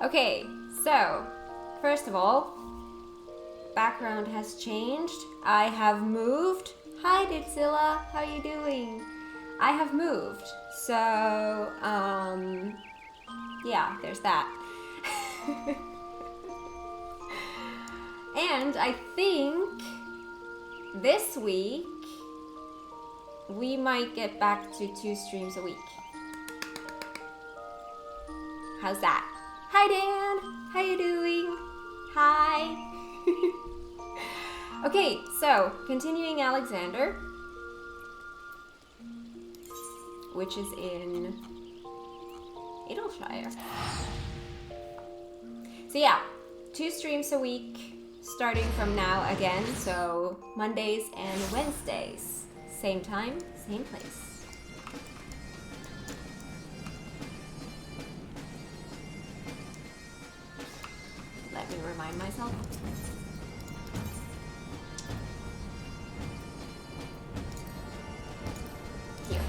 Okay, so first of all, background has changed. I have moved. Hi, Dipzilla. How are you doing? I have moved. So, yeah, there's that. And I think this week we might get back to 2 streams a week. How's that? Hi, Dan. How you doing? Hi. Okay, so continuing Alexander, which is in Idleshire. So yeah, 2 streams a week starting from now again. So Mondays and Wednesdays, same time, same place. Let me remind myself. Here.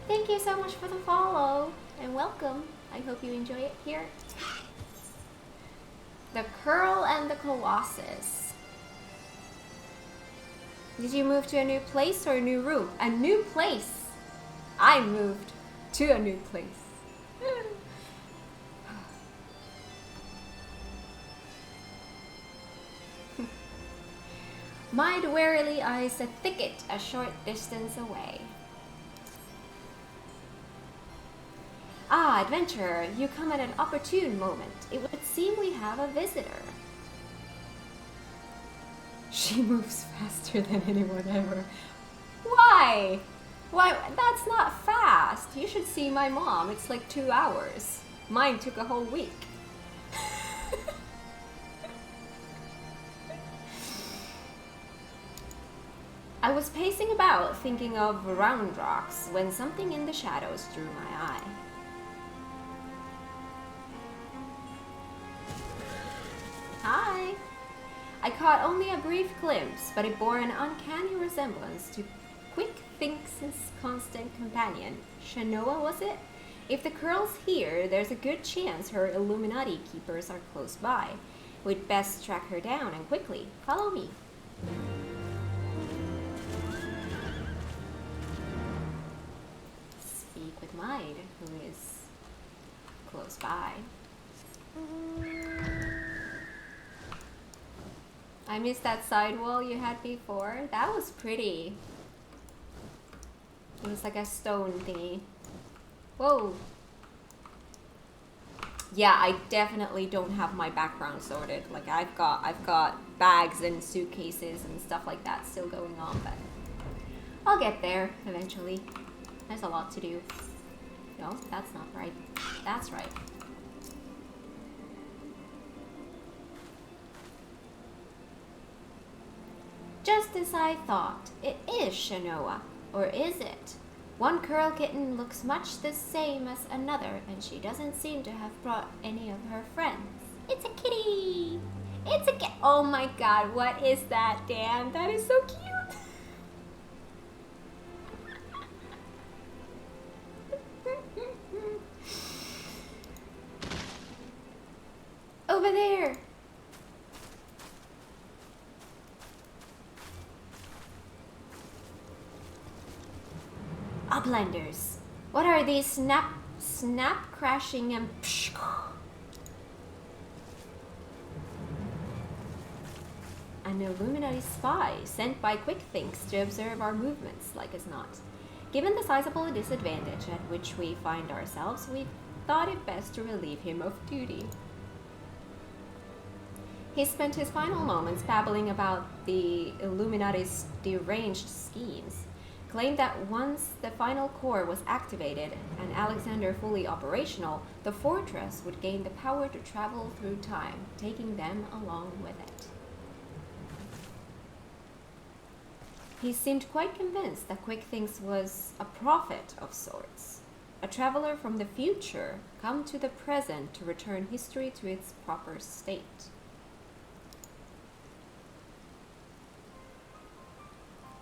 Thank you so much for the follow and welcome. I hope you enjoy it here. The Curl and the Colossus. Did you move to a new place or a new room? A new place. I moved to a new place. Mind warily eyes a thicket a short distance away. Ah, adventurer, you come at an opportune moment. It would seem we have a visitor. She moves faster than anyone ever. Why? Why, that's not fast. You should see my mom. It's like 2 hours. Mine took a whole week. I was pacing about, thinking of round rocks, when something in the shadows drew my eye. Hi! I caught only a brief glimpse, but it bore an uncanny resemblance to Quick Thinks' constant companion. Shanoa, was it? If the girl's here, there's a good chance her Illuminati keepers are close by. We'd best track her down and quickly. Follow me. Speak with Maid, who is close by. I missed that side wall you had before. That was pretty. It was like a stone thingy. Whoa. Yeah, I definitely don't have my background sorted. Like I've got bags and suitcases and stuff like that still going on, but I'll get there eventually. There's a lot to do. No, that's not right. That's right. Just as I thought, it is Shanoa, or is it? One curl kitten looks much the same as another, and she doesn't seem to have brought any of her friends. It's a kitty! It's a cat! Oh my god, what is that, Dan? That is so cute! Over there! Uplanders, what are these snap crashing and psh? An Illuminati spy sent by Quick Thinks to observe our movements, like as not. Given the sizable disadvantage at which we find ourselves, we thought it best to relieve him of duty. He spent his final moments babbling about the Illuminati's deranged schemes. claimed that once the final core was activated and Alexander fully operational, the fortress would gain the power to travel through time, taking them along with it. He seemed quite convinced that Quick Things was a prophet of sorts, a traveler from the future come to the present to return history to its proper state.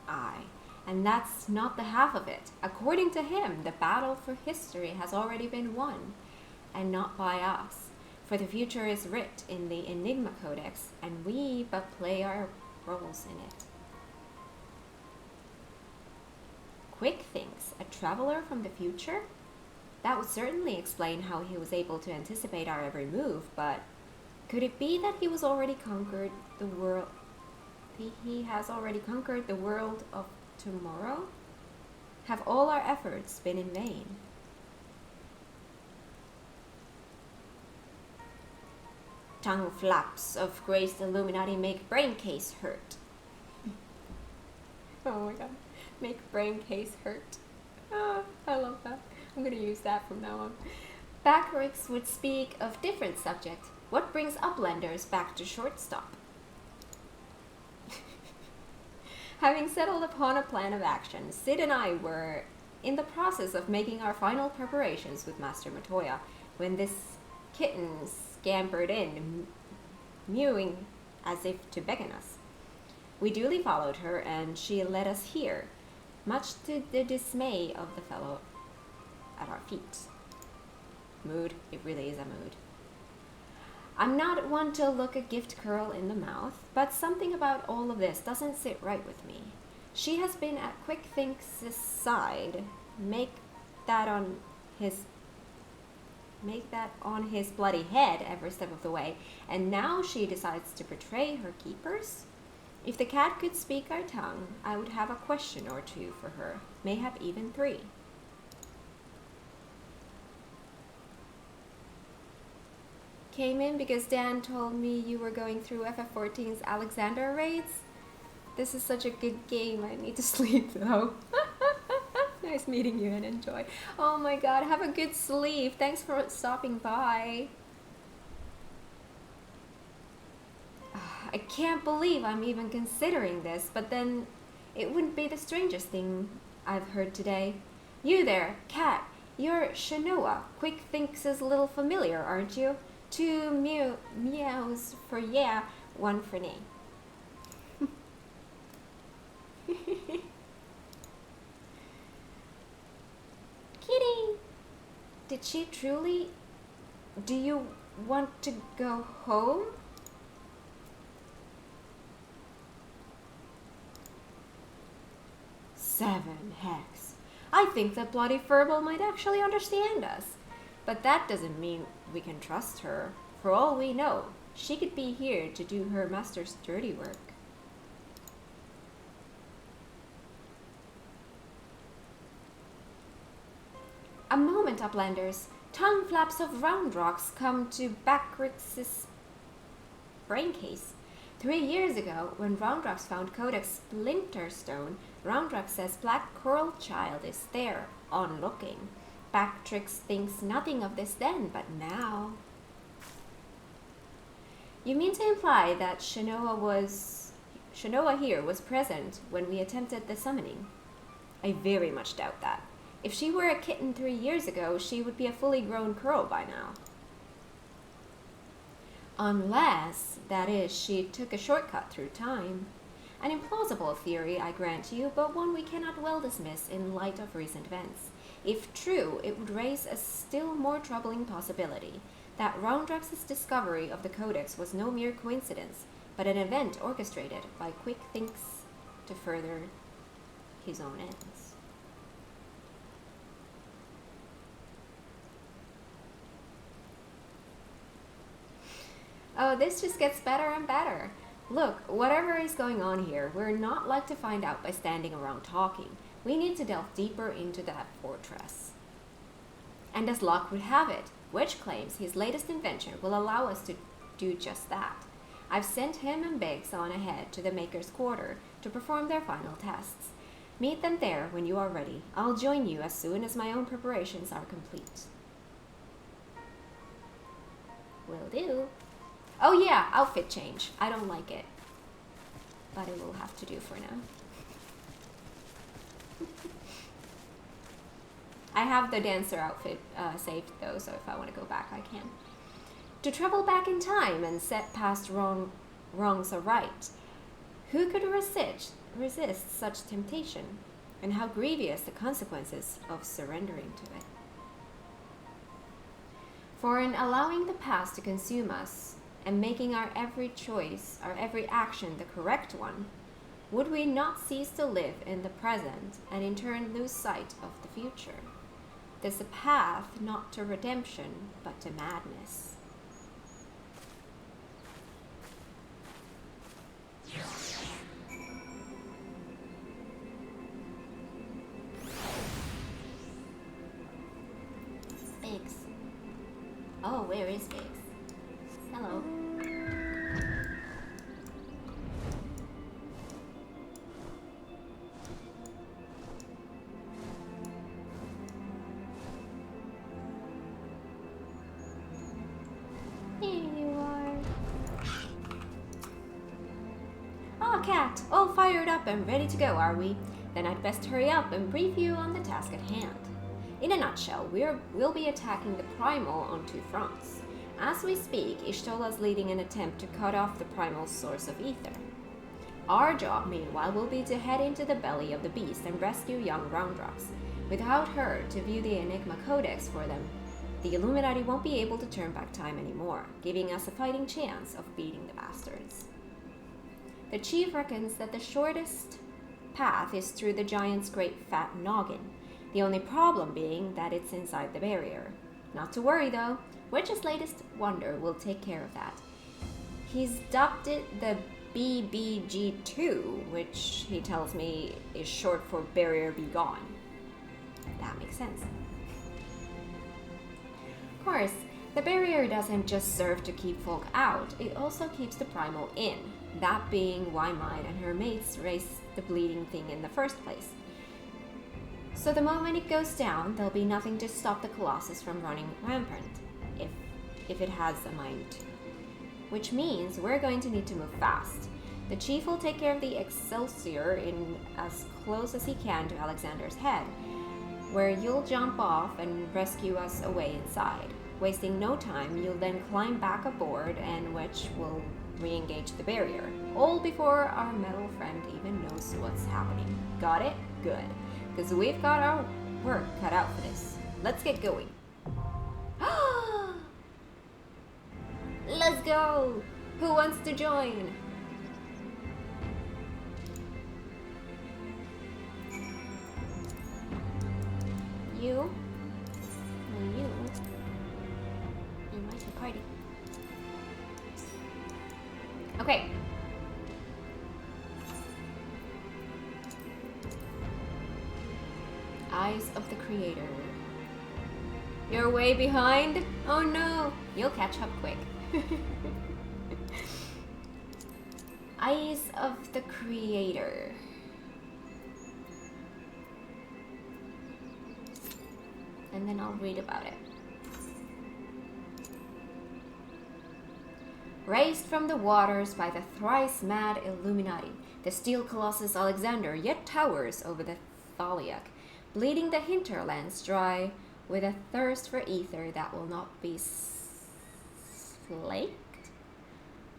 Aye, and that's not the half of it. According to him, the battle for history has already been won, and not by us, for the future is writ in the Enigma Codex, and we but play our roles in it. Quick Things, a traveler from the future? That would certainly explain how he was able to anticipate our every move, but could it be that he was already conquered the world? He has already conquered the world of tomorrow? Have all our efforts been in vain? Tongue flaps of Gray's Illuminati make brain case hurt. Oh my god. Make brain case hurt. Oh, I love that. I'm gonna use that from now on. Backricks would speak of different subject. What brings uplanders back to shortstop? Having settled upon a plan of action, Sid and I were in the process of making our final preparations with Master Matoya when this kitten scampered in, mewing as if to beckon us. We duly followed her, and she led us here, much to the dismay of the fellow at our feet. Mood, it really is a mood. I'm not one to look a gift girl in the mouth, but something about all of this doesn't sit right with me. She has been at Quick Thinks' side, make that on his bloody head every step of the way, and now she decides to betray her keepers? If the cat could speak our tongue, I would have a question or two for her, mayhap even 3. Came in because Dan told me you were going through FF14's Alexander raids. This is such a good game, I need to sleep though. Nice meeting you and enjoy. Oh my god, have a good sleep. Thanks for stopping by. I can't believe I'm even considering this, but then it wouldn't be the strangest thing I've heard today. You there, cat, you're Shanoa. Quick Thinks' little familiar, aren't you? 2 meows for yeah, 1 for nay. Kitty! Did she truly? Do you want to go home? Seven hex. I think that bloody Furball might actually understand us. But that doesn't mean we can trust her. For all we know, she could be here to do her master's dirty work. A moment, Uplanders. Tongue flaps of Round Rocks come to Backrix's brain case. 3 years ago, when Round Rocks found Codex Splinterstone, Round Rock says Black Coral Child is there, on looking. Backrix thinks nothing of this then, but now... You mean to imply that Shanoa here was present when we attempted the summoning? I very much doubt that. If she were a kitten 3 years ago, she would be a fully grown curl by now. Unless, that is, she took a shortcut through time. An implausible theory, I grant you, but one we cannot well dismiss in light of recent events. If true, it would raise a still more troubling possibility, that Roundrox's discovery of the Codex was no mere coincidence, but an event orchestrated by Quick Thinks to further his own ends. Oh, this just gets better and better. Look, whatever is going on here, we're not like to find out by standing around talking. We need to delve deeper into that fortress. And as luck would have it, Wedge claims his latest invention will allow us to do just that. I've sent him and Biggs on ahead to the Maker's Quarter to perform their final tests. Meet them there when you are ready. I'll join you as soon as my own preparations are complete. Will do. Oh yeah, outfit change. I don't like it, but it will have to do for now. I have the dancer outfit saved though, so if I want to go back, I can. To travel back in time and set past wrongs aright. Who could resist such temptation? And how grievous the consequences of surrendering to it. For in allowing the past to consume us and making our every choice, our every action the correct one, would we not cease to live in the present and in turn lose sight of the future? 'Tis a path not to redemption, but to madness. Biggs. Oh, where is Biggs? Hello. Cat, all fired up and ready to go, are we? Then I'd best hurry up and brief you on the task at hand. In a nutshell, we'll be attacking the Primal on two fronts. As we speak, Ishtola's leading an attempt to cut off the Primal's source of ether. Our job, meanwhile, will be to head into the belly of the beast and rescue young Roundrox. Without her to view the Enigma Codex for them, the Illuminati won't be able to turn back time anymore, giving us a fighting chance of beating the bastards. The chief reckons that the shortest path is through the giant's great fat noggin, the only problem being that it's inside the barrier. Not to worry though, Wedge's latest wonder will take care of that. He's dubbed it the BBG2, which he tells me is short for Barrier Be Gone. That makes sense. Of course, the barrier doesn't just serve to keep folk out, it also keeps the Primal in. That being why Maid and her mates raced the bleeding thing in the first place. So the moment it goes down, there'll be nothing to stop the Colossus from running rampant, if it has a mind to. Which means we're going to need to move fast. The chief will take care of the Excelsior in as close as he can to Alexander's head, where you'll jump off and rescue us away inside. Wasting no time, you'll then climb back aboard and Wedge will re-engage the barrier, all before our metal friend even knows what's happening. Got it? Good. Because we've got our work cut out for this. Let's get going. Let's go! Who wants to join? You? And you? Invite the party. Okay. Eyes of the Creator. You're way behind? Oh no! You'll catch up quick. Eyes of the Creator. And then I'll read about it. Raised from the waters by the thrice-mad Illuminati, the steel colossus Alexander yet towers over the Thaliac, bleeding the hinterlands dry with a thirst for ether that will not be slaked.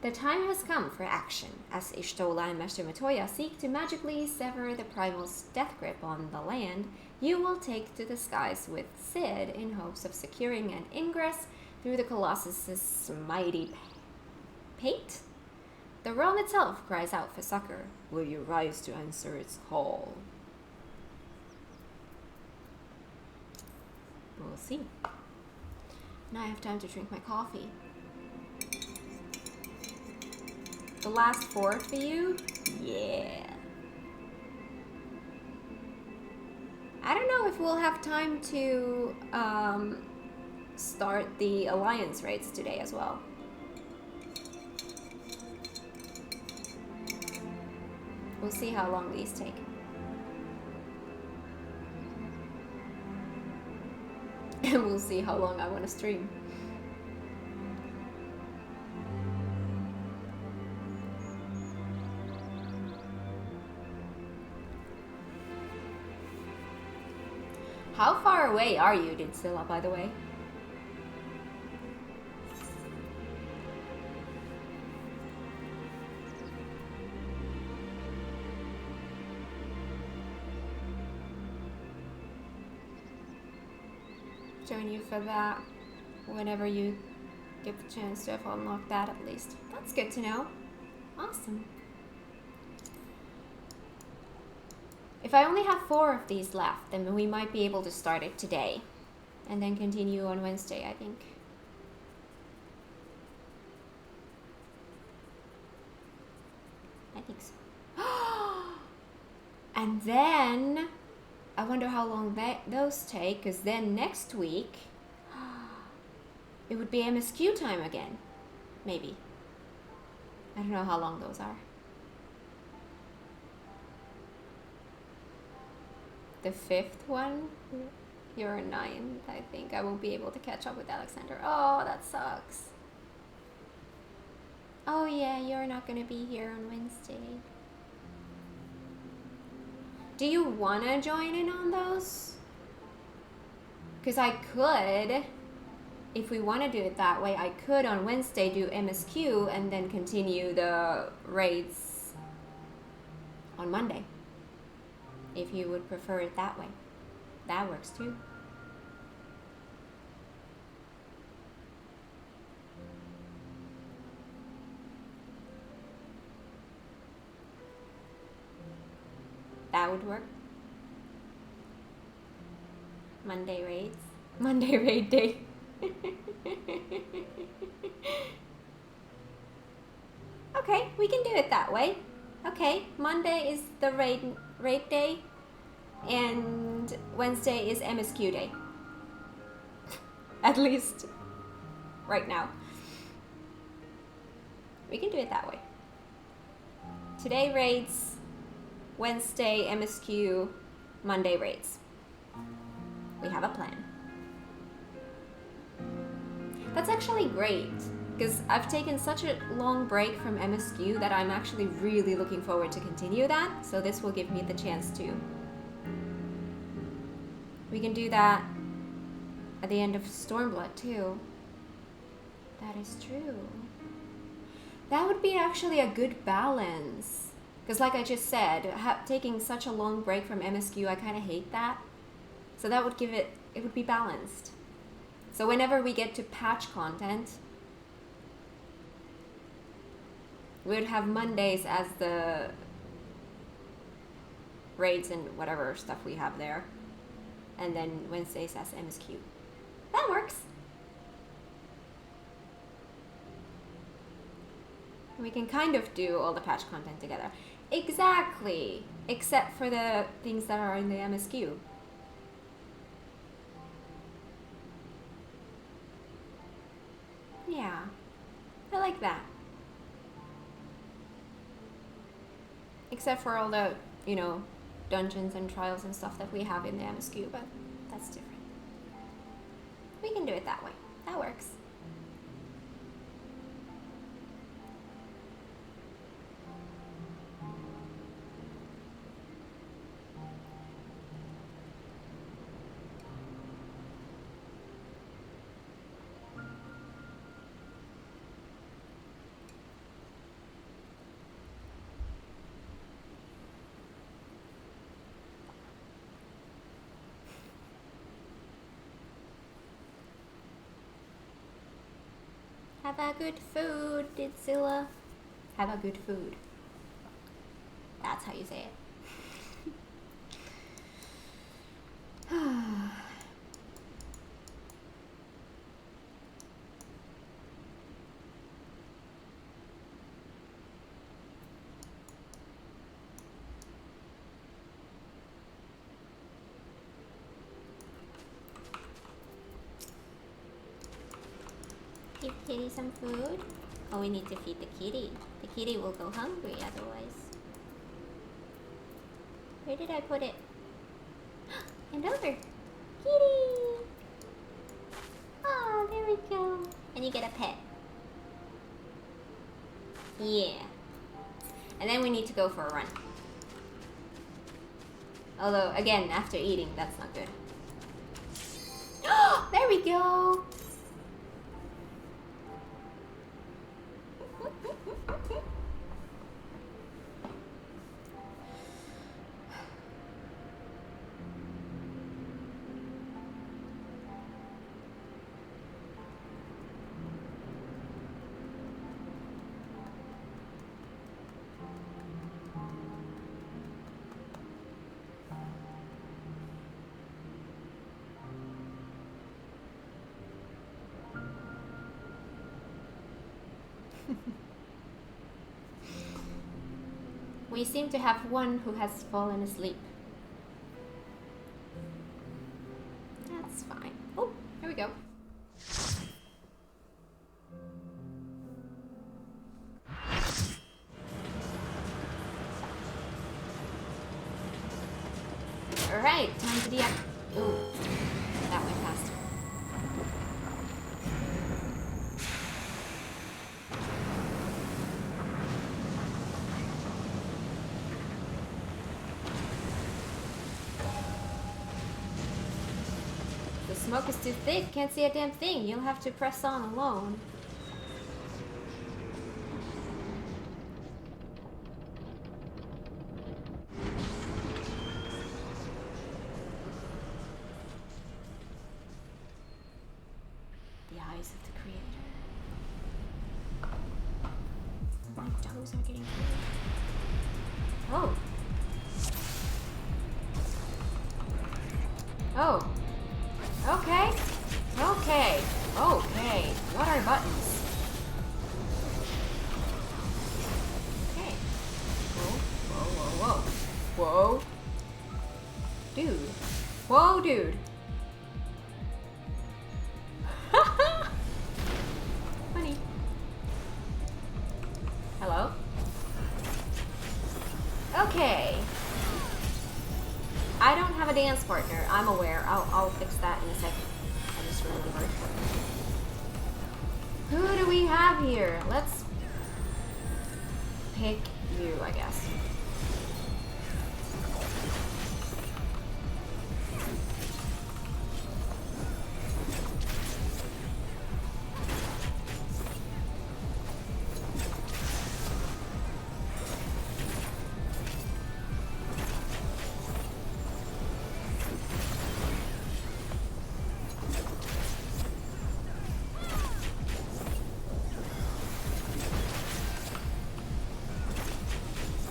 The time has come for action, as Ishtola and Master Matoya seek to magically sever the Primal's death grip on the land. You will take to the skies with Sid in hopes of securing an ingress through the Colossus's mighty pate. The realm itself cries out for succor. Will you rise to answer its call? We'll see. Now I have time to drink my coffee. The last 4 for you? Yeah. I don't know if we'll have time to start the alliance raids today as well. We'll see how long these take. then we'll see how long I want to stream. How far away are you, Didzilla, by the way? Join you for that whenever you get the chance to have unlocked that at least. That's good to know. Awesome. If I only have 4 of these left, then we might be able to start it today. And then continue on Wednesday, I think. I think so. And then, I wonder how long those take, because then next week, it would be MSQ time again. Maybe. I don't know how long those are. The 5th one, you're 9th, I think. I won't be able to catch up with Alexander. Oh, that sucks. Oh yeah, you're not gonna be here on Wednesday. Do you wanna join in on those? Because I could, if we wanna do it that way, I could on Wednesday do MSQ and then continue the raids on Monday. If you would prefer it that way. That works too. That would work. Monday raids. Monday raid day. Okay, we can do it that way. Okay, Monday is the raid day, and Wednesday is MSQ day. At least right now. We can do it that way. Today raids, Wednesday MSQ, Monday raids. We have a plan. That's actually great, because I've taken such a long break from MSQ that I'm actually really looking forward to continue that, so this will give me the chance to. We can do that at the end of Stormblood too. That is true. That would be actually a good balance, because like I just said, taking such a long break from MSQ, I kind of hate that. So that would give it would be balanced. So whenever we get to patch content, we would have Mondays as the raids and whatever stuff we have there, and then Wednesdays as MSQ. That works. We can kind of do all the patch content together. Exactly, except for the things that are in the MSQ. Yeah, I like that. Except for all the, you know, dungeons and trials and stuff that we have in the MSQ, but that's different. We can do it that way. That works. Have a good food, Didzilla. Have a good food. That's how you say it. Give kitty some food. Oh, we need to feed the kitty. The kitty will go hungry otherwise. Where did I put it? And over. Kitty! you get a pet. Yeah. And then we need to go for a run. Although, again, after eating, that's not good. There we go! We seem to have one who has fallen asleep. That's fine. Oh, here we go. Alright, time to deactivate. Ooh, that went fast. The smoke is too thick, can't see a damn thing. You'll have to press on alone. The eyes of the creator. My toes are getting cold. Oh. Oh. Okay. Okay. Okay. What are buttons? Okay. Whoa. Whoa, whoa, whoa. Whoa. Dude. Whoa, dude. Funny. Hello? Okay. I don't have a dance partner. I'm aware. I'll fix that in a second. I just remembered. Who do we have here? Let's pick you, I guess.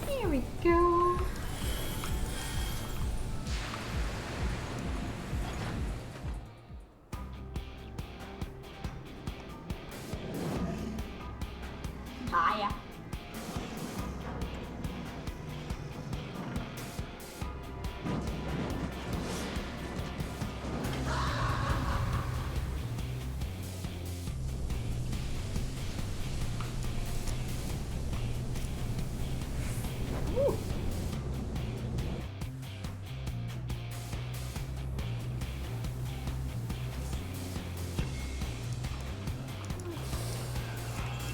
Here we go. Hiya. Ooh.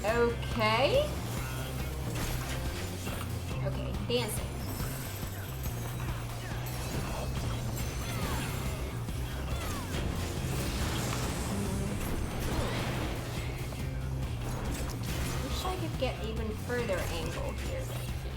Okay. Okay, dancing. Wish I could get even further angle here, but I can't.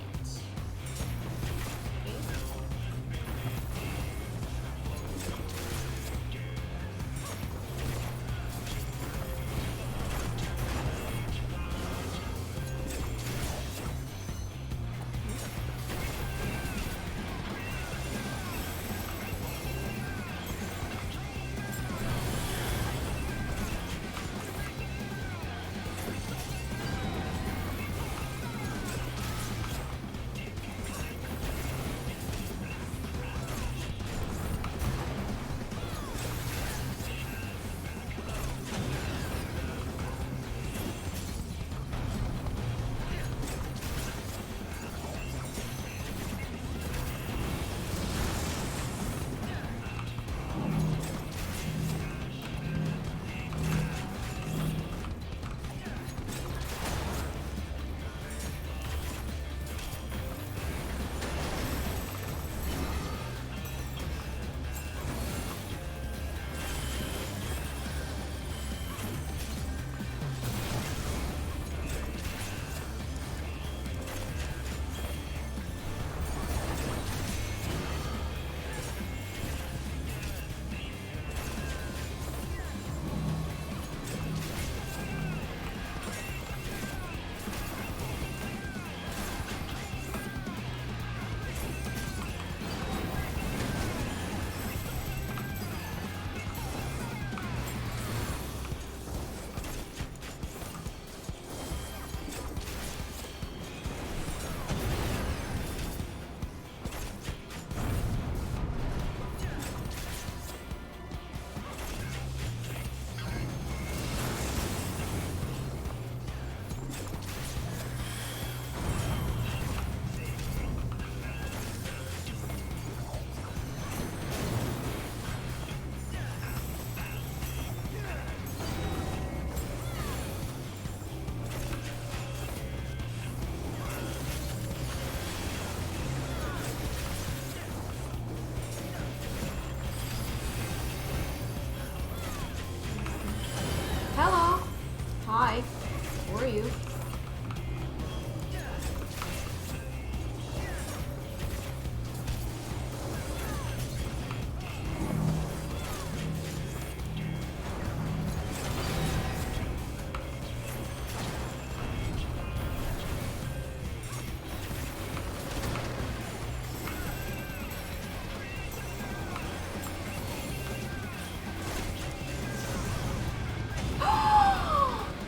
you.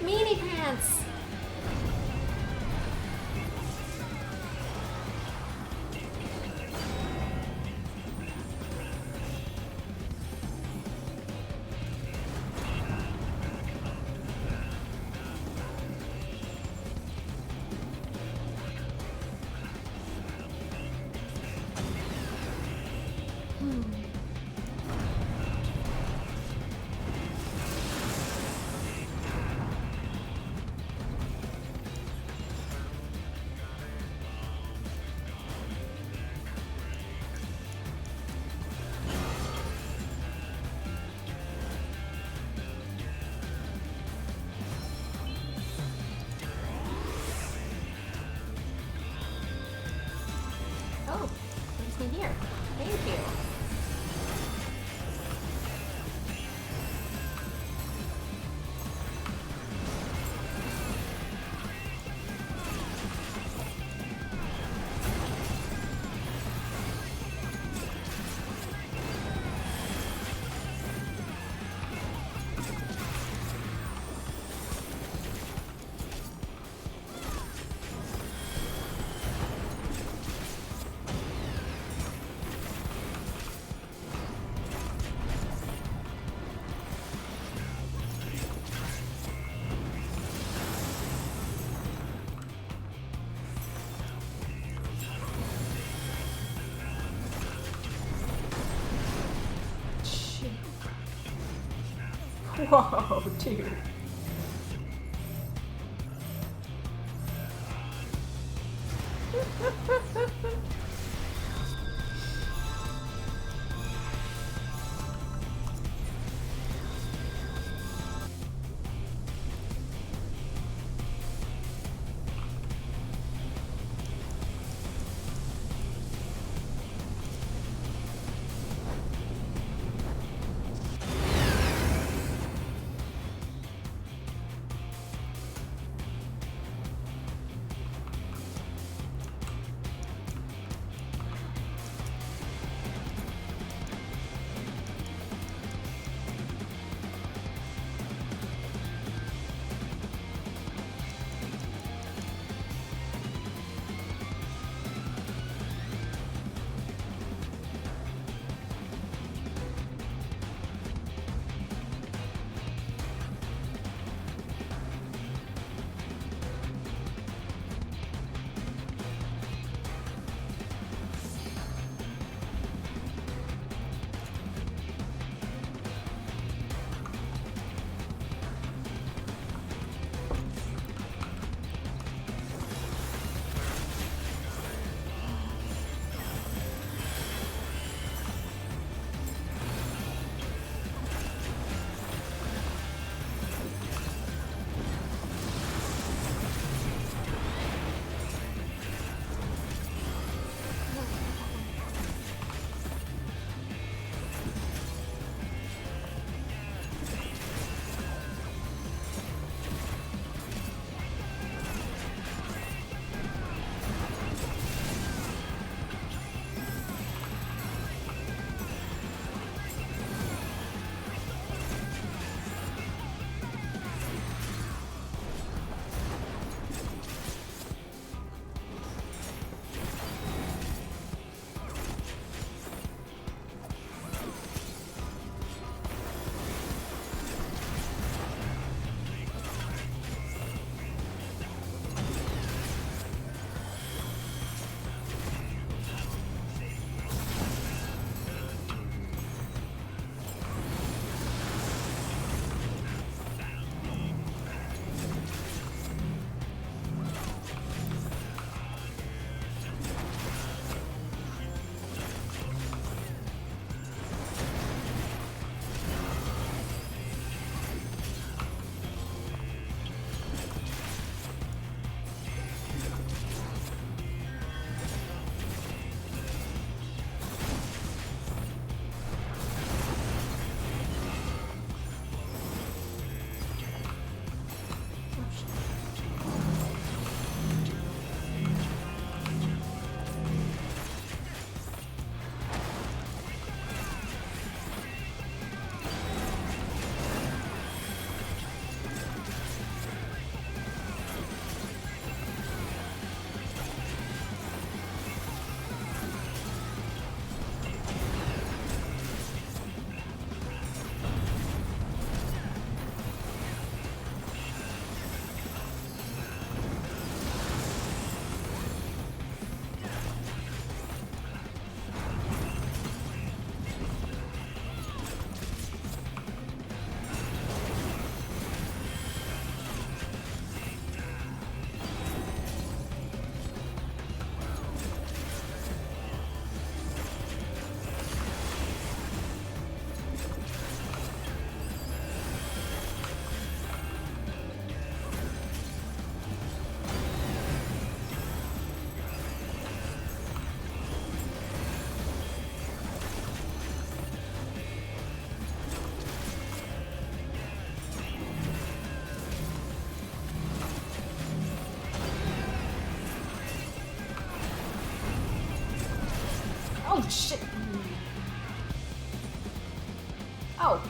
Meanie pants! Oh, what's in here? Thank you. Whoa, dude. Oh shit! Oh.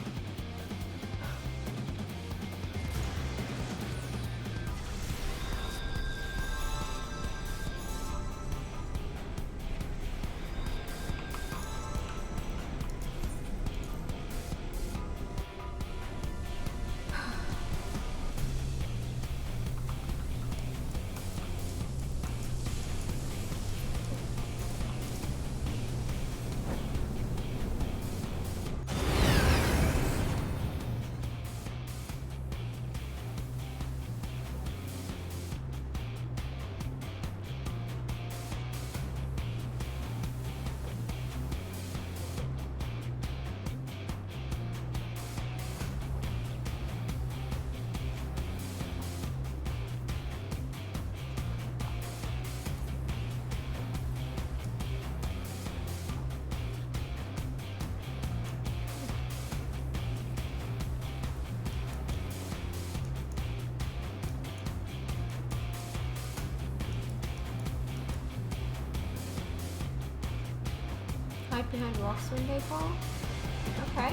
Hide behind rocks when they fall? Okay.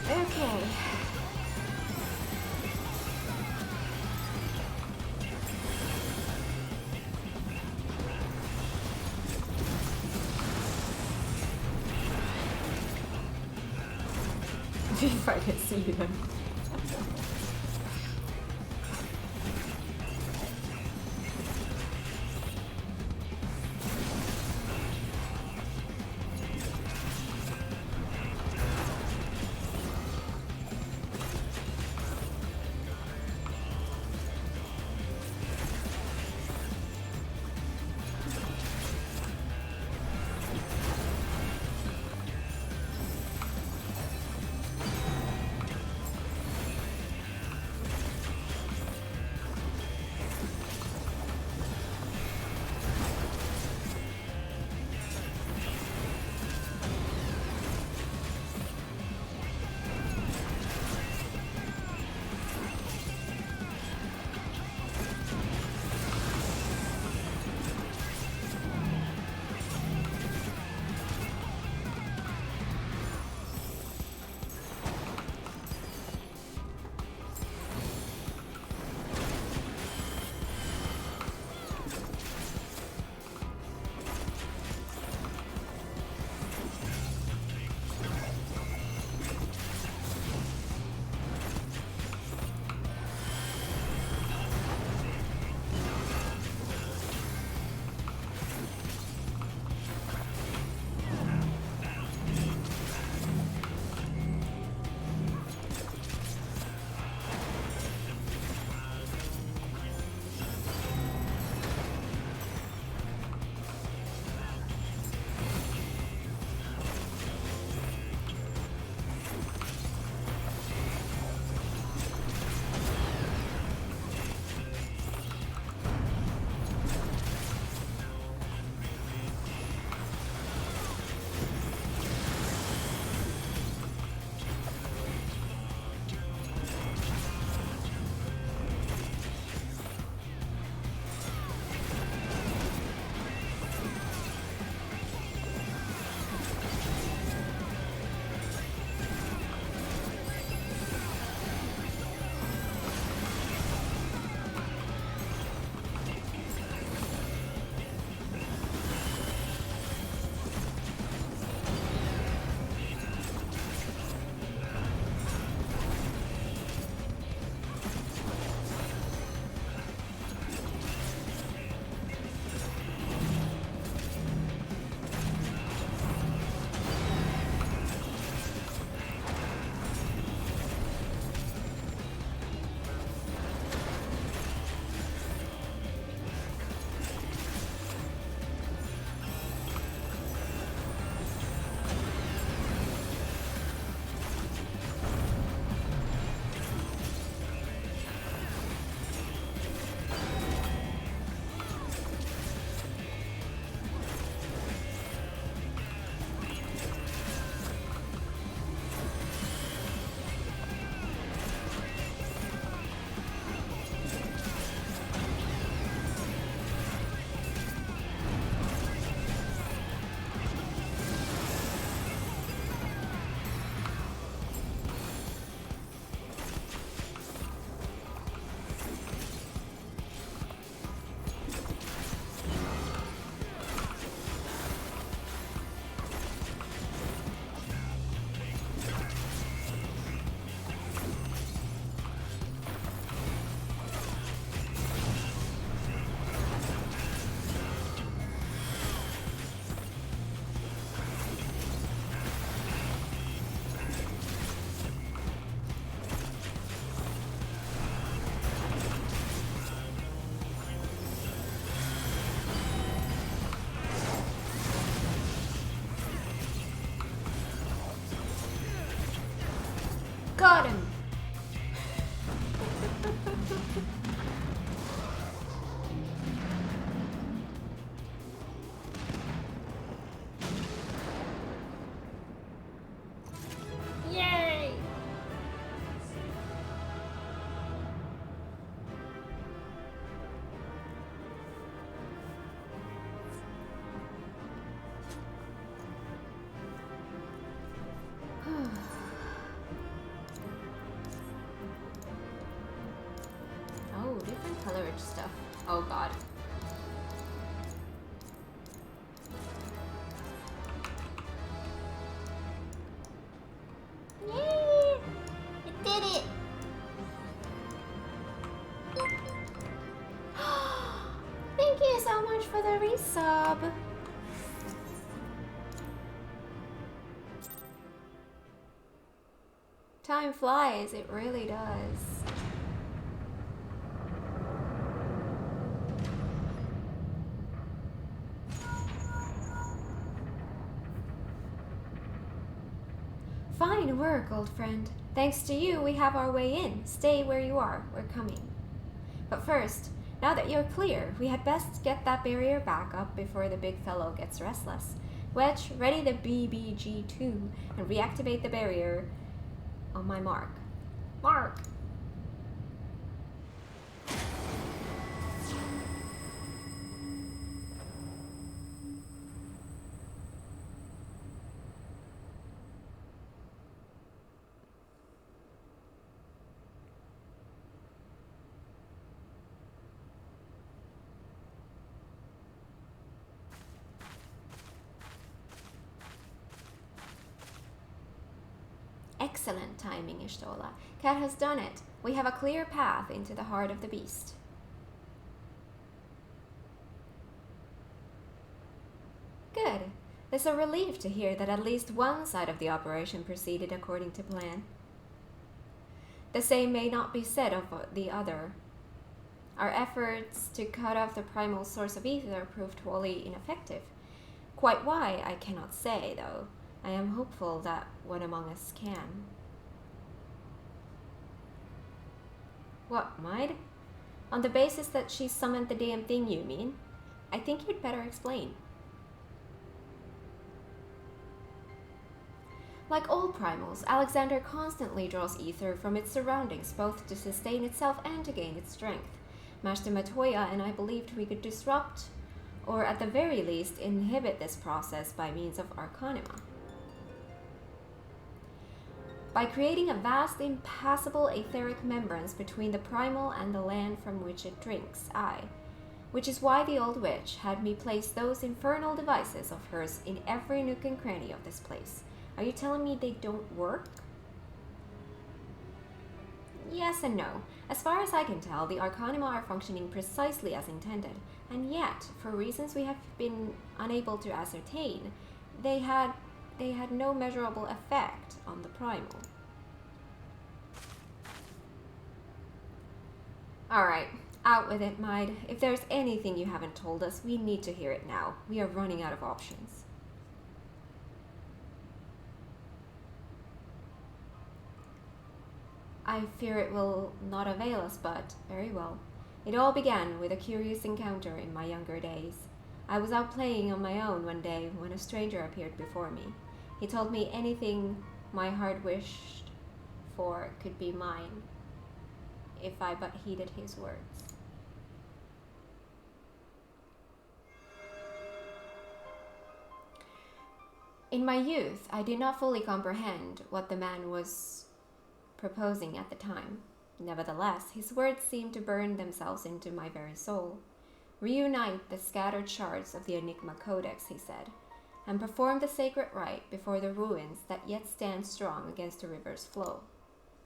Okay. If I can see them. Got him! Yay! Oh, different colored stuff. Oh god. Yay! It did it! Thank you so much for the resub. Time flies, it really does. Fine work, old friend. Thanks to you, we have our way in. Stay where you are. We're coming. But first, now that you're clear, we had best get that barrier back up before the big fellow gets restless. Wedge, ready the BBG-2 and reactivate the barrier on my mark. Mark! Excellent timing, Ishtola. Kat has done it. We have a clear path into the heart of the beast. Good. It's a relief to hear that at least one side of the operation proceeded according to plan. The same may not be said of the other. Our efforts to cut off the primal source of ether proved wholly ineffective. Quite why, I cannot say, though. I am hopeful that one among us can. What, Maid? On the basis that she summoned the damn thing, you mean? I think you'd better explain. Like all primals, Alexander constantly draws ether from its surroundings, both to sustain itself and to gain its strength. Master Matoya and I believed we could disrupt, or at the very least inhibit this process by means of Arcanima. By creating a vast, impassable etheric membrane between the primal and the land from which it drinks, which is why the old witch had me place those infernal devices of hers in every nook and cranny of this place. Are you telling me they don't work? Yes and no. As far as I can tell, the Arcanima are functioning precisely as intended, and yet, for reasons we have been unable to ascertain, they had no measurable effect on the primal. Alright, out with it, Maid. If there's anything you haven't told us, we need to hear it now. We are running out of options. I fear it will not avail us, but very well. It all began with a curious encounter in my younger days. I was out playing on my own one day when a stranger appeared before me. He told me anything my heart wished for could be mine, if I but heeded his words. In my youth, I did not fully comprehend what the man was proposing at the time. Nevertheless, his words seemed to burn themselves into my very soul. Reunite the scattered shards of the Enigma Codex, he said, and perform the sacred rite before the ruins that yet stand strong against the river's flow.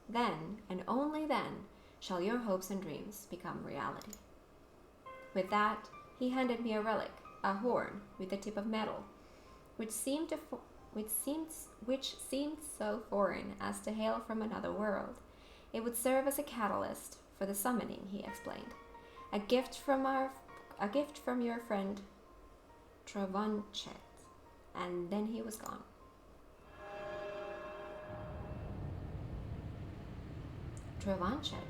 Then, and only then, shall your hopes and dreams become reality. With that, he handed me a relic, a horn with a tip of metal, which seemed so foreign as to hail from another world. It would serve as a catalyst for the summoning, he explained. A gift from your friend Travanchet. And then he was gone. Travanchet.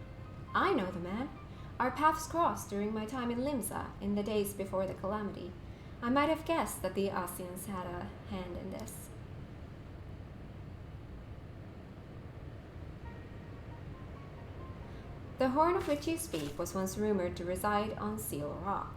I know the man. Our paths crossed during my time in Limsa in the days before the calamity. I might have guessed that the Asians had a hand in this. The horn of which you speak was once rumored to reside on Seal Rock.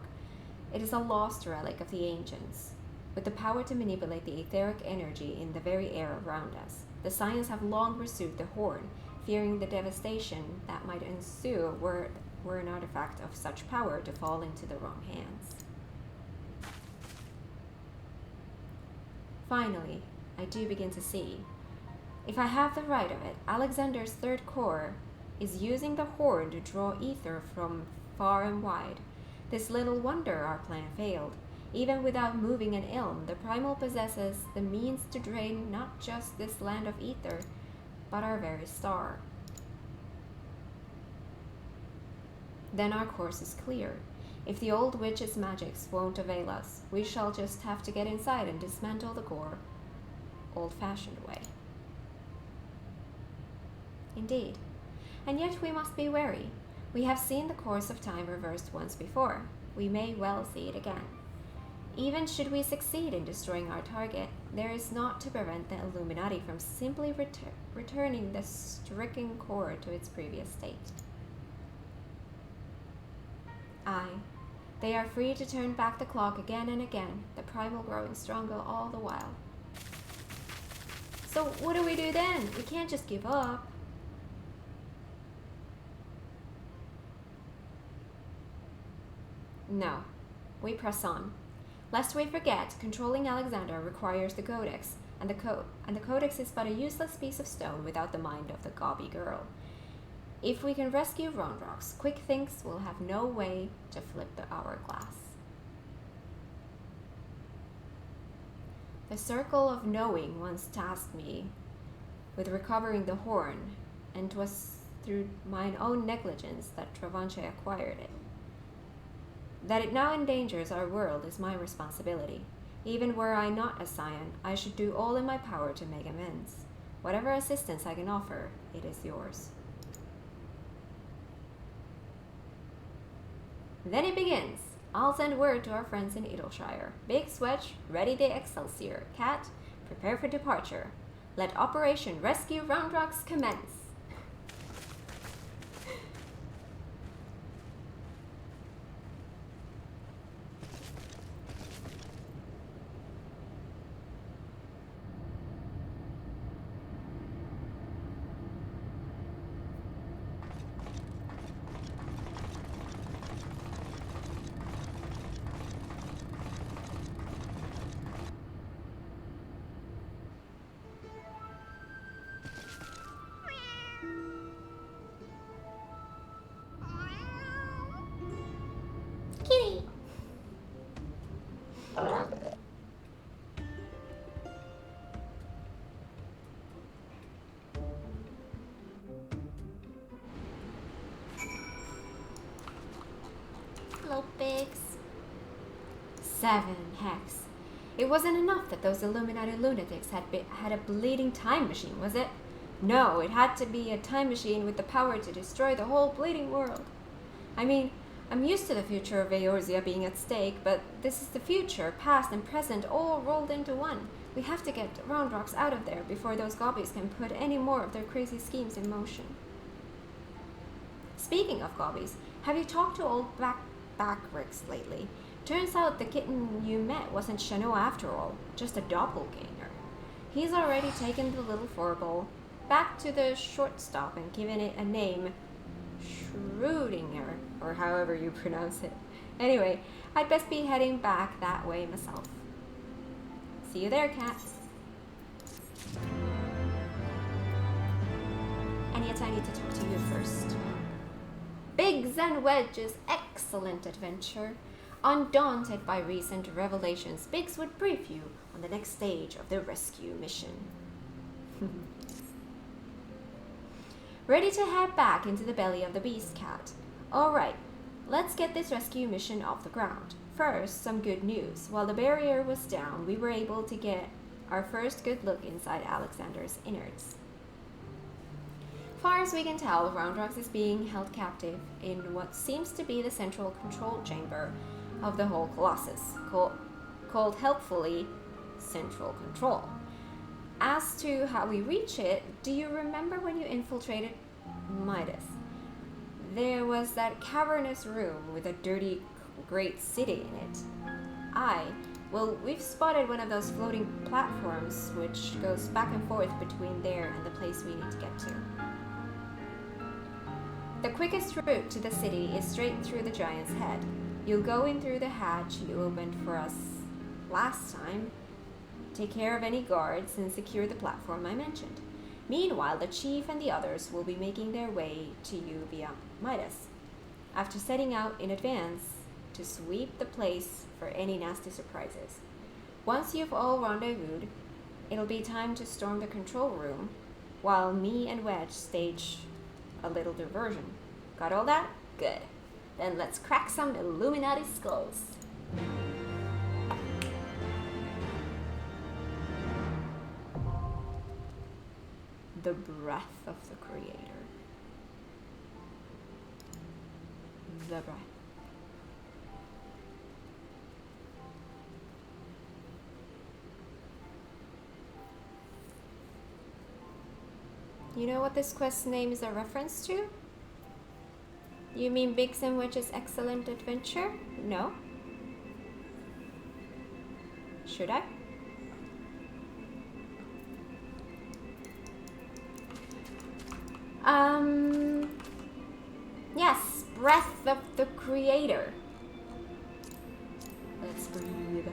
It is a lost relic of the ancients, with the power to manipulate the etheric energy in the very air around us. The Scions have long pursued the horn, fearing the devastation that might ensue were an artifact of such power to fall into the wrong hands. Finally, I do begin to see. If I have the right of it, Alexander's third core is using the horn to draw ether from far and wide. This little wonder our plan failed. Even without moving an ilm, the primal possesses the means to drain not just this land of ether, but our very star. Then our course is clear. If the old witch's magics won't avail us, we shall just have to get inside and dismantle the core, old-fashioned way. Indeed. And yet we must be wary. We have seen the course of time reversed once before. We may well see it again. Even should we succeed in destroying our target, there is naught to prevent the Illuminati from simply returning the stricken core to its previous state. Aye, they are free to turn back the clock again and again, the primal growing stronger all the while. So what do we do then? We can't just give up. No, we press on. Lest we forget, controlling Alexander requires the Codex, and the Codex is but a useless piece of stone without the mind of the gobby girl. If we can rescue Ronrox, Quick Thinks will have no way to flip the hourglass. The Circle of Knowing once tasked me with recovering the horn, and 'twas through mine own negligence that Travanchet acquired it. That it now endangers our world is my responsibility. Even were I not a scion, I should do all in my power to make amends. Whatever assistance I can offer, it is yours. Then it begins. I'll send word to our friends in Idleshire. Big Swedge, ready the Excelsior. Cat, prepare for departure. Let Operation Rescue Roundrocks commence. Kitty! Hello, pigs. 7 hex. It wasn't enough that those Illuminati lunatics had a bleeding time machine, was it? No, it had to be a time machine with the power to destroy the whole bleeding world. I mean, I'm used to the future of Eorzea being at stake, but this is the future, past and present, all rolled into one. We have to get Roundrocks out of there before those gobbies can put any more of their crazy schemes in motion. Speaking of gobbies, have you talked to old Backricks lately? Turns out the kitten you met wasn't Shanoa after all, just a doppelganger. He's already taken the little Forgle back to the shortstop and given it a name, Schrödinger, or however you pronounce it. Anyway, I'd best be heading back that way myself. See you there, cat. And yet I need to talk to you first. Biggs and Wedge's excellent adventure. Undaunted by recent revelations, Biggs would brief you on the next stage of the rescue mission. Ready to head back into the belly of the beast cat. Alright, let's get this rescue mission off the ground. First, some good news. While the barrier was down, we were able to get our first good look inside Alexander's innards. far as we can tell, Roundrox is being held captive in what seems to be the central control chamber of the whole Colossus, called helpfully Central Control. As to how we reach it, do you remember when you infiltrated Midas? There was that cavernous room with a dirty great city in it. Well, we've spotted one of those floating platforms which goes back and forth between there and the place we need to get to. The quickest route to the city is straight through the giant's head. You'll go in through the hatch you opened for us last time, take care of any guards, and secure the platform I mentioned. Meanwhile, the chief and the others will be making their way to you via Midas, after setting out in advance to sweep the place for any nasty surprises. Once you've all rendezvoused, it'll be time to storm the control room, while me and Wedge stage a little diversion. Got all that? Good. Then let's crack some Illuminati skulls. The breath of the Creator. The breath. You know what this quest name is a reference to? You mean Biggs and Wedge's excellent adventure? No? Should I? Yes, Breath of the Creator. Let's breathe.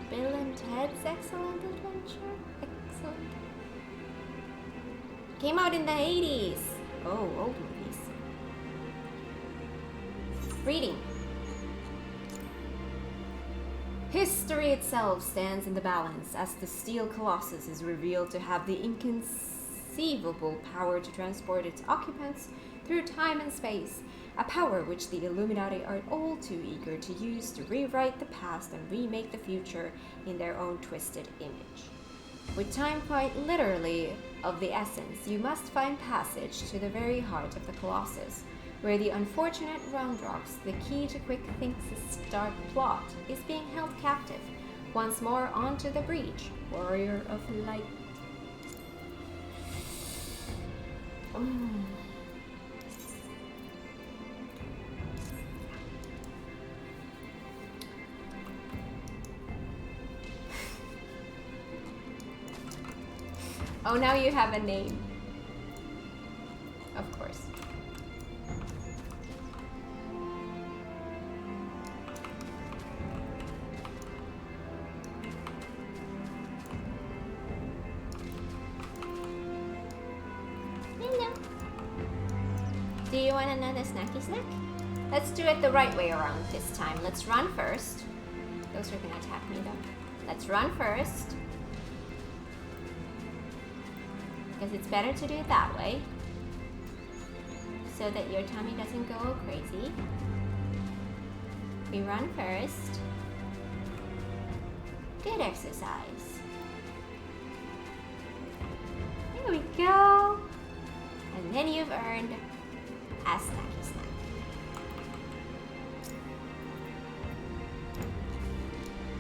Bill and Ted's Excellent Adventure? Excellent. Came out in the 80s. Oh, old movies. Reading. History itself stands in the balance as the Steel Colossus is revealed to have the inconceivable power to transport its occupants through time and space, a power which the Illuminati are all too eager to use to rewrite the past and remake the future in their own twisted image. With time quite literally of the essence, you must find passage to the very heart of the Colossus, where the unfortunate Roundrox, the key to Quick Thinks' dark plot, is being held captive. Once more onto the breach, warrior of light. Oh, now you have a name. Of course. Hello. Do you want another snacky snack? Let's do it the right way around this time. Let's run first. Those are gonna attack me though. Let's run first. Because it's better to do it that way, so that your tummy doesn't go all crazy. We run first. Good exercise. There we go. And then you've earned a snacky snack.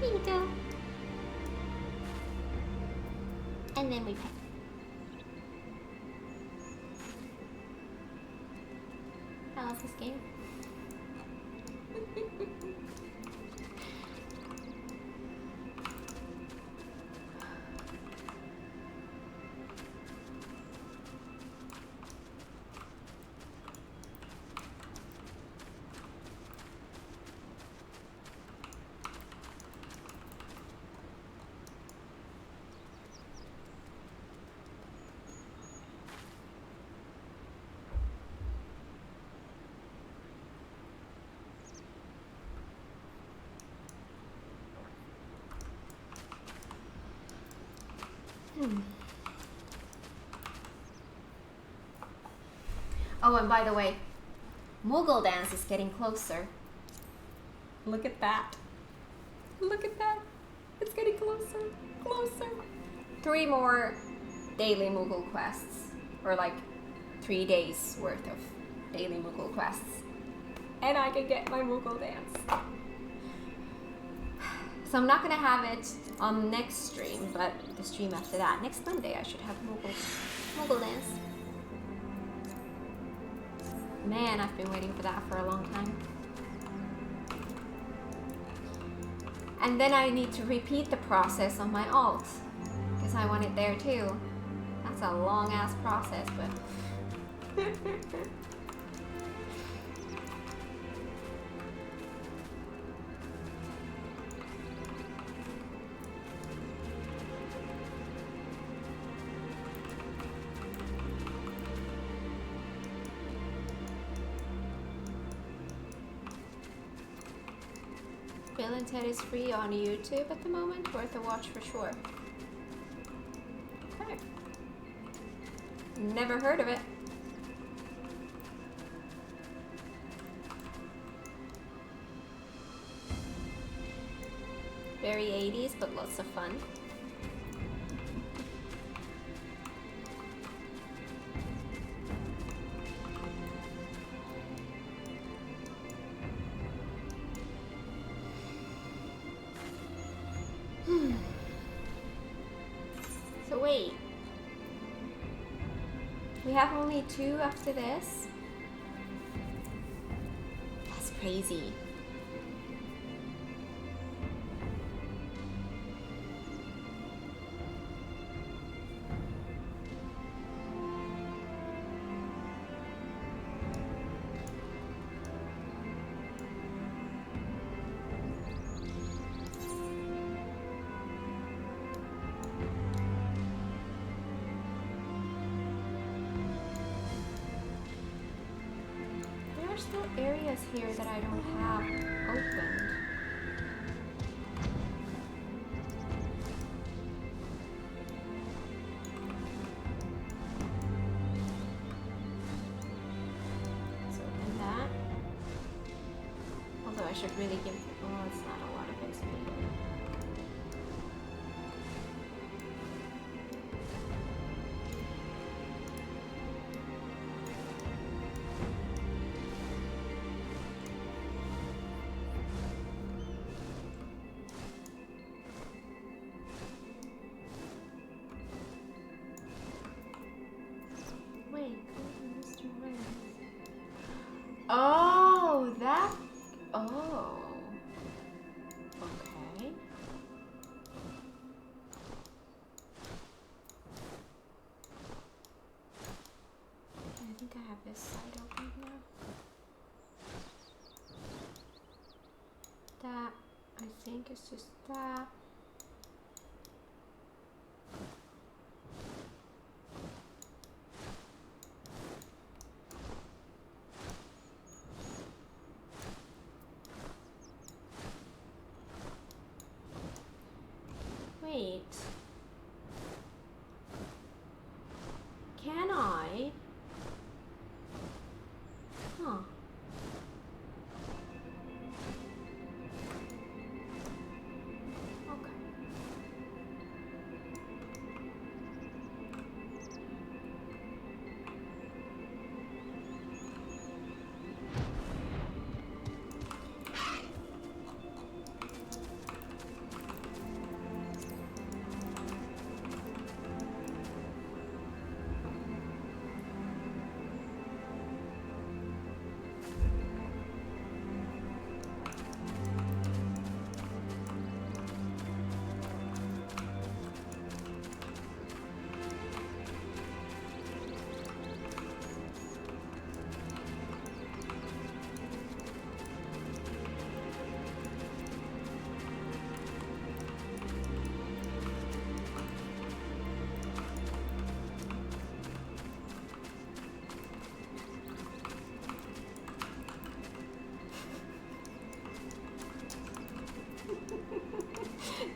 Here you go. And then we pet. I love this game. Oh, and by the way, Moogle Dance is getting closer. Look at that. Look at that. It's getting closer. Closer. 3 more daily Moogle quests. Or like 3 days worth of daily Moogle quests. And I can get my Moogle Dance. So I'm not gonna have it on next stream, but the stream after that. Next Monday I should have Moogle Dance. Man, I've been waiting for that for a long time. And then I need to repeat the process on my alt, because I want it there too. That's a long ass process, but... Bill and Ted is free on YouTube at the moment, worth a watch for sure. Okay. Never heard of it. Very 80s, but lots of fun. So wait. We have only 2 after this? That's crazy. Still areas here that I don't have opened. Let's open that. Although I should really give, oh, it's not a lot of XP. Oh, that. Oh. Okay. I think I have this side open now. That, I think, is just that. Wait. Can I? Huh. Okay.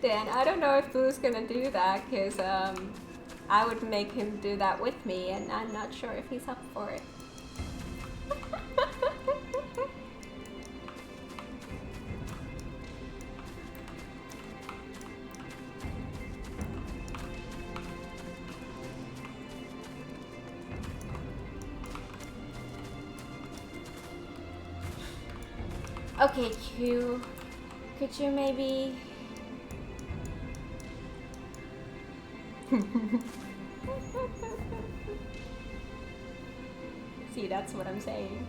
Dan, I don't know if Boo's gonna do that, because I would make him do that with me, and I'm not sure if he's up for it. Okay, Q. Could you maybe... See, that's what I'm saying.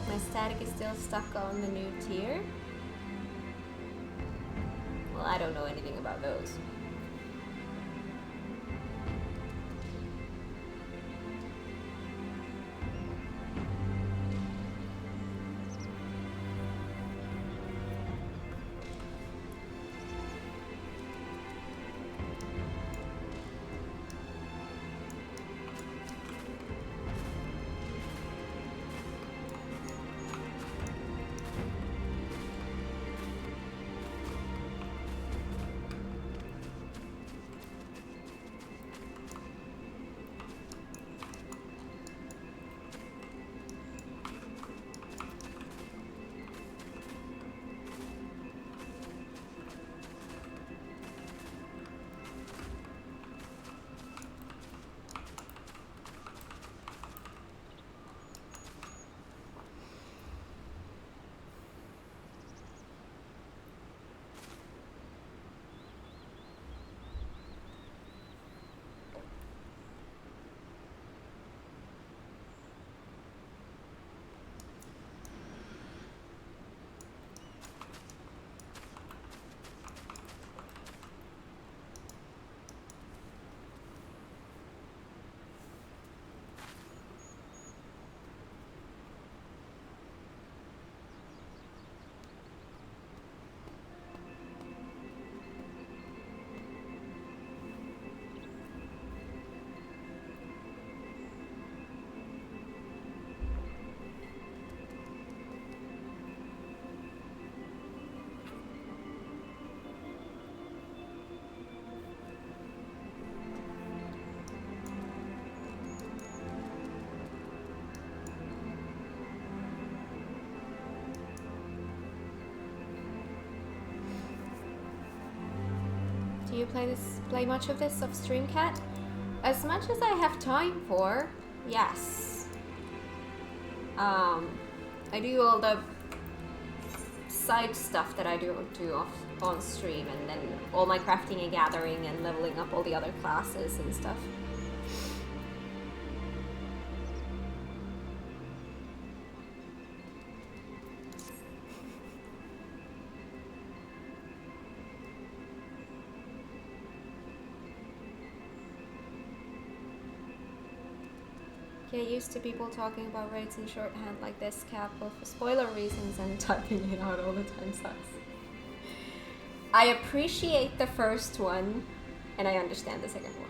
My static is still stuck on the new tier. Well, I don't know anything about those. Do you play much of this off stream, Cat? As much as I have time for, yes. I do all the side stuff that I do on stream, and then all my crafting and gathering and leveling up all the other classes and stuff. Get used to people talking about raids in shorthand like this, Cap, both for spoiler reasons and typing it out all the time sucks. I appreciate the first one, and I understand the second one.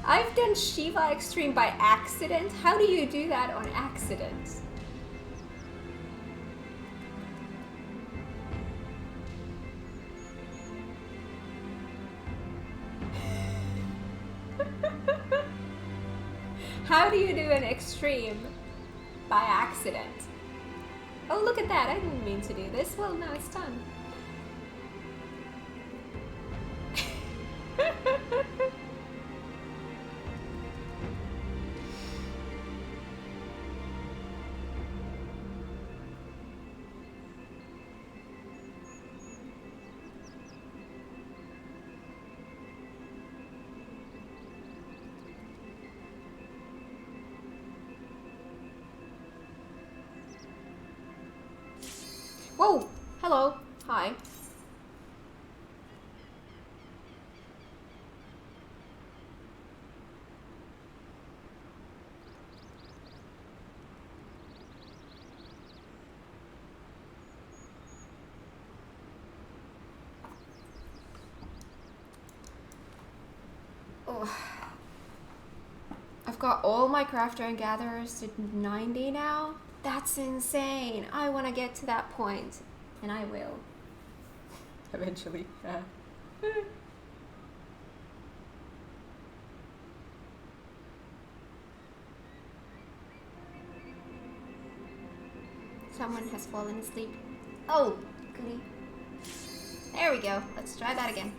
I've done Shiva Extreme by accident. How do you do that on accident? How do you do an extreme by accident? Oh, look at that. I didn't mean to do this. Well, now it's done. Hello. Hi. Oh. I've got all my crafter and gatherers to 90 now. That's insane. I want to get to that point, and I will. Eventually. Someone has fallen asleep. Oh, goody. There we go. Let's try that again.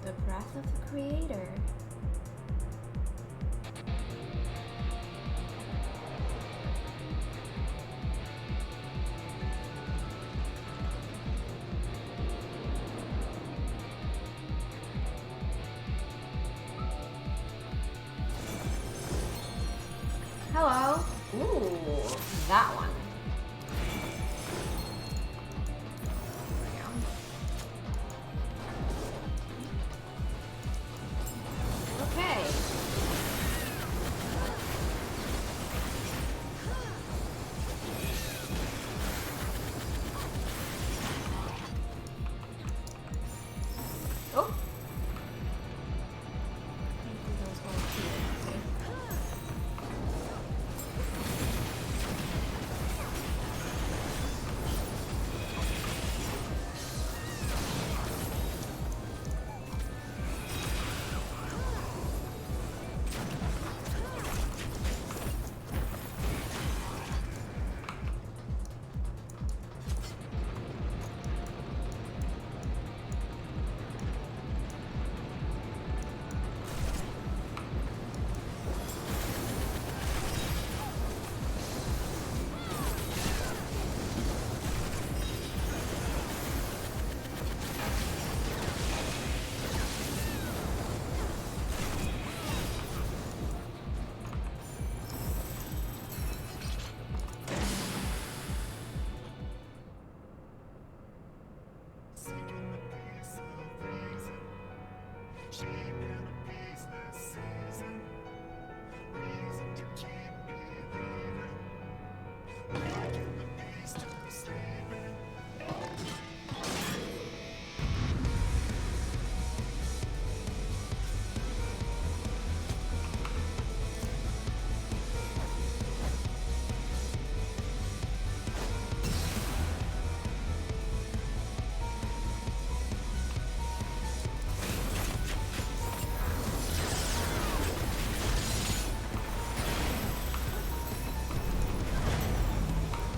The breath of the creator. Hello. Ooh, that one.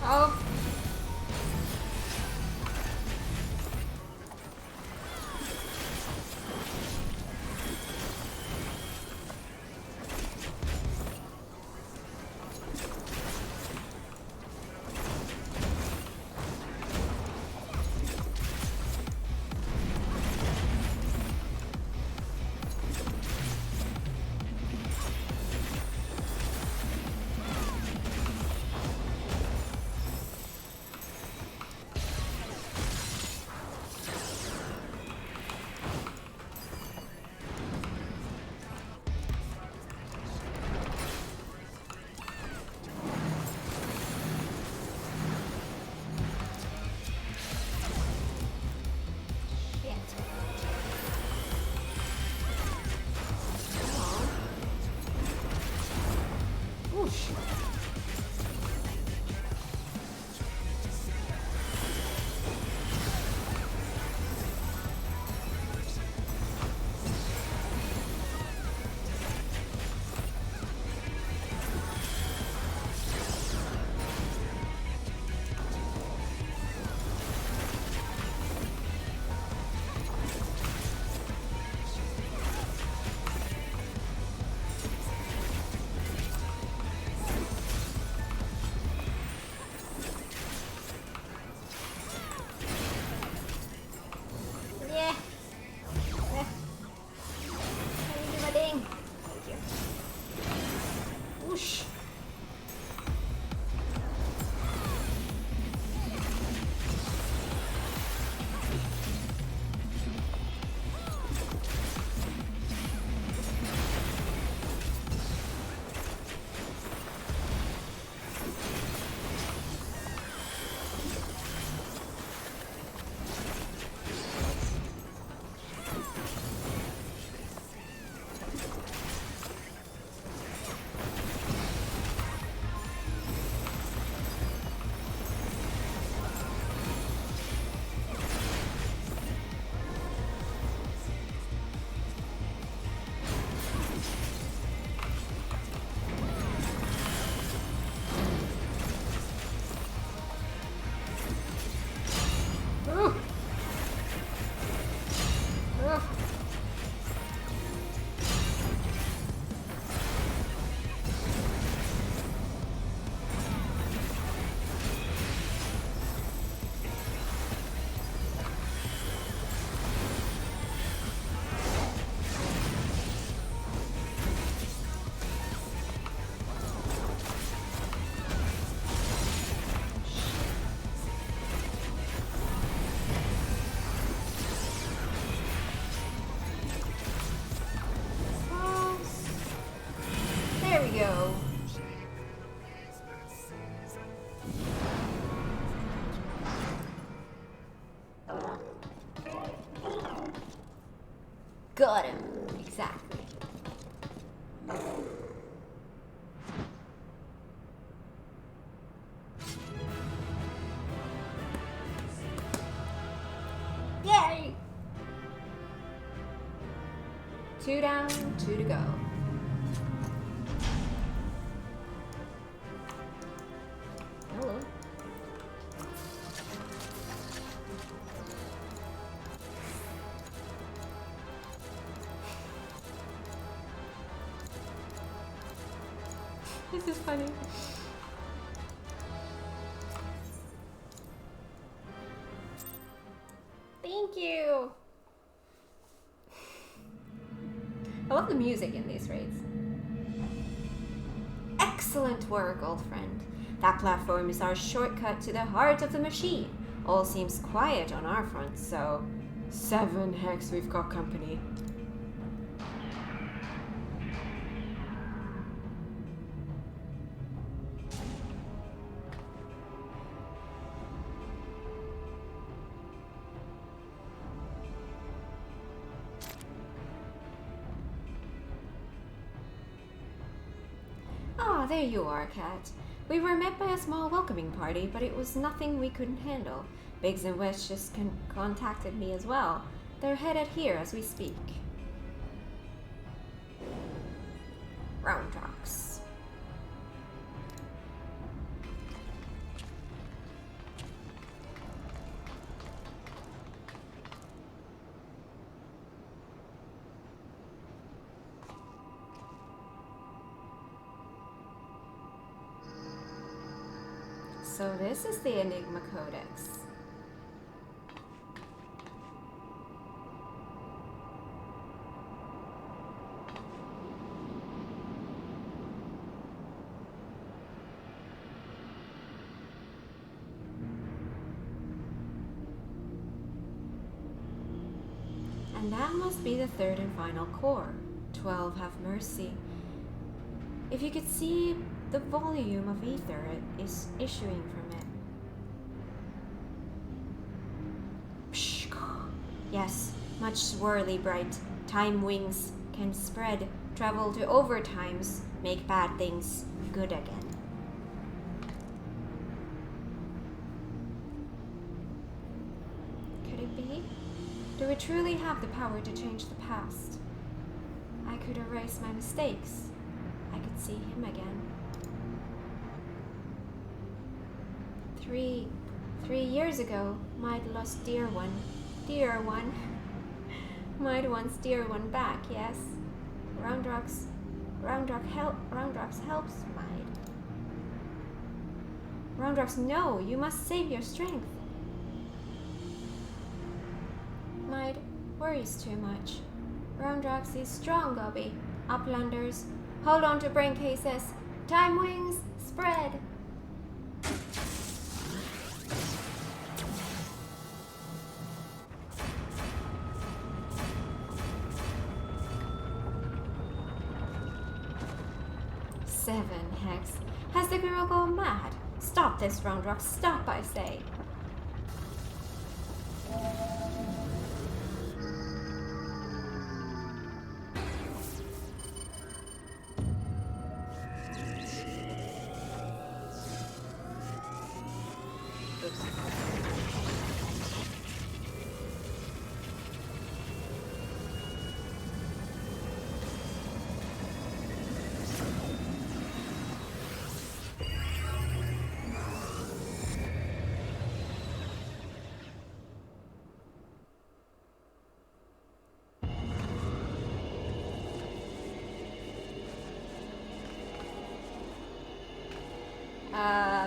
Oh. Got him. Exactly. Yay! 2 down, 2 to go. Hello. This is funny. Thank you. I love the music in these raids. Excellent work, old friend. That platform is our shortcut to the heart of the machine. All seems quiet on our front, so 7 hex, we've got company. Ah, there you are, Kat. We were met by a small welcoming party, but it was nothing we couldn't handle. Biggs and West just contacted me as well. They're headed here as we speak. Round rocks. So this is the Enigma Codex. And that must be the third and final core. 12 have mercy. If you could see the volume of ether it is issuing from it. Psh, yes, much swirly bright. Time wings can spread, travel to overtimes, make bad things good again. Could it be? Do we truly have the power to change the past? I could erase my mistakes. I could see him again. 3 years ago, might lost dear one. Might wants dear one back, yes. Roundrocks helps, might. Roundrocks, no, you must save your strength. Might worries too much. Roundrocks is strong, Gobby. Uplanders, hold on to brain cases. Time wings, spread. Seven hex. Has the girl gone mad? Stop this, Roundrock. Stop, I say.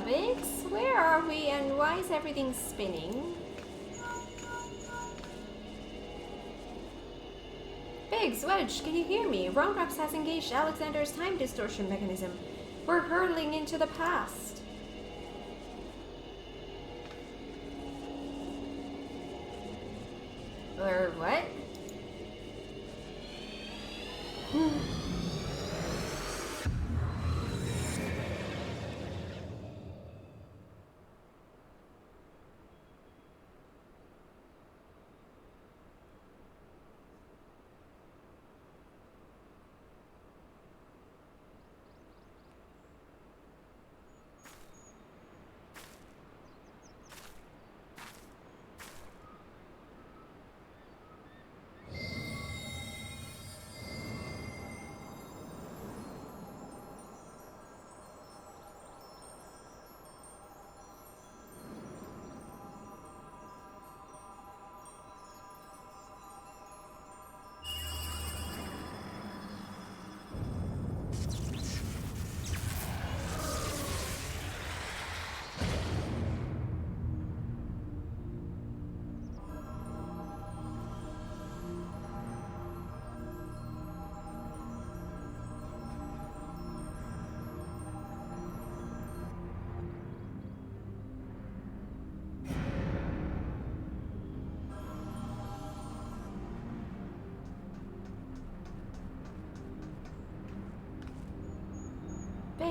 Biggs, where are we and why is everything spinning? Biggs, Wedge, can you hear me? Roundrox has engaged Alexander's time distortion mechanism. We're hurtling into the past. Or what?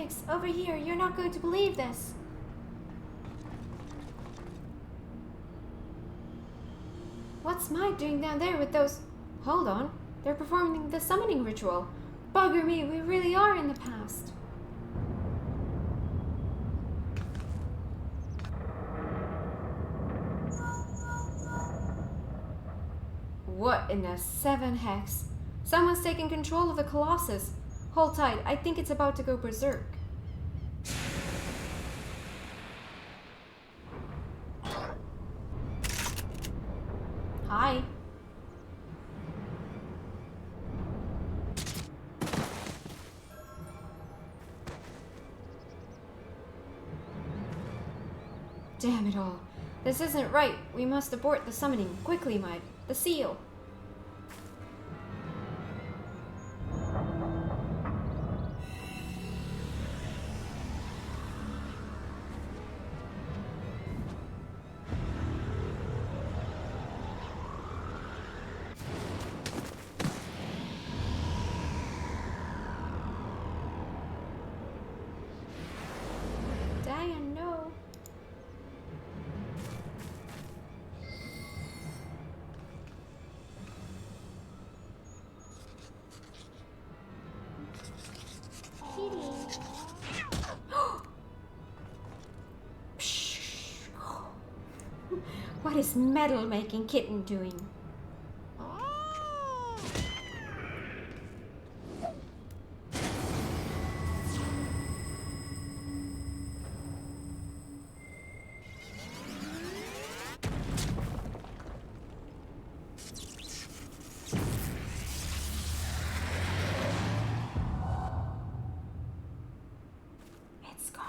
Phoenix, over here. You're not going to believe this. What's Might doing down there with those... Hold on. They're performing the summoning ritual. Bugger me, we really are in the past. What in the 7 hex? Someone's taking control of the Colossus. Hold tight, I think it's about to go berserk. Hi. Damn it all. This isn't right. We must abort the summoning. Quickly, Might. The seal. Dang, no. What is metal-making kitten doing? It's gone.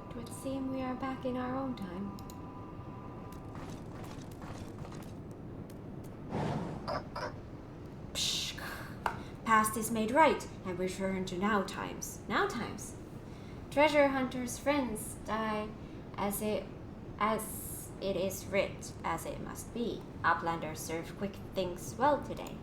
It would seem we are back in our own time. Psh. Past is made right, and we return to now times. Now times. Treasure hunters' friends die as it is writ, as it must be. Uplanders serve quick things well today.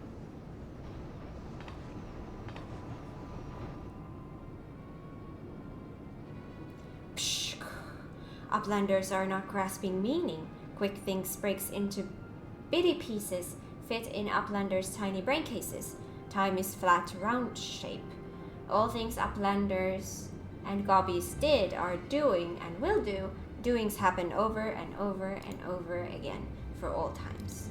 Uplanders are not grasping meaning. Quick things breaks into bitty pieces, fit in Uplanders' tiny brain cases. Time is flat, round shape. All things Uplanders and Gobbies did, are doing, and will do. Doings happen over and over and over again, for all times.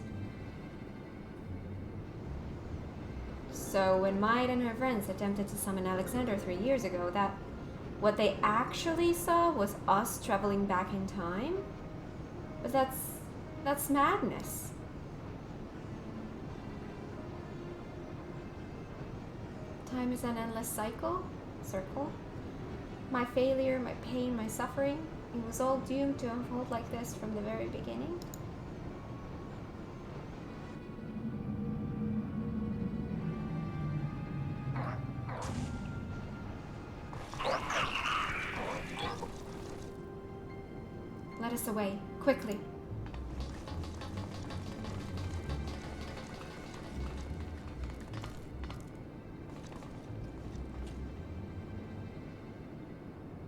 So when Maid and her friends attempted to summon Alexander 3 years ago, what they actually saw was us traveling back in time? But that's madness. Time is an endless circle. My failure, my pain, my suffering, it was all doomed to unfold like this from the very beginning. Let us away, quickly.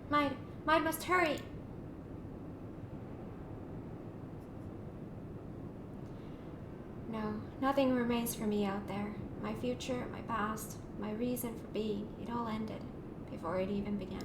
Might must hurry. No, nothing remains for me out there. My future, my past, my reason for being, it all ended before it even began.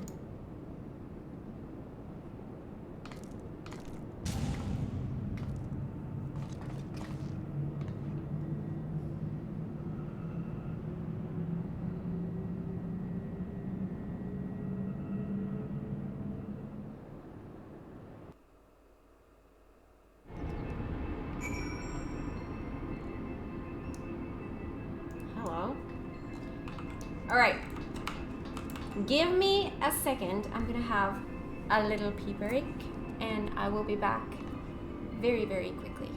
Hello? Alright. Give me a second. I'm gonna have a little pee break and I will be back very, very quickly.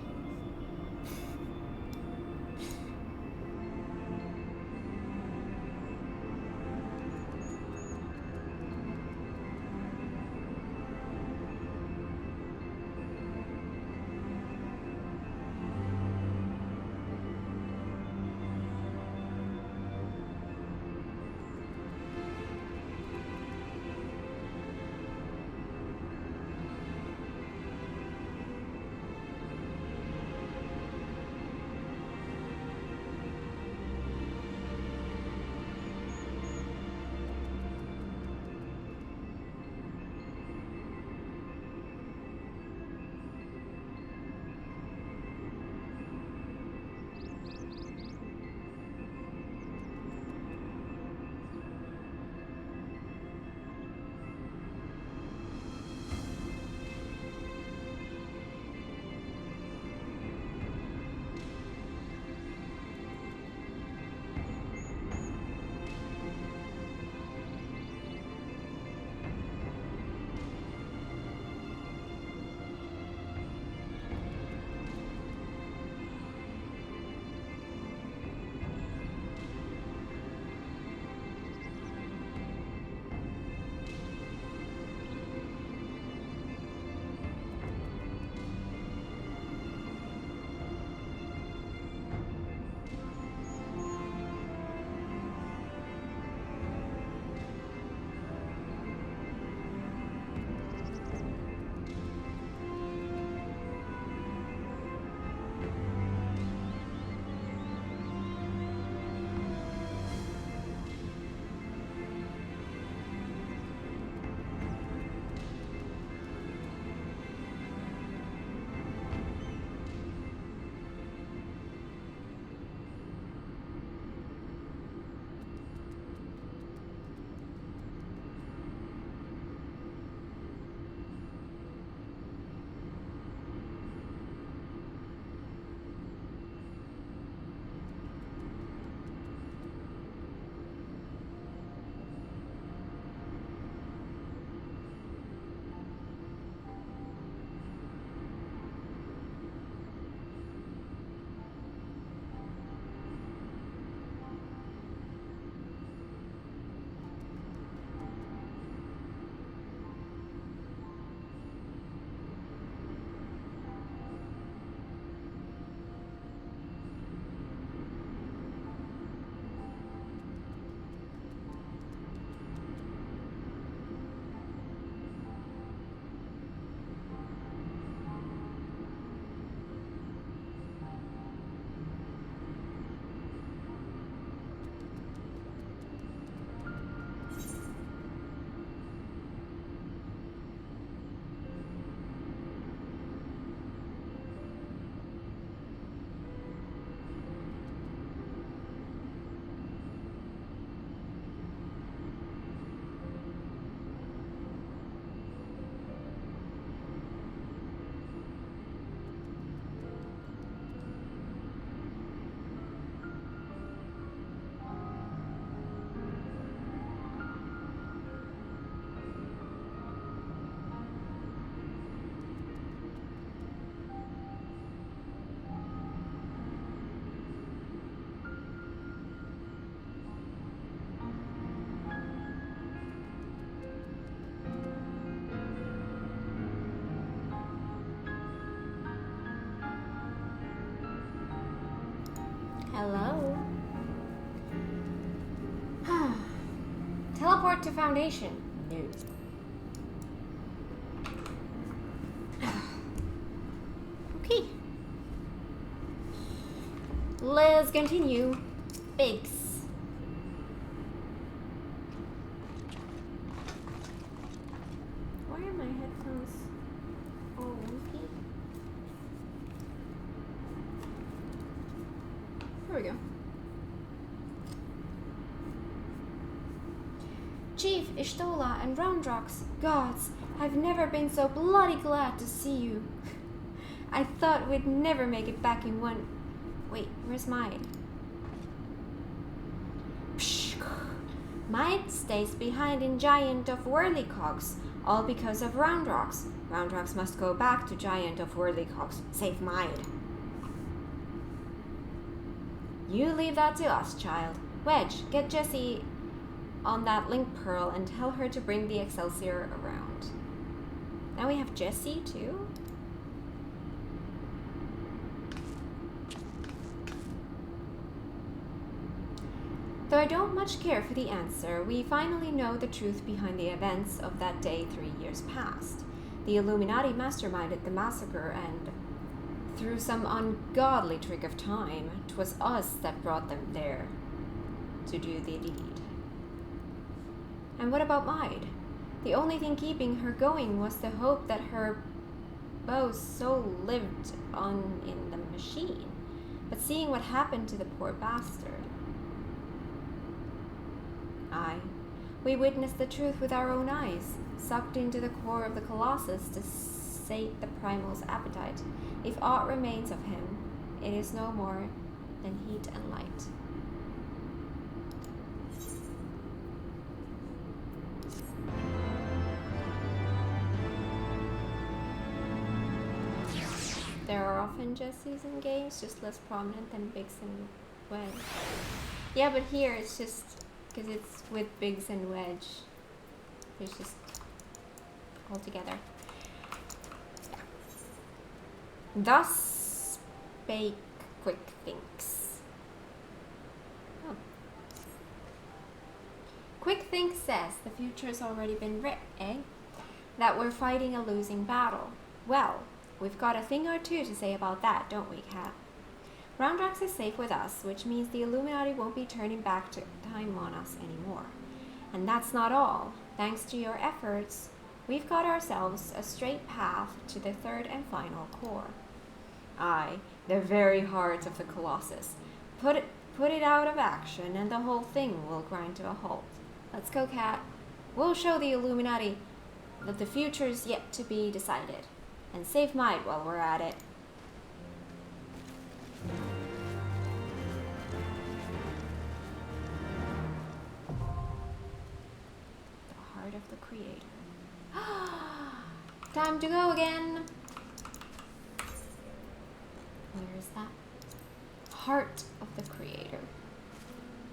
Hello? Teleport to Foundation. No. Let's continue. Biggs. Why are my headphones all wonky? There we go. Chief, Ishtola, and Roundrox, gods, I've never been so bloody glad to see you. I thought we'd never make it back in one... Wait, where's mine? Psh. Mine stays behind in Giant of Whirlycogs, all because of Roundrox. Roundrox must go back to Giant of Whirlycogs. Save mine. You leave that to us, child. Wedge, get Jessie on that link pearl and tell her to bring the Excelsior around. Now we have Jessie too? Though I don't much care for the answer, we finally know the truth behind the events of that day 3 years past. The Illuminati masterminded the massacre, and through some ungodly trick of time, 'twas us that brought them there to do the deed. And what about Maid? The only thing keeping her going was the hope that her beau soul lived on in the machine. But seeing what happened to the poor bastard... Aye, we witnessed the truth with our own eyes, sucked into the core of the Colossus to sate the primal's appetite. If aught remains of him, it is no more than heat and light. There are often Jessies in games, just less prominent than Biggs and Wedge. Yeah, but here it's just because it's with Biggs and Wedge. It's just all together. Yeah. Thus spake Quick Thinks. Oh. Quick Thinks says the future's already been writ, eh? That we're fighting a losing battle. Well, we've got a thing or two to say about that, don't we, Kat? Roundrox is safe with us, which means the Illuminati won't be turning back to time on us anymore. And that's not all. Thanks to your efforts, we've got ourselves a straight path to the third and final core. Aye, the very heart of the Colossus. Put it out of action and the whole thing will grind to a halt. Let's go, Kat. We'll show the Illuminati that the future's yet to be decided. And save Might while we're at it. The heart of the Creator. Time to go again. Where is that? Heart of the Creator.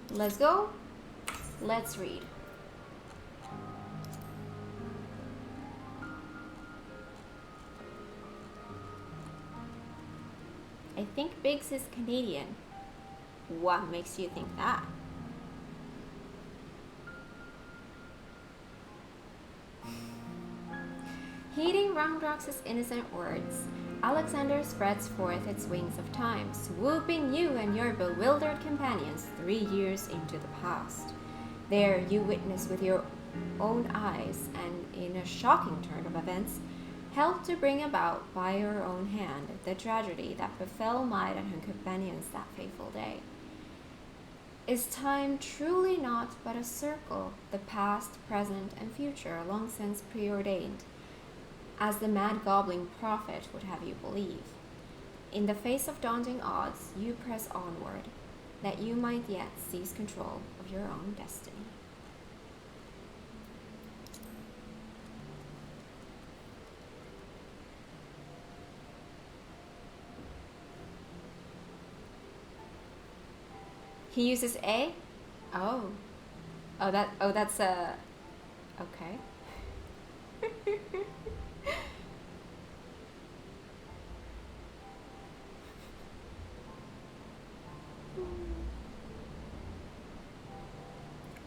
Let's go. Let's read. I think Biggs is Canadian. What makes you think that? Heeding Roundrox's innocent words, Alexander spreads forth its wings of time, swooping you and your bewildered companions 3 years into the past. There you witness with your own eyes, and in a shocking turn of events, helped to bring about by your own hand the tragedy that befell Maid and her companions that fateful day. Is time truly not but a circle, the past, present, and future long since preordained, as the mad gobbling prophet would have you believe? In the face of daunting odds, you press onward, that you might yet seize control of your own destiny. He uses A? Oh. That's a... Okay.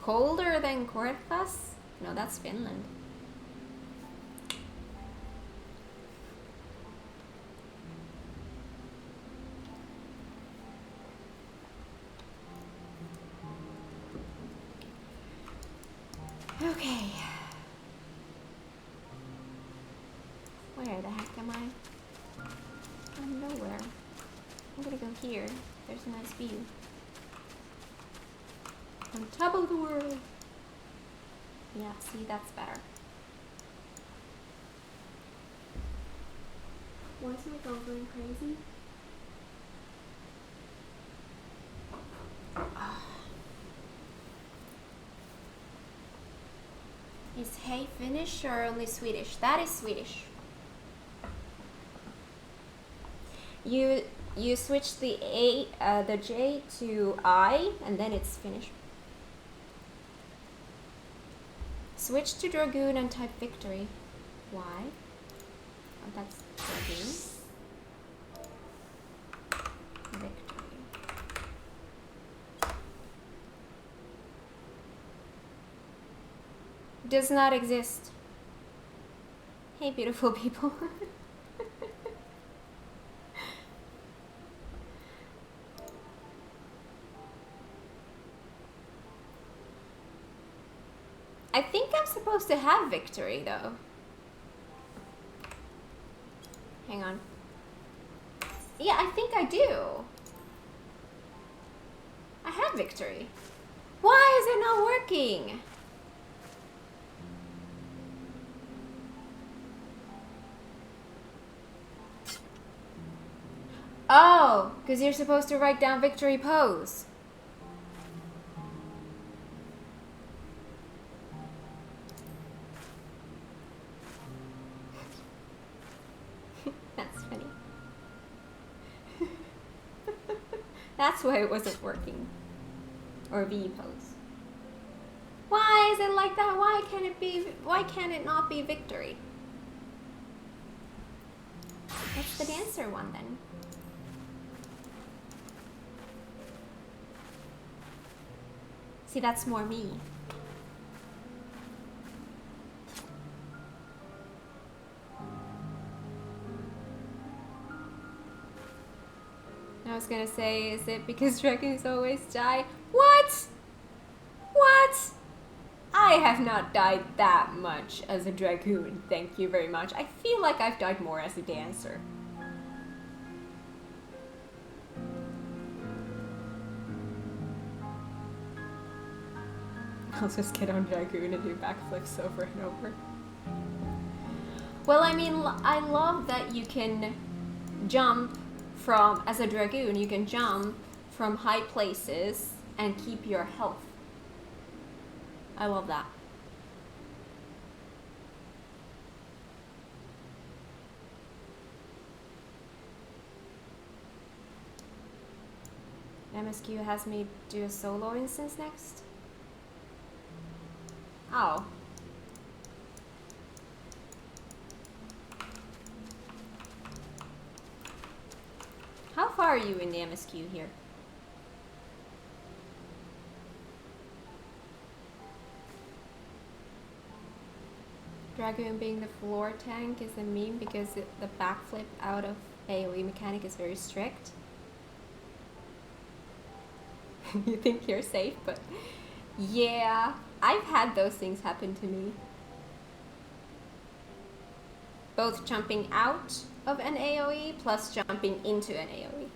Colder than Korthas? No, that's Finland. Okay. Where the heck am I? I'm nowhere. I'm gonna go here. There's a nice view. On top of the world. Yeah, see, that's better. Why is my phone going crazy? Is hey Finnish or only Swedish? That is Swedish. You switch the the J to I, and then it's Finnish. Switch to Dragoon and type victory. Why? Oh, that's Dragoon. Victory. Does not exist. Hey, beautiful people. I think I'm supposed to have victory, though. Hang on. Yeah, I think I do. I have victory. Why is it not working? Oh, because you're supposed to write down victory pose. That's funny. That's why it wasn't working. Or V pose. Why is it like that? Why can't it not be victory? What's the dancer one then? See, that's more me. I was gonna say, is it because dragons always die? What? What? I have not died that much as a dragoon, thank you very much. I feel like I've died more as a dancer. I'll just get on dragoon and do backflips over and over. Well, I mean, I love that you can jump from, as a dragoon, you can jump from high places and keep your health. I love that. MSQ has me do a solo instance next. Oh. How far are you in the MSQ here? Dragoon being the floor tank is a meme because the backflip out of AoE mechanic is very strict. You think you're safe, but yeah, I've had those things happen to me. Both jumping out of an AoE plus jumping into an AoE.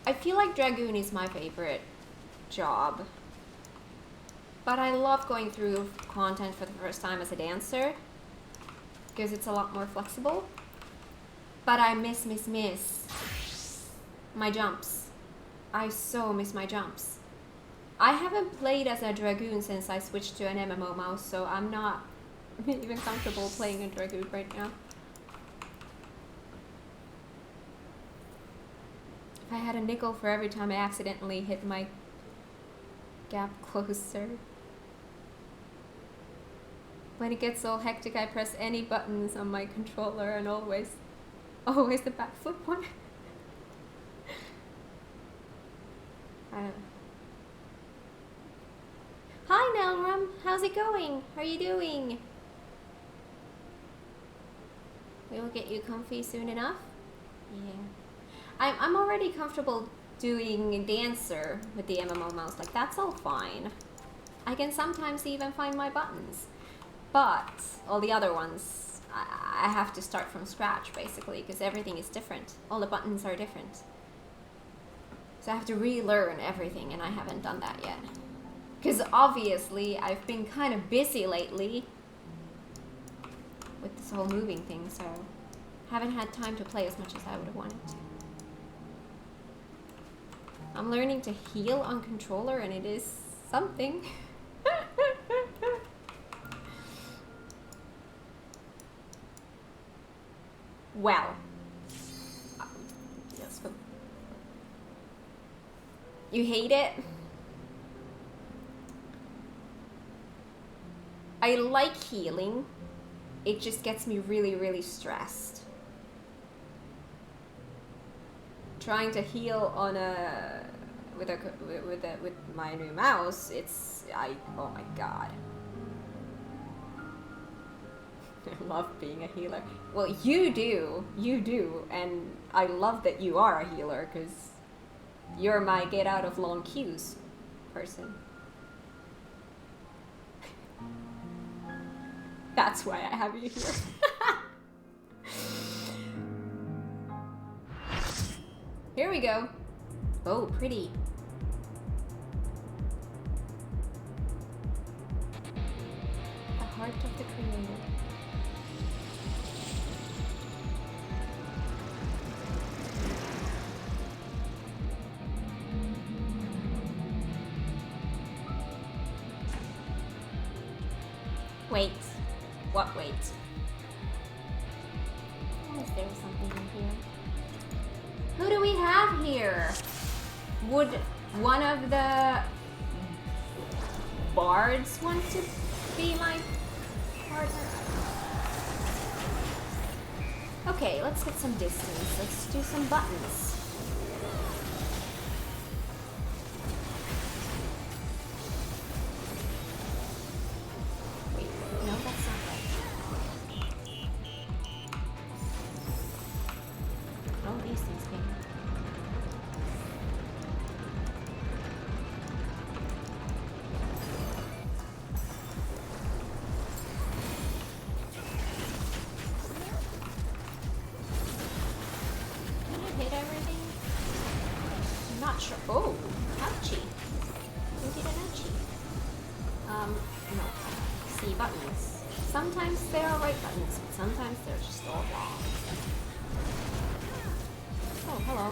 I feel like Dragoon is my favorite job. But I love going through content for the first time as a dancer because it's a lot more flexible. But I miss my jumps. I so miss my jumps. I haven't played as a Dragoon since I switched to an MMO mouse, so I'm not even comfortable playing a Dragoon right now. If I had a nickel for every time I accidentally hit my gap closer. When it gets all hectic, I press any buttons on my controller and always Oh, is the backflip one? I don't know. Hi Nelrum, how's it going? How are you doing? We will get you comfy soon enough. Yeah, I'm already comfortable doing Dancer with the MMO mouse. Like that's all fine. I can sometimes even find my buttons, but all the other ones I have to start from scratch basically because everything is different. All the buttons are different, so I have to relearn everything, and I haven't done that yet. Because obviously I've been kind of busy lately with this whole moving thing, so haven't had time to play as much as I would have wanted to. I'm learning to heal on controller, and it is something. Well, yes, you hate it? I like healing. It just gets me really, really stressed. Trying to heal on with my new mouse, oh my god. I love being a healer. Well, you do, and I love that you are a healer because you're my get out of long queues person. That's why I have you here. Here we go. Oh, pretty. The heart of the creator. Wait. What wait? Is there something in here? Who do we have here? Would one of the bards want to be my partner? Okay, let's get some distance. Let's do some buttons. Wait, no, that's not right. Oh, these things came. Hit everything? I'm not sure. Oh, ouchie. Who did an ouchie? No. C buttons. Sometimes they are right buttons, but sometimes they're just all wrong. Oh, hello.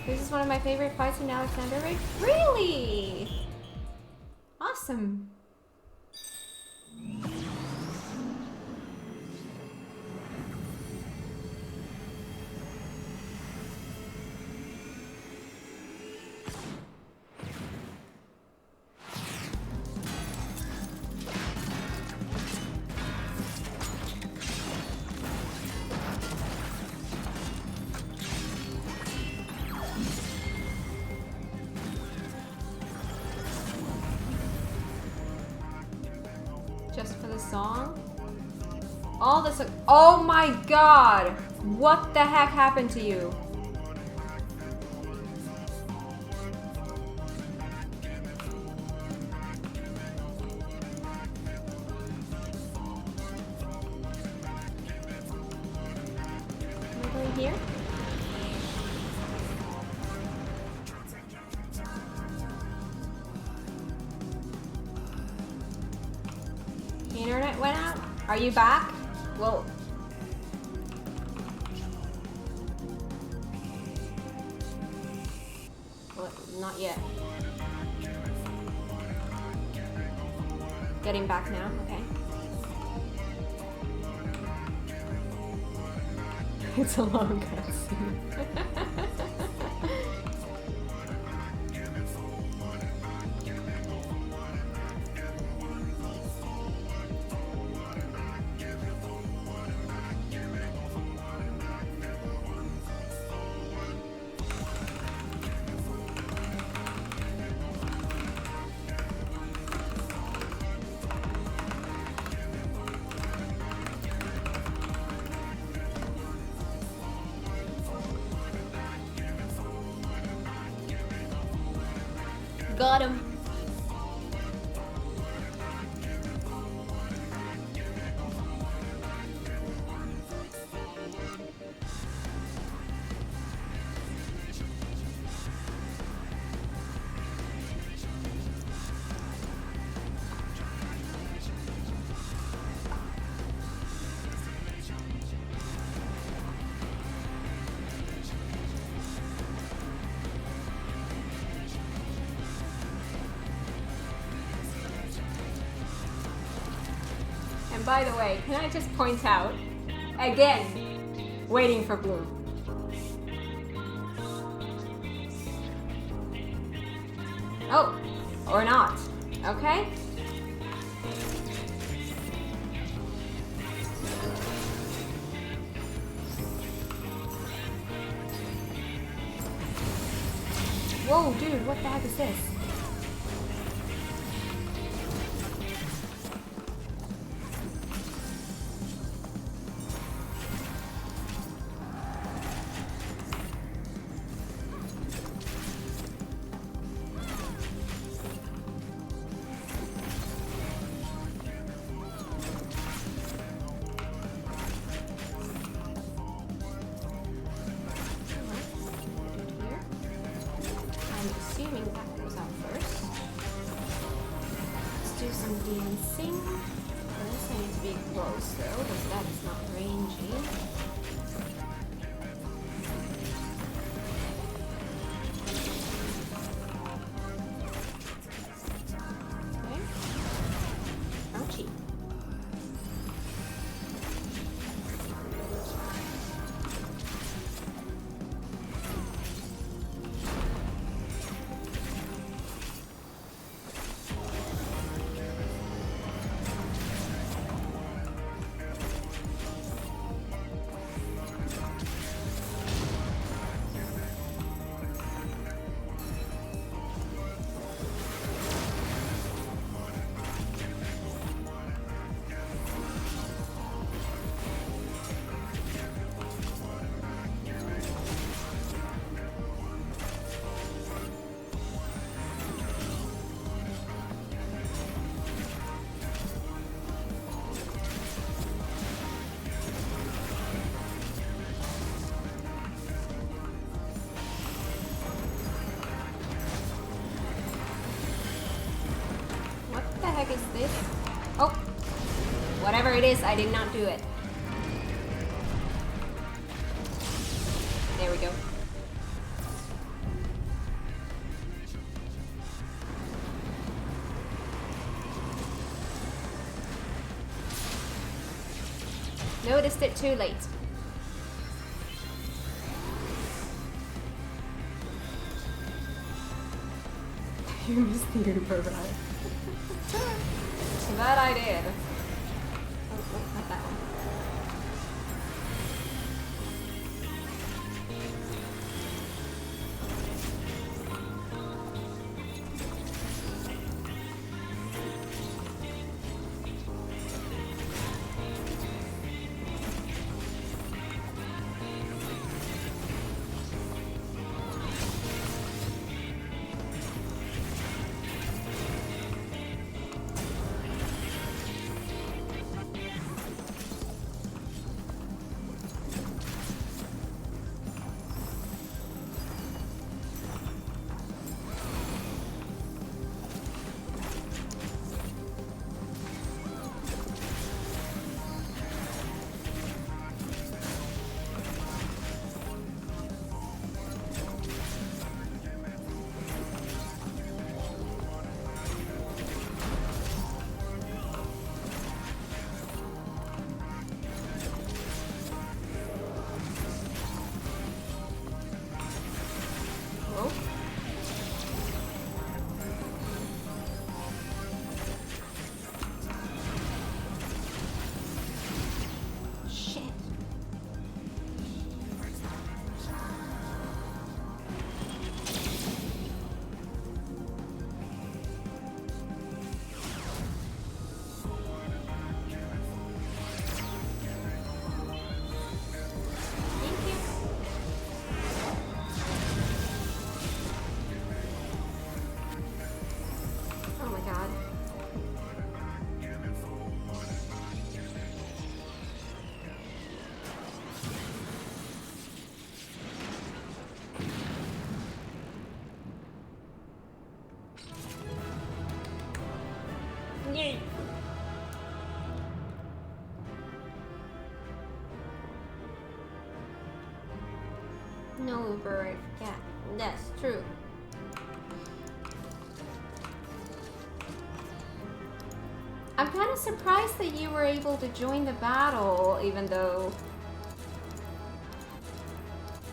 This is one of my favorite fights in Alexander Rig. Really? Awesome. Just for the song? All this. Oh my god! What the heck happened to you? Am I going here? The internet went out? Are you back? Well, not yet. Getting back now, okay. It's a long cutscene. got him. And by the way, can I just point out, again, waiting for blue. Oh, or not, okay? Whoa, dude, what the heck is this? Assuming that goes out first. Let's do some dancing. First, I need to be close though, because that is not rangy. Okay. Ouchie. What the heck is this? Oh, whatever it is, I did not do it. There we go. Noticed it too late. You missed the Uber ride. That I did. Oh, not that one. No bird cat. That's true. I'm kind of surprised that you were able to join the battle, even though...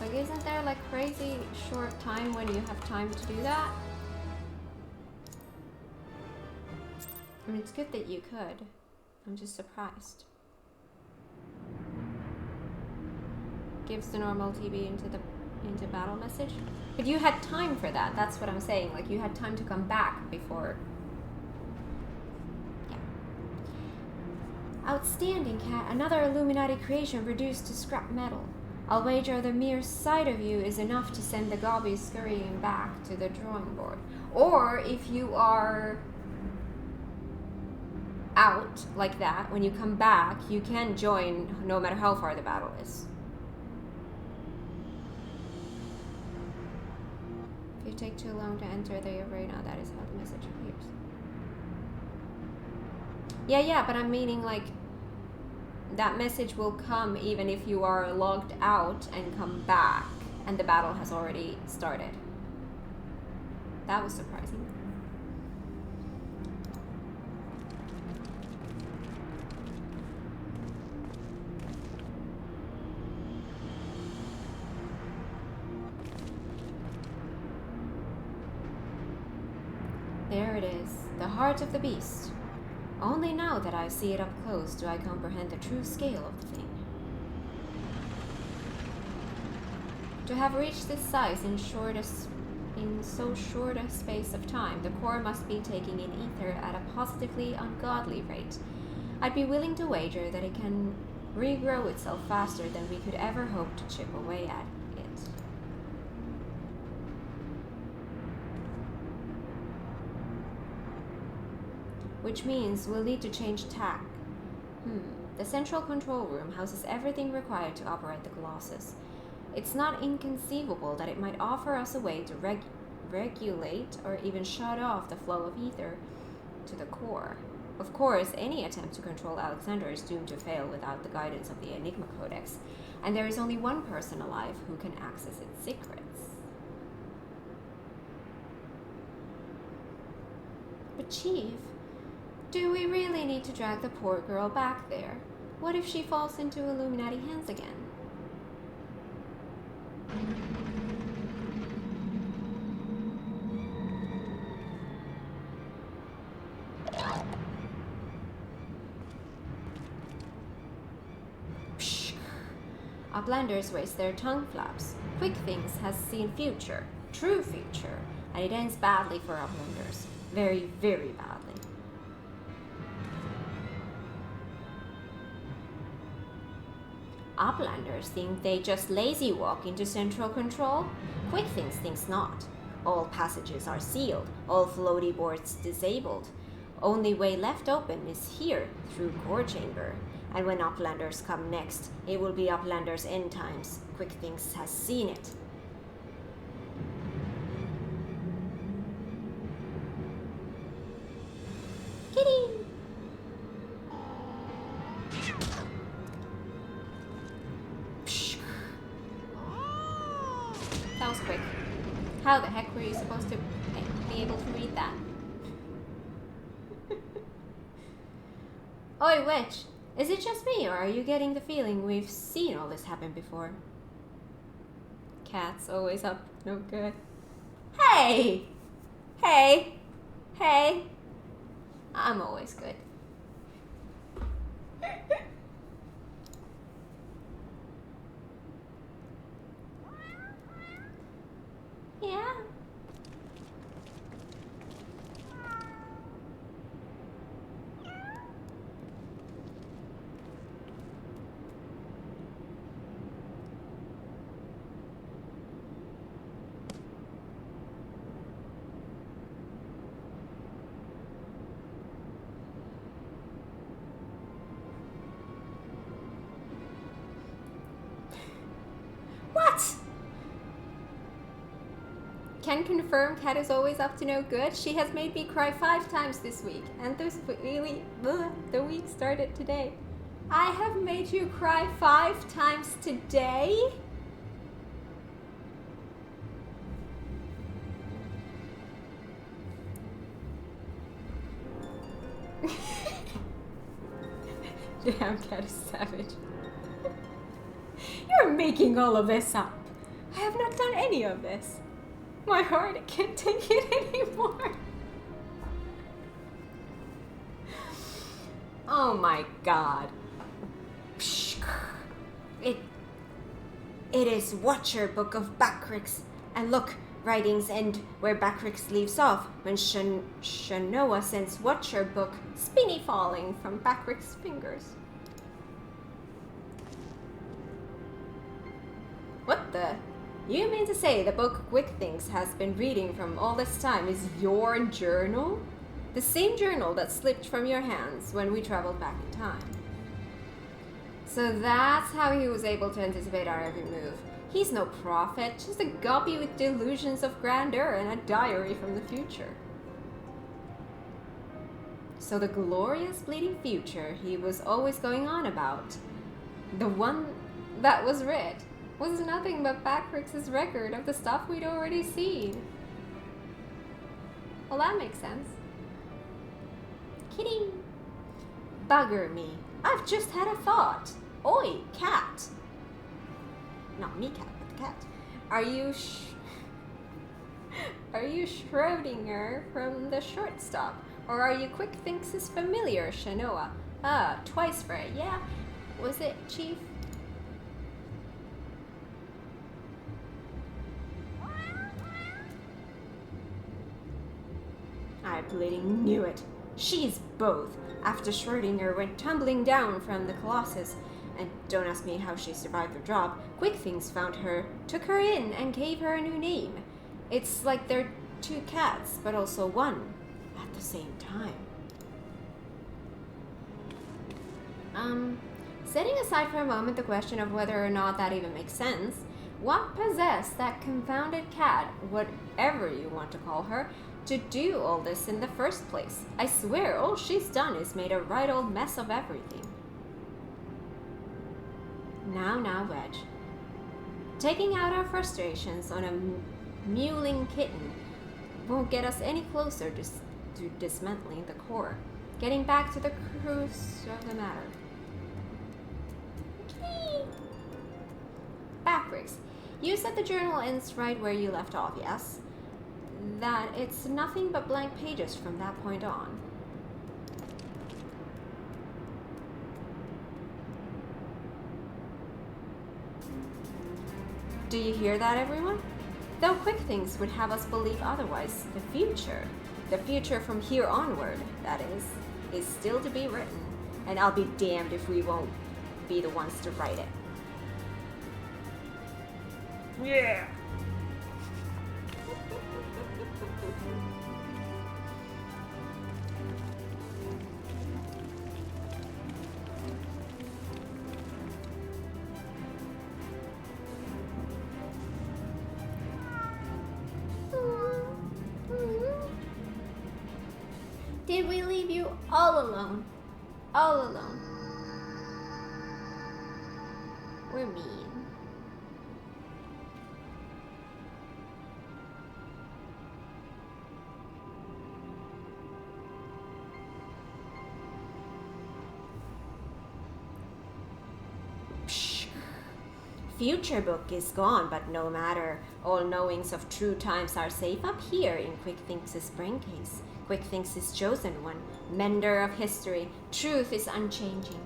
Like, isn't there like crazy short time when you have time to do that? I mean, it's good that you could. I'm just surprised. Gives the normal TB into battle message. But you had time for that. That's what I'm saying. Like, you had time to come back before. Yeah. Outstanding, Cat. Another Illuminati creation reduced to scrap metal. I'll wager the mere sight of you is enough to send the gobbies scurrying back to the drawing board. Or if you are out like that, when you come back, you can join no matter how far the battle is. If you take too long to enter the arena, that is how the message appears. Yeah, but I'm meaning like that message will come even if you are logged out and come back and the battle has already started. That was surprising. There it is, the heart of the beast. Only now that I see it up close do I comprehend the true scale of the thing. To have reached this size in so short a space of time, the core must be taking in ether at a positively ungodly rate. I'd be willing to wager that it can regrow itself faster than we could ever hope to chip away at it. Which means we'll need to change tack. The central control room houses everything required to operate the Colossus. It's not inconceivable that it might offer us a way to regulate or even shut off the flow of ether to the core. Of course, any attempt to control Alexander is doomed to fail without the guidance of the Enigma Codex, and there is only one person alive who can access its secrets. But Chief, do we really need to drag the poor girl back there? What if she falls into Illuminati hands again? Psh. Uplanders waste their tongue flaps. Quick Things has seen future, true future, and it ends badly for Uplanders. Very, very badly. Uplanders think they just lazy walk into central control. Quick Things thinks not. All passages are sealed, all floaty boards disabled. Only way left open is here, through core chamber. And when Uplanders come next, it will be Uplanders' end times. Quick Things has seen it. Kitty! That was quick. How the heck were you supposed to be able to read that? Oi, witch! Is it just me, or are you getting the feeling we've seen all this happen before? Cat's always up, no good. Hey! Hey! Hey! I'm always good. Yeah. What? Can confirm Cat is always up to no good. She has made me cry 5 times this week, and the week started today. I have made you cry 5 times today? Damn, Cat is savage. You're making all of this up. I have not done any of this. My heart can't take it anymore. Oh my god. It is Watcher Book of Backrix. And look, writings end where Backrix leaves off when Shanoa sends Watcher Book spinny falling from Backrix's fingers. What the? You mean to say the book Quick Things has been reading from all this time is your journal? The same journal that slipped from your hands when we traveled back in time. So that's how he was able to anticipate our every move. He's no prophet, just a guppy with delusions of grandeur and a diary from the future. So the glorious bleeding future he was always going on about, the one that was read, was nothing but Backrix's record of the stuff we'd already seen. Well, that makes sense. Kidding. Bugger me. I've just had a thought. Oi, cat. Not me, cat, but the cat. Are you Schrodinger from the shortstop? Or are you Quick Thinks' familiar, Shanoa? Ah, twice for it, yeah? Was it, Chief? I bloody knew it. She's both. After Schrodinger went tumbling down from the Colossus, and don't ask me how she survived the drop, Quick Things found her, took her in, and gave her a new name. It's like they're two cats, but also one, at the same time. Setting aside for a moment the question of whether or not that even makes sense, what possessed that confounded cat, whatever you want to call her, to do all this in the first place? I swear all she's done is made a right old mess of everything. Now, Wedge. Taking out our frustrations on a mewling kitten won't get us any closer to dismantling the core. Getting back to the crux of the matter. Backrix, you said the journal ends right where you left off, yes? That it's nothing but blank pages from that point on. Do you hear that, everyone? Though Quick Things would have us believe otherwise, the future from here onward, that is still to be written, and I'll be damned if we won't be the ones to write it. Yeah! Did we leave you all alone? All alone. We're mean. Future book is gone, but no matter. All knowings of true times are safe up here in Quick Thinks' brain case. Quick Thinks' chosen one, mender of history. Truth is unchanging.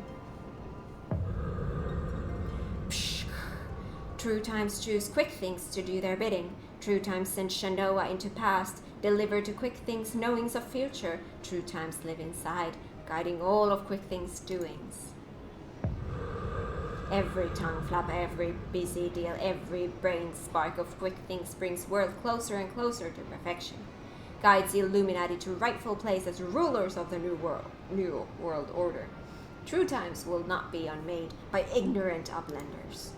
True times choose Quick Things to do their bidding. True times send Shanoa into past, deliver to Quick Things knowings of future. True times live inside, guiding all of Quick Things' doings. Every tongue flap, every busy deal, every brain spark of Quick Things brings world closer and closer to perfection. Guides the Illuminati to rightful place as rulers of the new world order. True times will not be unmade by ignorant uplanders.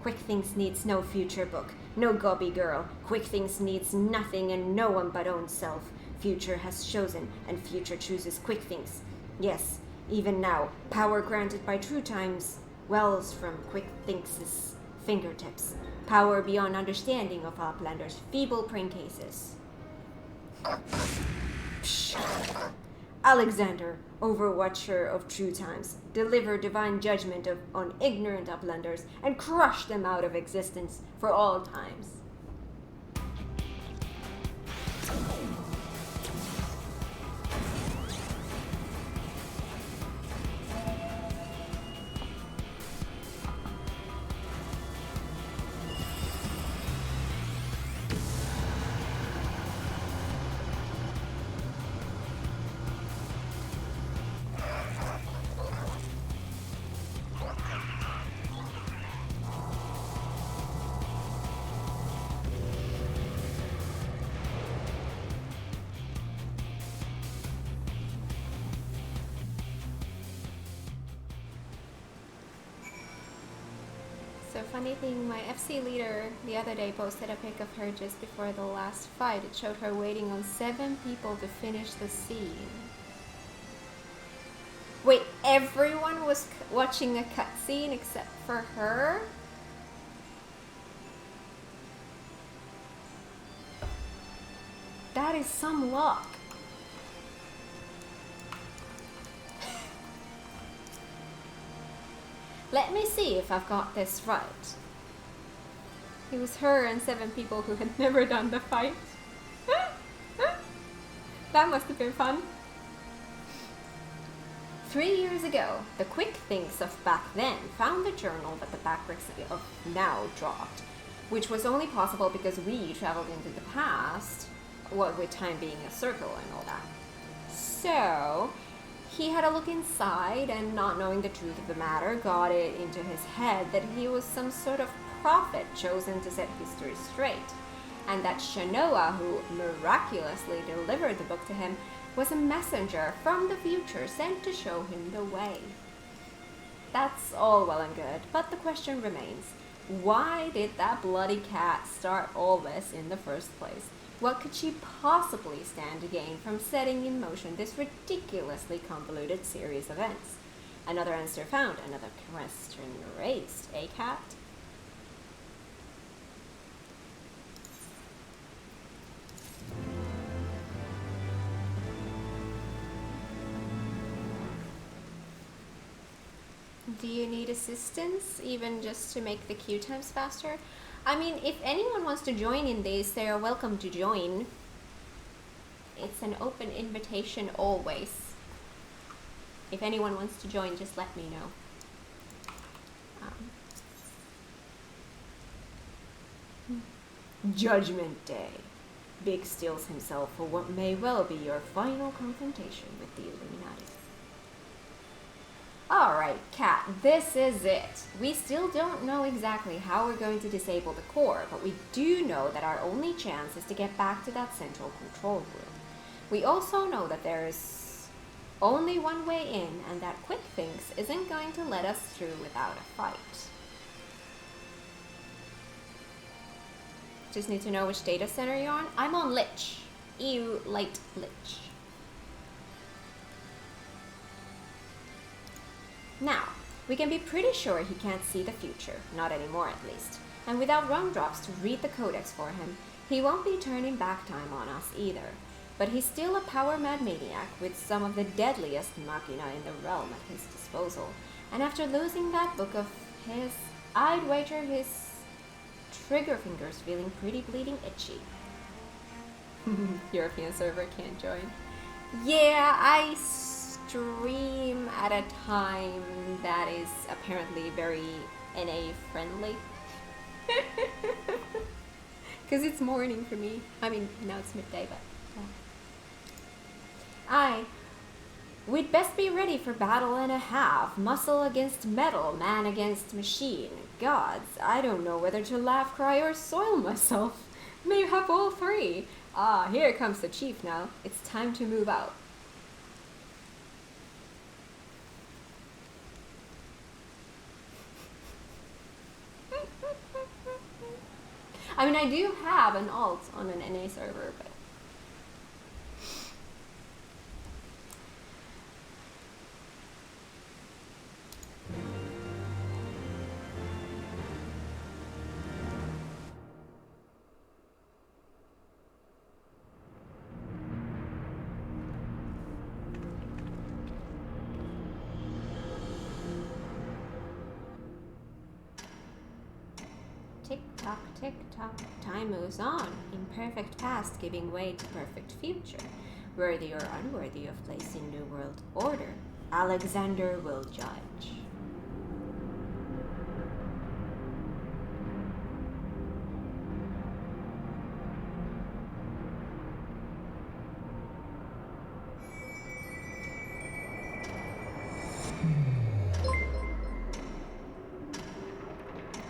Quick Things needs no future book, no gobby girl. Quick Things needs nothing and no one but own self. Future has chosen, and future chooses Quick Things. Yes, even now, power granted by true times wells from Quick Things' fingertips. Power beyond understanding of Uplander's feeble brain cases. Alexander, overwatcher of true times, deliver divine judgment on ignorant uplanders and crush them out of existence for all times. So funny thing, my FC leader the other day posted a pic of her just before the last fight. It showed her waiting on 7 people to finish the scene. Wait, everyone was watching a cutscene except for her? That is some luck. Let me see if I've got this right. It was her and 7 people who had never done the fight. That must have been fun. 3 years ago, the quick thinks of back then found the journal that the Backricks of now dropped, which was only possible because we traveled into the past, what with time being a circle and all that. So he had a look inside and, not knowing the truth of the matter, got it into his head that he was some sort of prophet chosen to set history straight, and that Shanoa, who miraculously delivered the book to him, was a messenger from the future sent to show him the way. That's all well and good, but the question remains, why did that bloody cat start all this in the first place? What could she possibly stand to gain from setting in motion this ridiculously convoluted series of events? Another answer found, another question raised, eh, Cat? Do you need assistance, even just to make the queue times faster? I mean, if anyone wants to join in this, they are welcome to join. It's an open invitation always. If anyone wants to join, just let me know. Judgment Day. Big steels himself for what may well be your final confrontation with the Illuminati. Alright, Cat, this is it. We still don't know exactly how we're going to disable the core, but we do know that our only chance is to get back to that central control room. We also know that there is only one way in, and that Quick Thinks isn't going to let us through without a fight. Just need to know which data center you're on. I'm on Lich. EU Light Lich. Now, we can be pretty sure he can't see the future, not anymore at least. And without run drops to read the codex for him, he won't be turning back time on us either. But he's still a power-mad maniac with some of the deadliest machina in the realm at his disposal. And after losing that book of his, I'd wager his trigger fingers feeling pretty bleeding itchy. European server can't join. Yeah, I stream at a time that is apparently very NA friendly. Because it's morning for me. I mean, now it's midday, but we'd best be ready for battle and a half. Muscle against metal, man against machine. Gods, I don't know whether to laugh, cry, or soil myself. May have all three. Ah, here comes the chief now. It's time to move out. I mean, I do have an alt on an NA server, but tock, tick tock. Time moves on. Imperfect past giving way to perfect future. Worthy or unworthy of place in New World Order. Alexander will judge.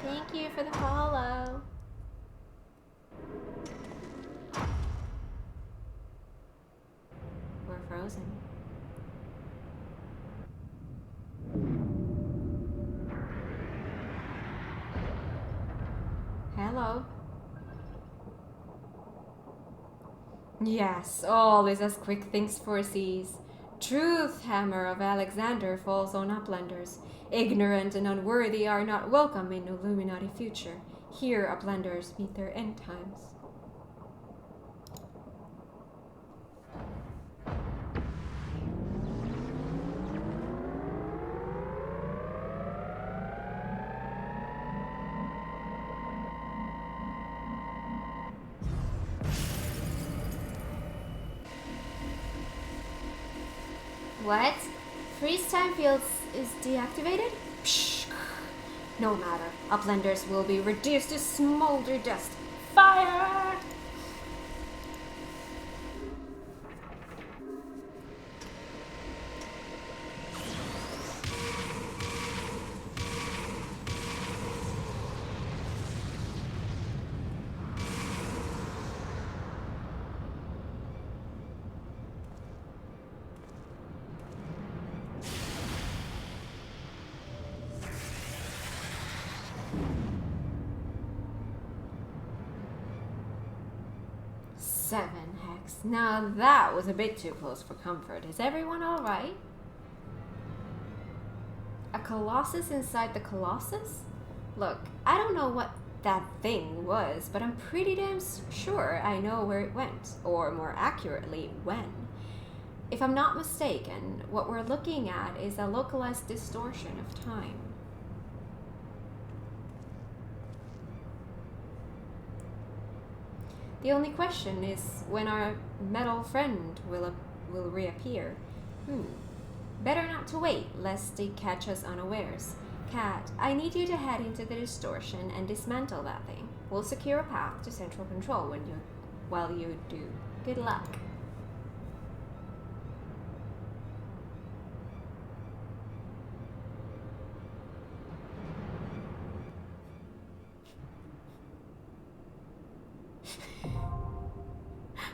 Thank you for the follow. We're frozen. Hello. Yes, all is as quick things foresees. Truth hammer of Alexander falls on uplanders. Ignorant and unworthy are not welcome in Illuminati future. Here uplanders meet their end times. What? Freeze time fields is deactivated? Psh, no matter. Uplanders will be reduced to smolder dust. Fire! Seven hex. Now that was a bit too close for comfort. Is everyone alright? A colossus inside the colossus? Look, I don't know what that thing was, but I'm pretty damn sure I know where it went, or more accurately, when. If I'm not mistaken, what we're looking at is a localized distortion of time. The only question is when our metal friend will reappear. Better not to wait, lest they catch us unawares. Kat, I need you to head into the distortion and dismantle that thing. We'll secure a path to central control while you do. Good luck.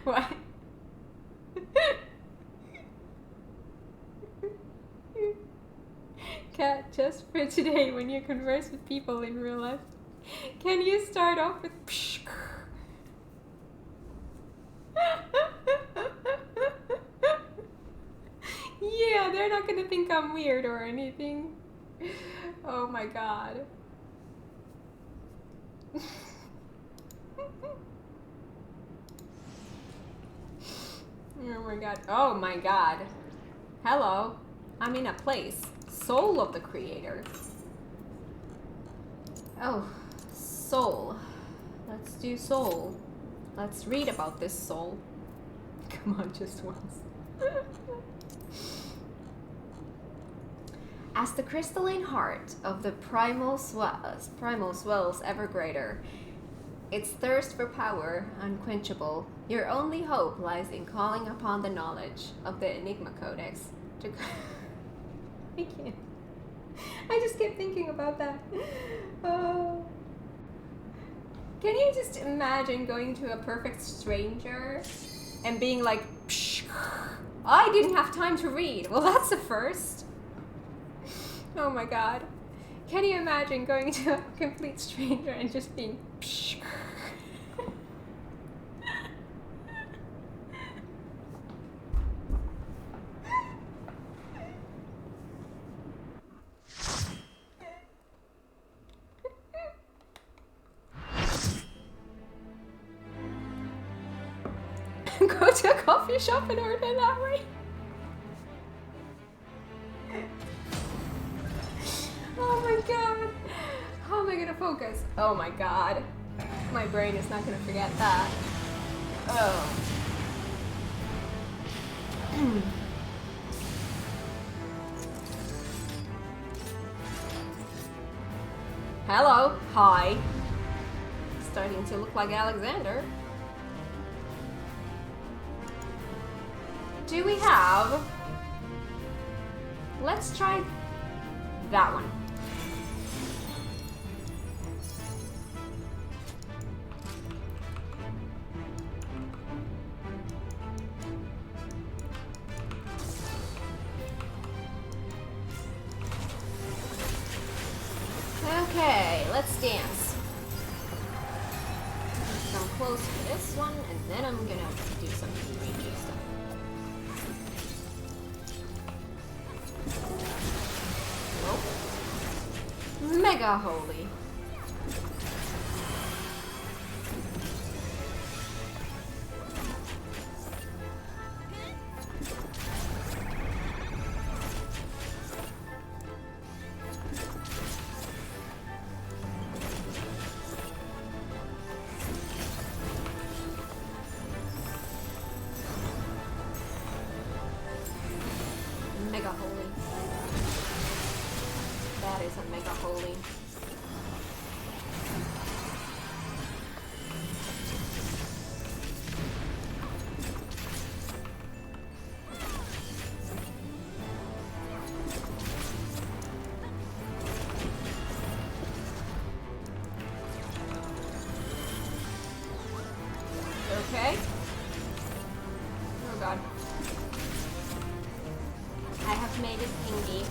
What? Kat, just for today, when you converse with people in real life, can you start off with psh? Yeah, they're not gonna think I'm weird or anything. Oh my god. Oh my god. Oh my god. Hello. I'm in a place. Soul of the creator. Oh, soul. Let's do soul. Let's read about this soul. Come on, just once. As the crystalline heart of the primal swells ever greater, its thirst for power unquenchable, your only hope lies in calling upon the knowledge of the Enigma Codex to... I can't. I just kept thinking about that. Oh. Can you just imagine going to a perfect stranger and being like, psh, I didn't have time to read. Well, that's a first. Oh my god. Can you imagine going to a complete stranger and just being, psh? Go to a coffee shop and order that way. Oh my god. How am I gonna focus? Oh my god. My brain is not gonna forget that. Oh. Hello. Hi. Starting to look like Alexander. Do we have... Let's try that one. Okay, let's dance. Come close for this one, and then I'm gonna do some rangey stuff. Nope. Mega holy. Mega holy. That is a mega holy. Okay. Oh god. I have made it thingy.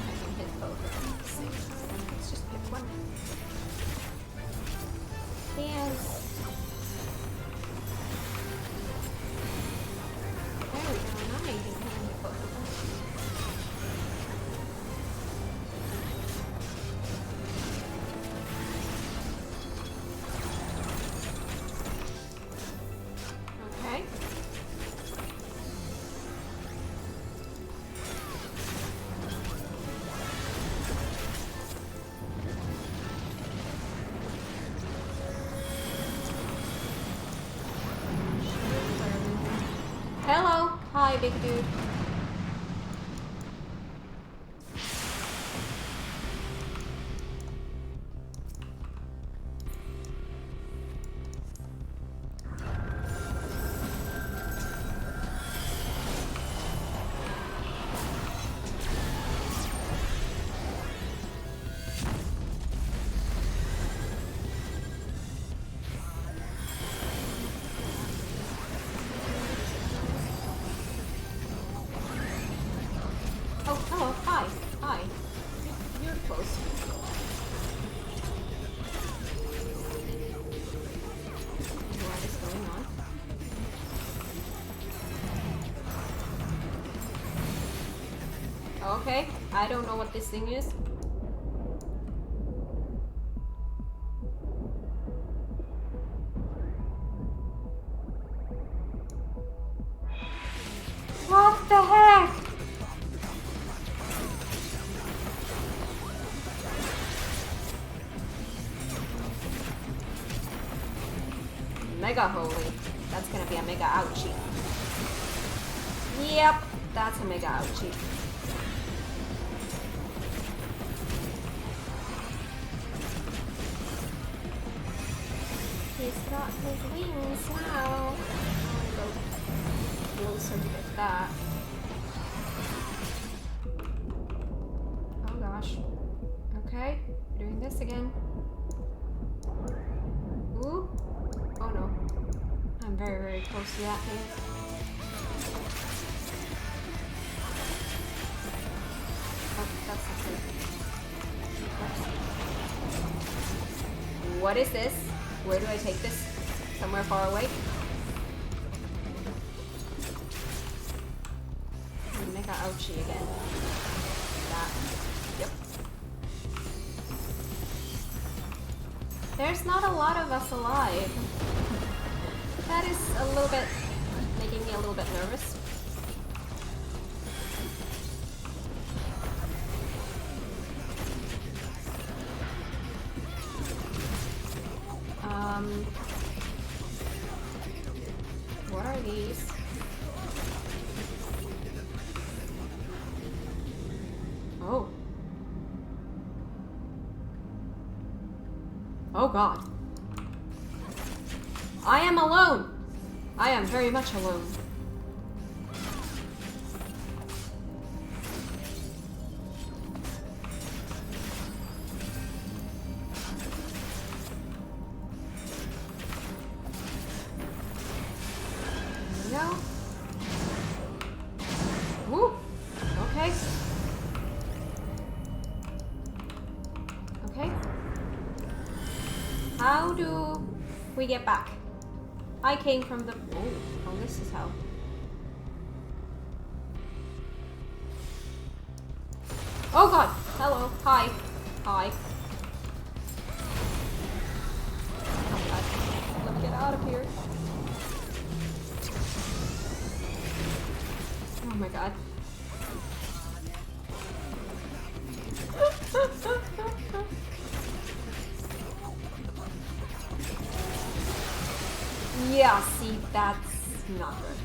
I can hit both of them at the same time. Let's just pick one. Dance. There we go. Now you can hit both of them. Okay. Hello. Hi, big dude. Oh, hello. Hi. Hi. You're close. What is going on? Okay. I don't know what this thing is. What the heck? Mega holy. That's gonna be a mega ouchie. Yep, that's a mega ouchie. He's got his wings now. I'm gonna go closer to get that. Oh gosh. Okay, doing this again. Ooh. Oh no. I'm very, very close to that thing. Oh, that's not good. What is this? Where do I take this? Somewhere far away? Mega ouchie again. That. Yep. There's not a lot of us alive. That is a little bit making me a little bit nervous. What are these? Oh. Oh God. I am alone. I am very much alone. There we go. Woo. Okay. Okay. How do we get back? I came from the... Oh, this is how. Oh God! Hello. Hi. Hi. Oh God. Let me get out of here. Oh my God. Yeah, see, that's not good.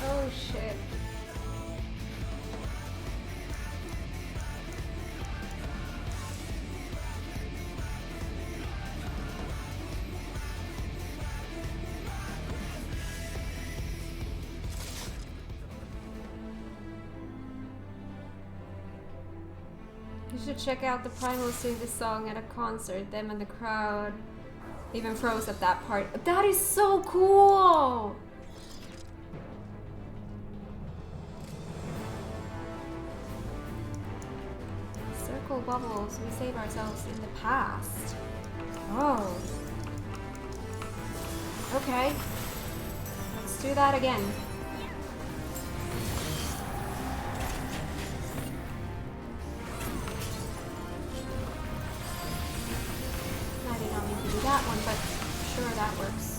Oh shit. You should check out the Primal sing this song at a concert. Them and the crowd even froze at that part. That is so cool! Circle bubbles, we save ourselves in the past. Oh. Okay. Let's do that again. I did not mean to do that one, but sure, that works.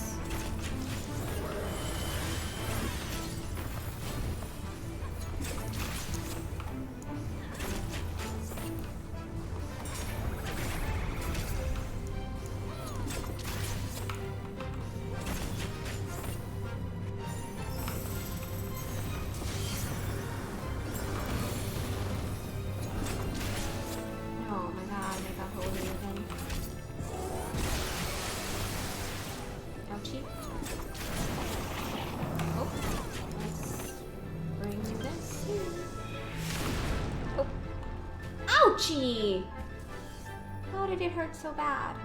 Ouchie! How did it hurt so bad?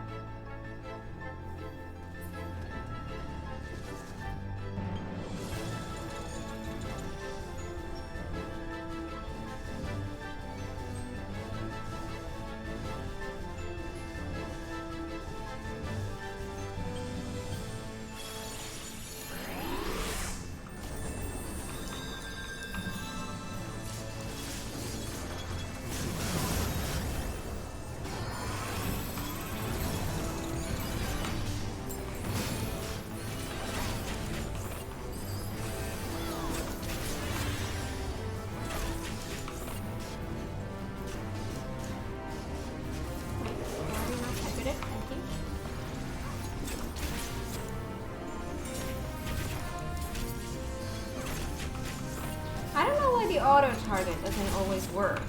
auto-target doesn't always work.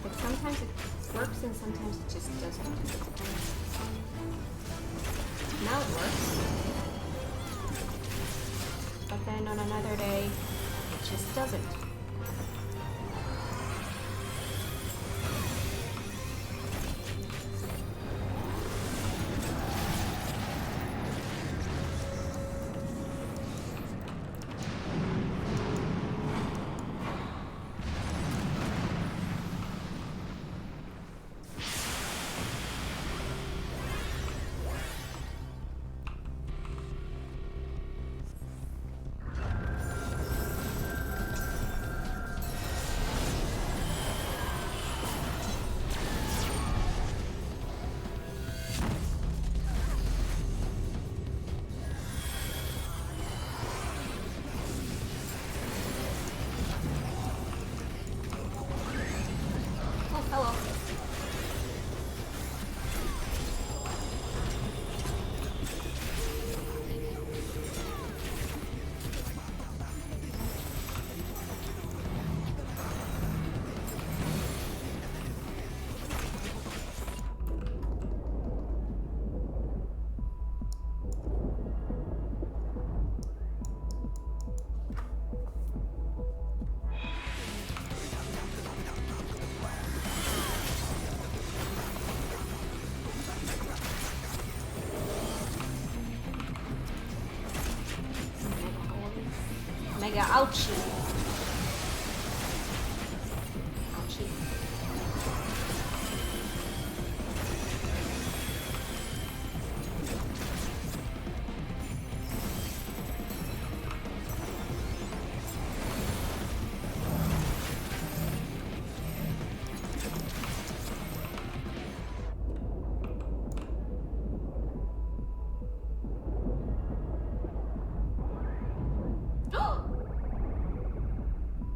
Like sometimes it works and sometimes it just doesn't. Now it works. But then on another day, it just doesn't. Mega ouchie. Ouchie.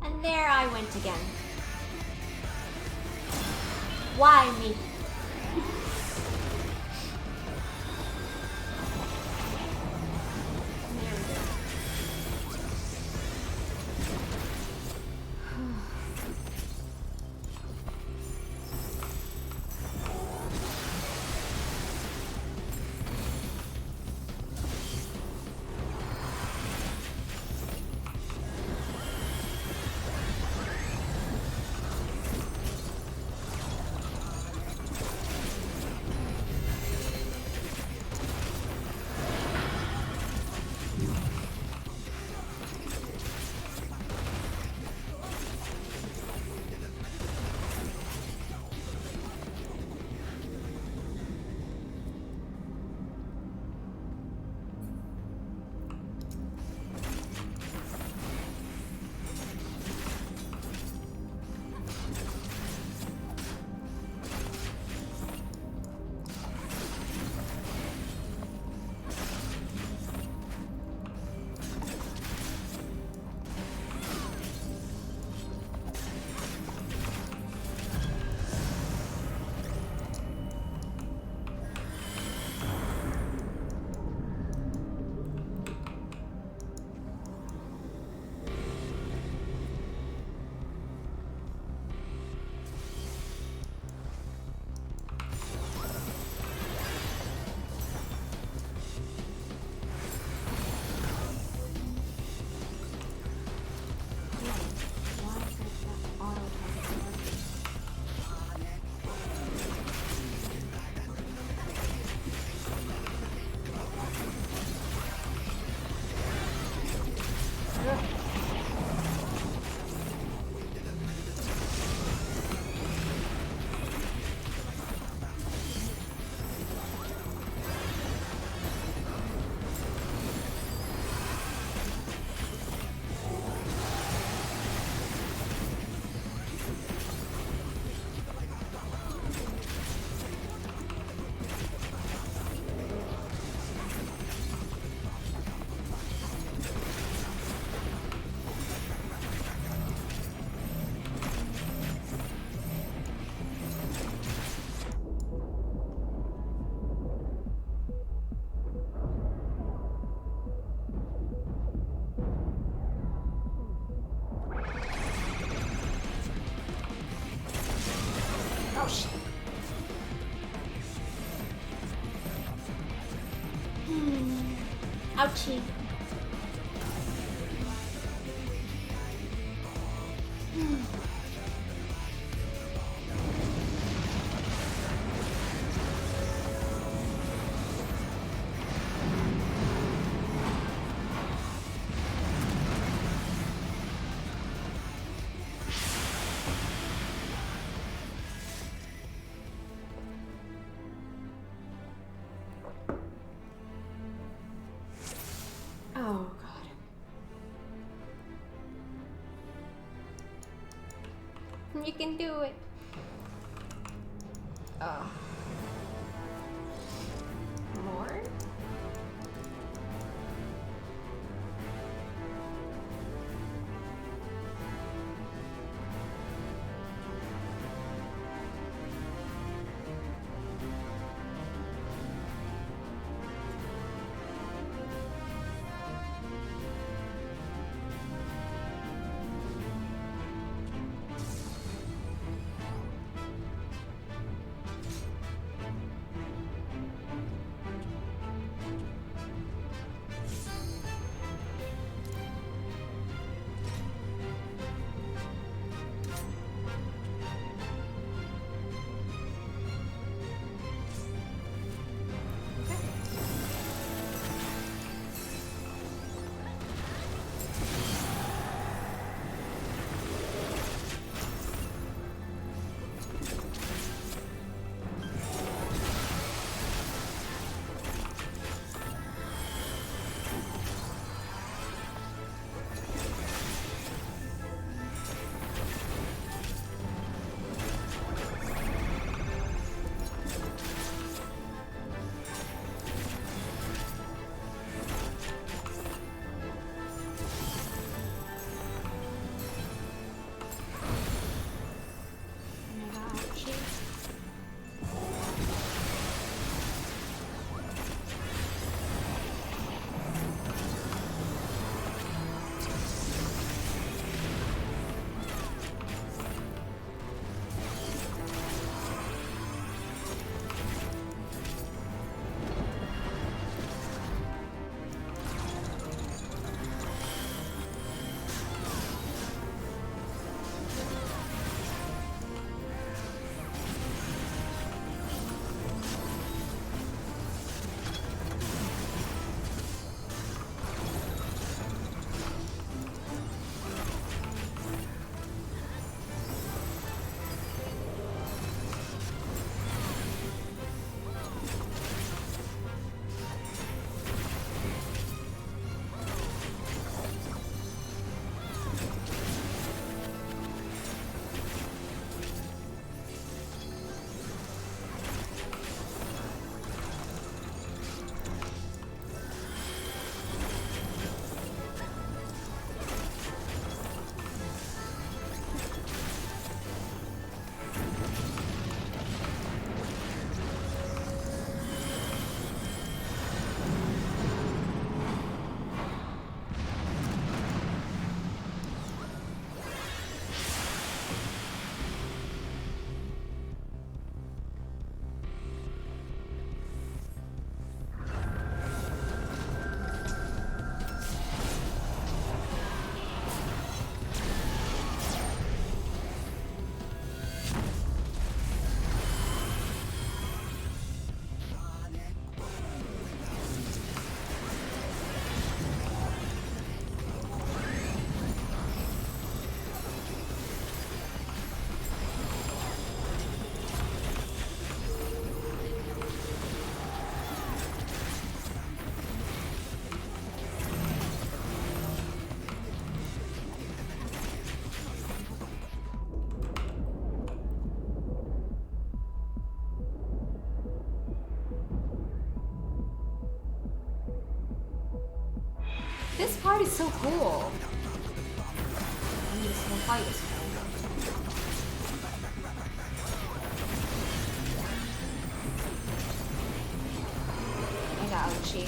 And there I went again. Why me? There we go. Ouchie. Oh, God. You can do it. Oh. More? This part is so cool. And this whole fight is cool. I got Ouchie.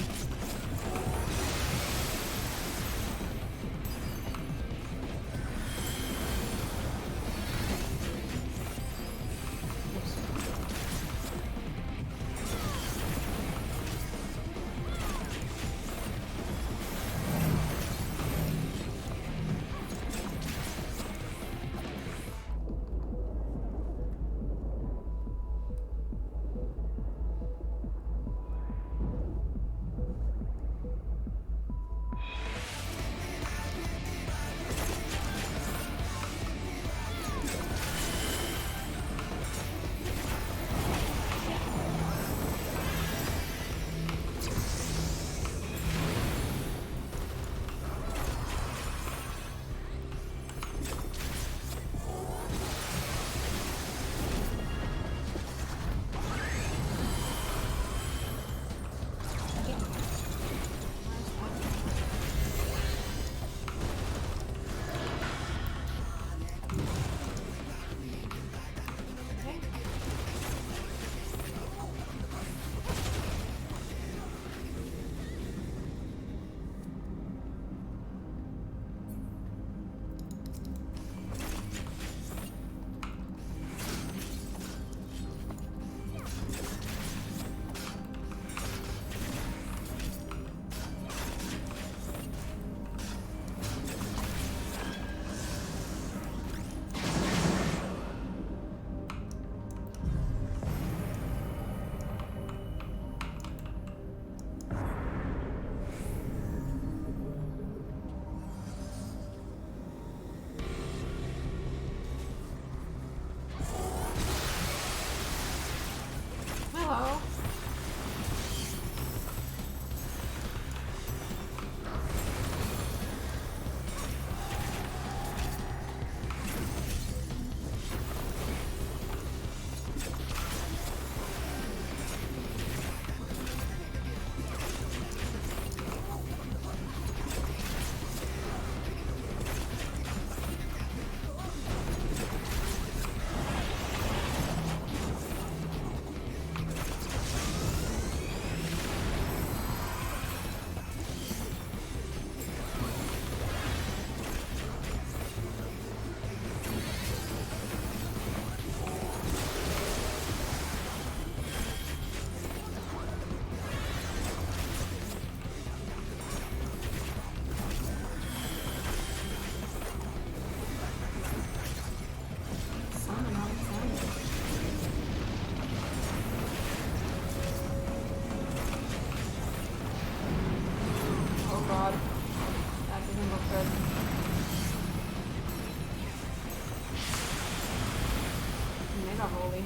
holy.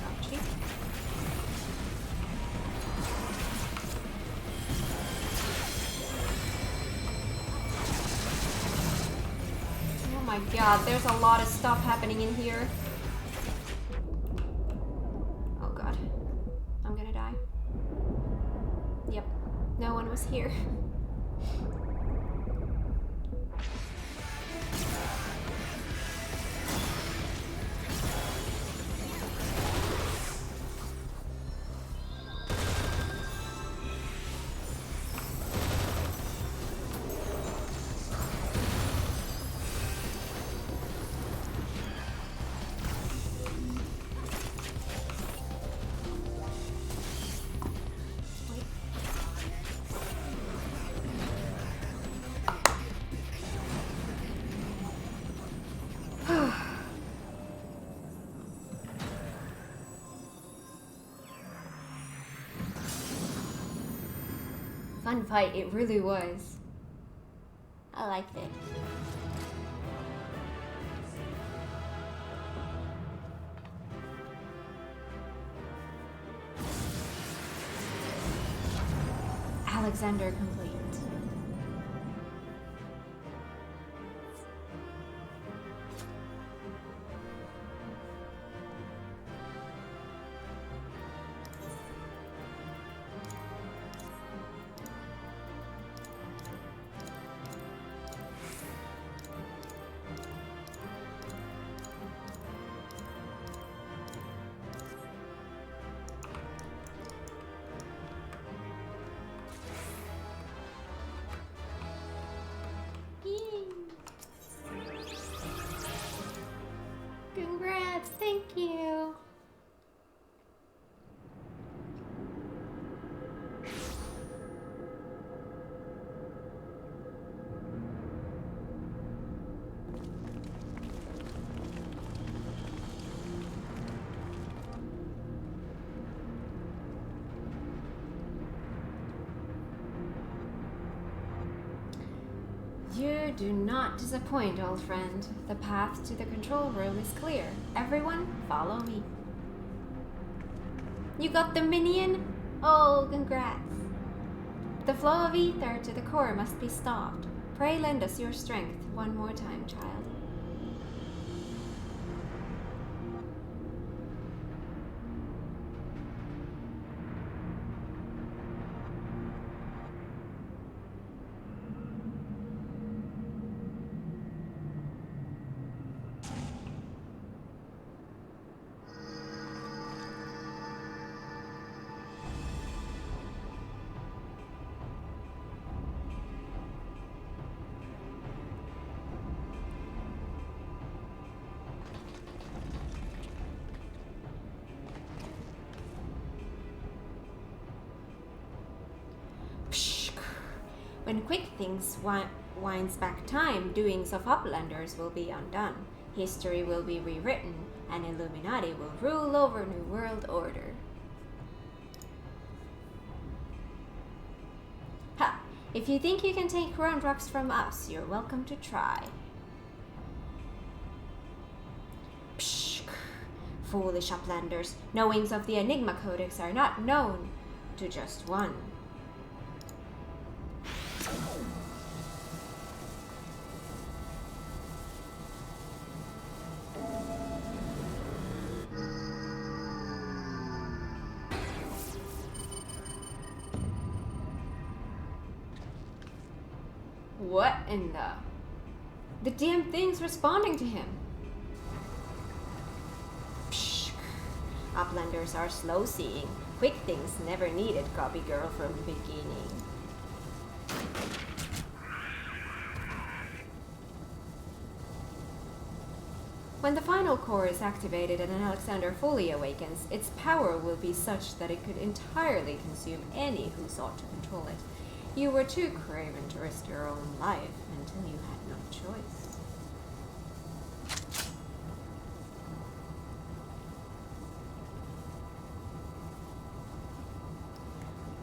Ouchie. Oh my god, there's a lot of stuff happening in here. Oh god. I'm gonna die. Yep. No one was here. Fun fight, it really was. I liked it. Alexander complete. Congrats, thank you. You do not disappoint, old friend. The path to the control room is clear. Everyone, follow me. You got the minion? Oh, congrats. The flow of ether to the core must be stopped. Pray lend us your strength one more time, child. When Quick Things winds back time, doings of Uplanders will be undone. History will be rewritten, and Illuminati will rule over New World Order. Ha! If you think you can take ground rocks from us, you're welcome to try. Pshh! Foolish Uplanders, knowings of the Enigma Codex are not known to just one. What in the damn thing's responding to him? Psh, Uplanders are slow-seeing. Quick Things never needed Copy Girl from the beginning. When the final core is activated and Alexander fully awakens, its power will be such that it could entirely consume any who sought to control it. You were too craven to risk your own life until you had no choice.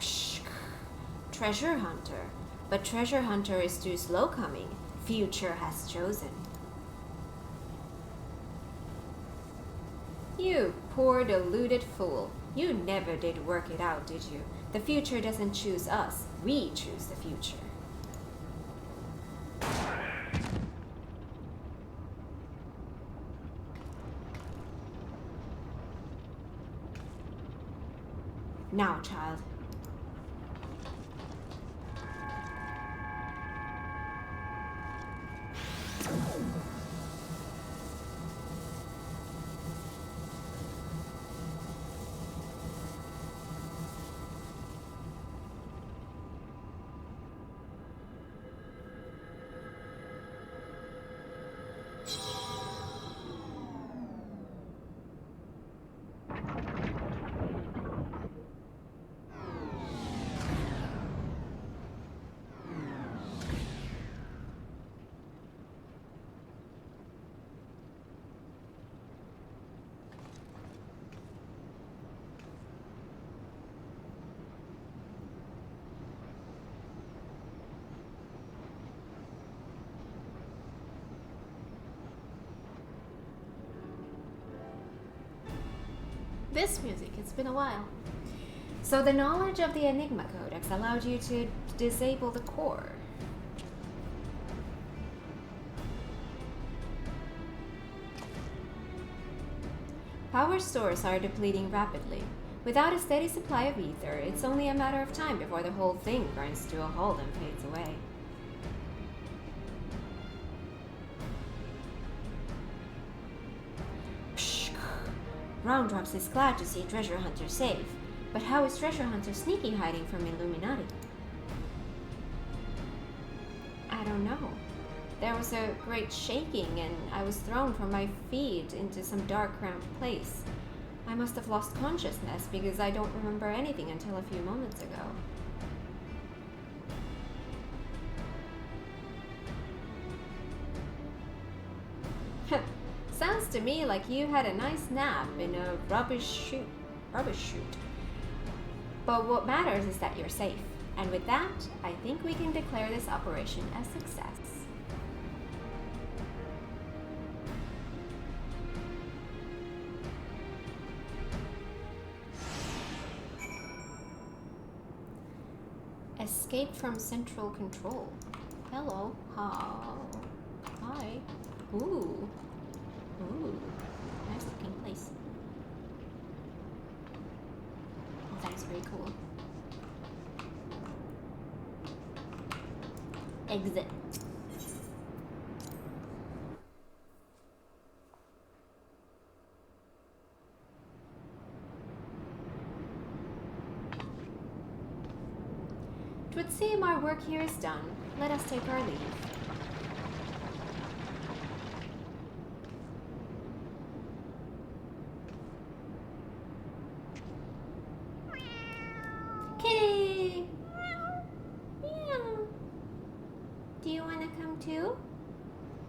Psh, treasure hunter. But treasure hunter is too slow coming. Future has chosen. You poor deluded fool. You never did work it out, did you? The future doesn't choose us. We choose the future. Now, child. This music, it's been a while. So the knowledge of the Enigma Codex allowed you to disable the core. Power stores are depleting rapidly. Without a steady supply of ether, it's only a matter of time before the whole thing grinds to a halt and fades away. Roundrops is glad to see Treasure Hunter safe, but how is Treasure Hunter sneaky hiding from Illuminati? I don't know. There was a great shaking and I was thrown from my feet into some dark, cramped place. I must have lost consciousness because I don't remember anything until a few moments ago. Sounds to me like you had a nice nap in a rubbish chute. But what matters is that you're safe. And with that, I think we can declare this operation a success. Escape from central control. Hello. Hi. Ooh. Nice looking place. Oh, that's very cool. Exit. It would seem our work here is done. Let us take our leave. Kitty! Meow. Do you want to come too?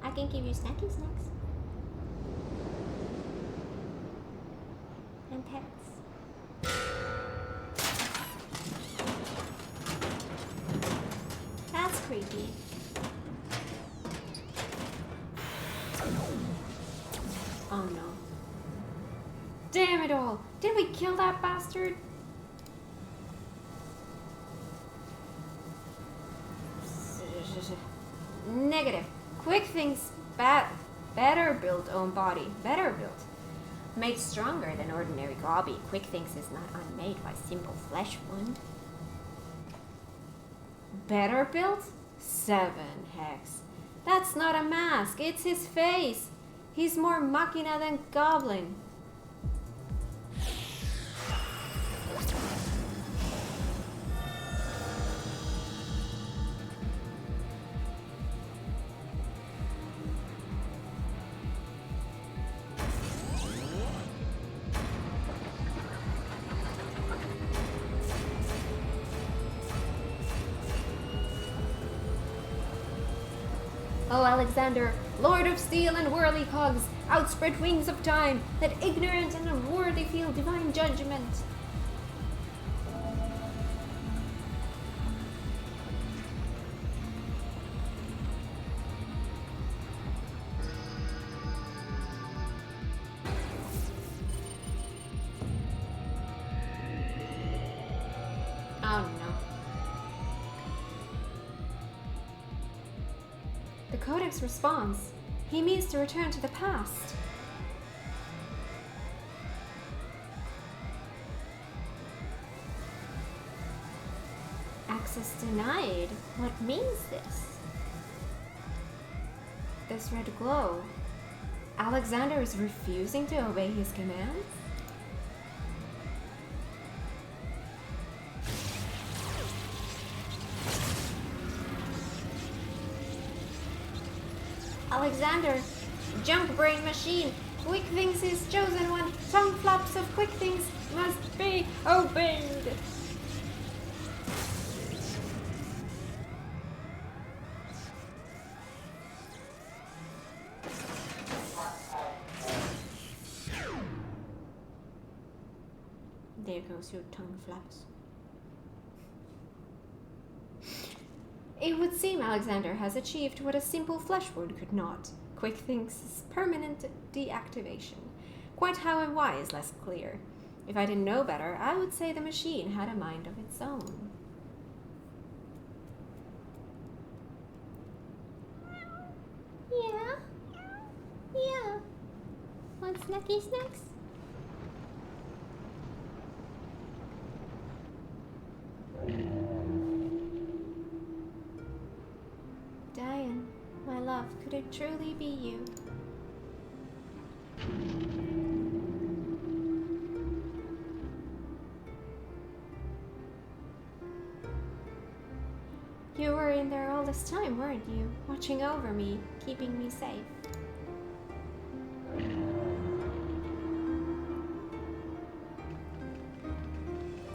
I can give you snacky snacks. And pets. That's creepy. Oh no. Damn it all! Did we kill that bastard? Negative. Quick things better built own body. Better built. Made stronger than ordinary gobby. Quick things is not unmade by simple flesh wound. Better built? 7 hex. That's not a mask, it's his face. He's more machina than goblin. O Alexander, Lord of Steel and whirly cogs, outspread wings of time, that ignorant and unworthy feel divine judgment. The Codex responds. He means to return to the past. Access denied. What means this? This red glow. Alexander is refusing to obey his commands? Alexander, junk brain machine, quick things is chosen one, tongue flaps of quick things must be obeyed. There goes your tongue flaps. It would seem Alexander has achieved what a simple flesh wound could not. Quick Think's permanent deactivation. Quite how and why is less clear. If I didn't know better, I would say the machine had a mind of its own. Yeah? Yeah. Want snacky snacks? Diane, my love, could it truly be you? You were in there all this time, weren't you? Watching over me, keeping me safe.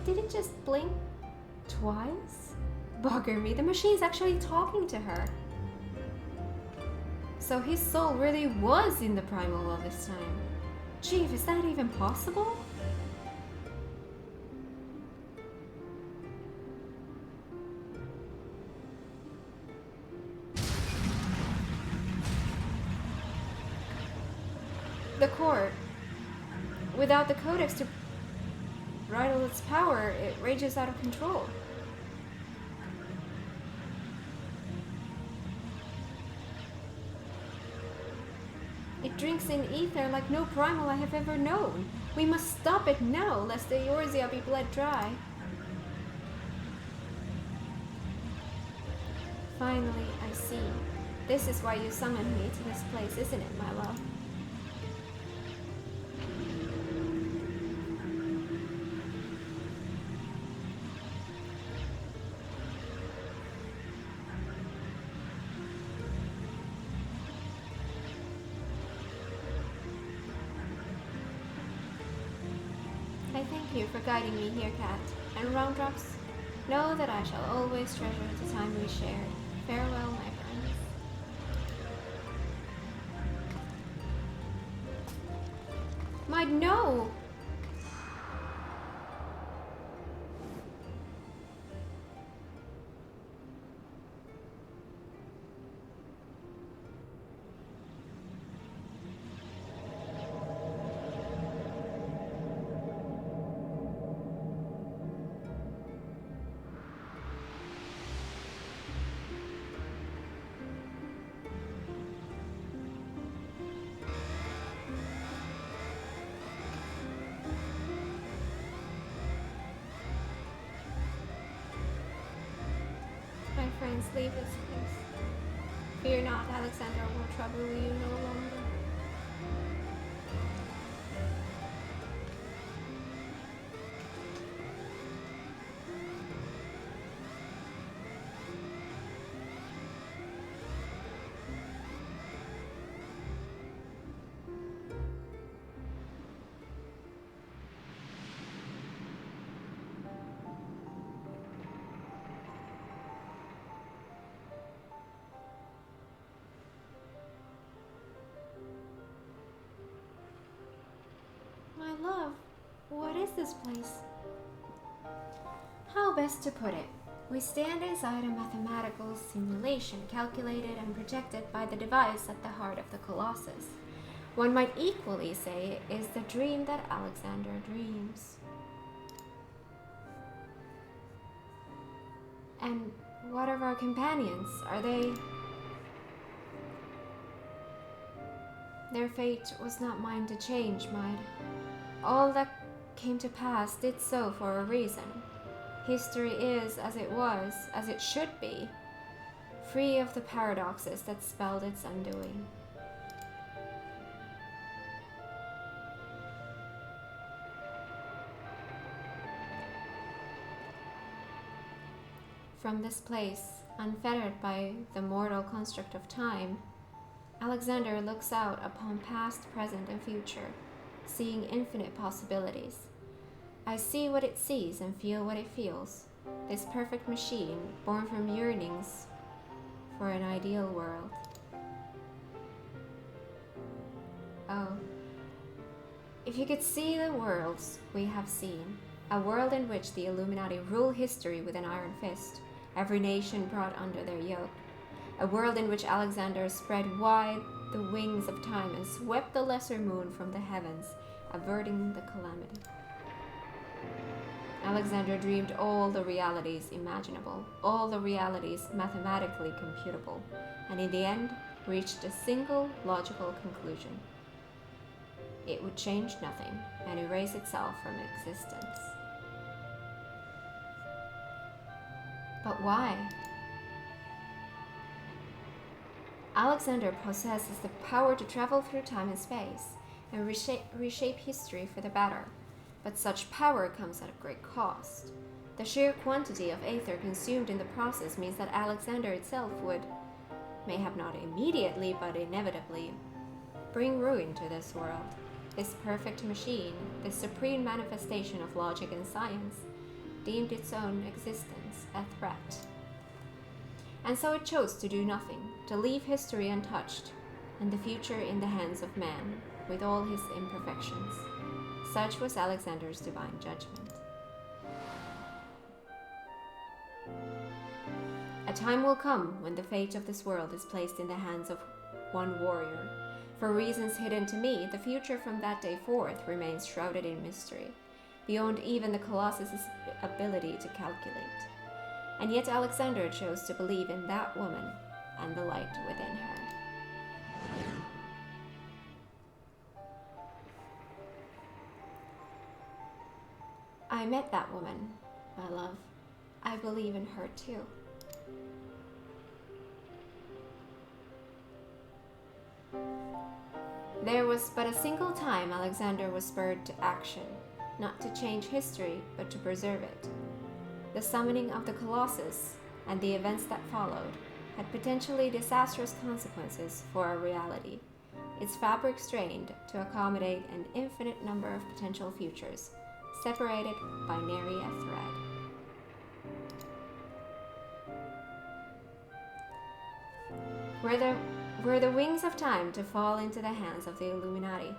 Did it just blink twice? Bugger me, the machine's actually talking to her. So his soul really was in the primal all this time. Chief, is that even possible? The court. Without the Codex to bridle its power, it rages out of control. It drinks in ether like no primal I have ever known. We must stop it now, lest the Eorzea be bled dry. Finally, I see. This is why you summoned me to this place, isn't it, my love? I thank you for guiding me here, Cat. And Roundrops, know that I shall always treasure the time we shared. Farewell, my friends. No! My friends, leave this place. Fear not, Alexander will trouble you no longer. My love, what is this place? How best to put it? We stand inside a mathematical simulation calculated and projected by the device at the heart of the Colossus. One might equally say it is the dream that Alexander dreams. And what of our companions? Are they Their fate was not mine to change, Maid. All that came to pass did so for a reason. History is as it was, as it should be, free of the paradoxes that spelled its undoing. From this place, unfettered by the mortal construct of time, Alexander looks out upon past, present, and future, seeing infinite possibilities. I see what it sees and feel what it feels. This perfect machine, born from yearnings for an ideal world. Oh, if you could see the worlds we have seen, a world in which the Illuminati rule history with an iron fist, every nation brought under their yoke, a world in which Alexander spread wide the wings of time and swept the lesser moon from the heavens, averting the calamity. Alexander dreamed all the realities imaginable, all the realities mathematically computable, and in the end reached a single logical conclusion. It would change nothing and erase itself from existence. But why? Alexander possesses the power to travel through time and space and reshape history for the better. But such power comes at a great cost. The sheer quantity of aether consumed in the process means that Alexander itself would, mayhap not immediately, but inevitably, bring ruin to this world. This perfect machine, this supreme manifestation of logic and science, deemed its own existence a threat. And so it chose to do nothing, to leave history untouched, and the future in the hands of man, with all his imperfections. Such was Alexander's divine judgment. A time will come when the fate of this world is placed in the hands of one warrior. For reasons hidden to me, the future from that day forth remains shrouded in mystery, beyond even the Colossus' ability to calculate. And yet Alexander chose to believe in that woman and the light within her. I met that woman, my love. I believe in her too. There was but a single time Alexander was spurred to action, not to change history, but to preserve it. The summoning of the Colossus and the events that followed had potentially disastrous consequences for our reality, its fabric strained to accommodate an infinite number of potential futures, separated by nary a thread. Were the wings of time to fall into the hands of the Illuminati,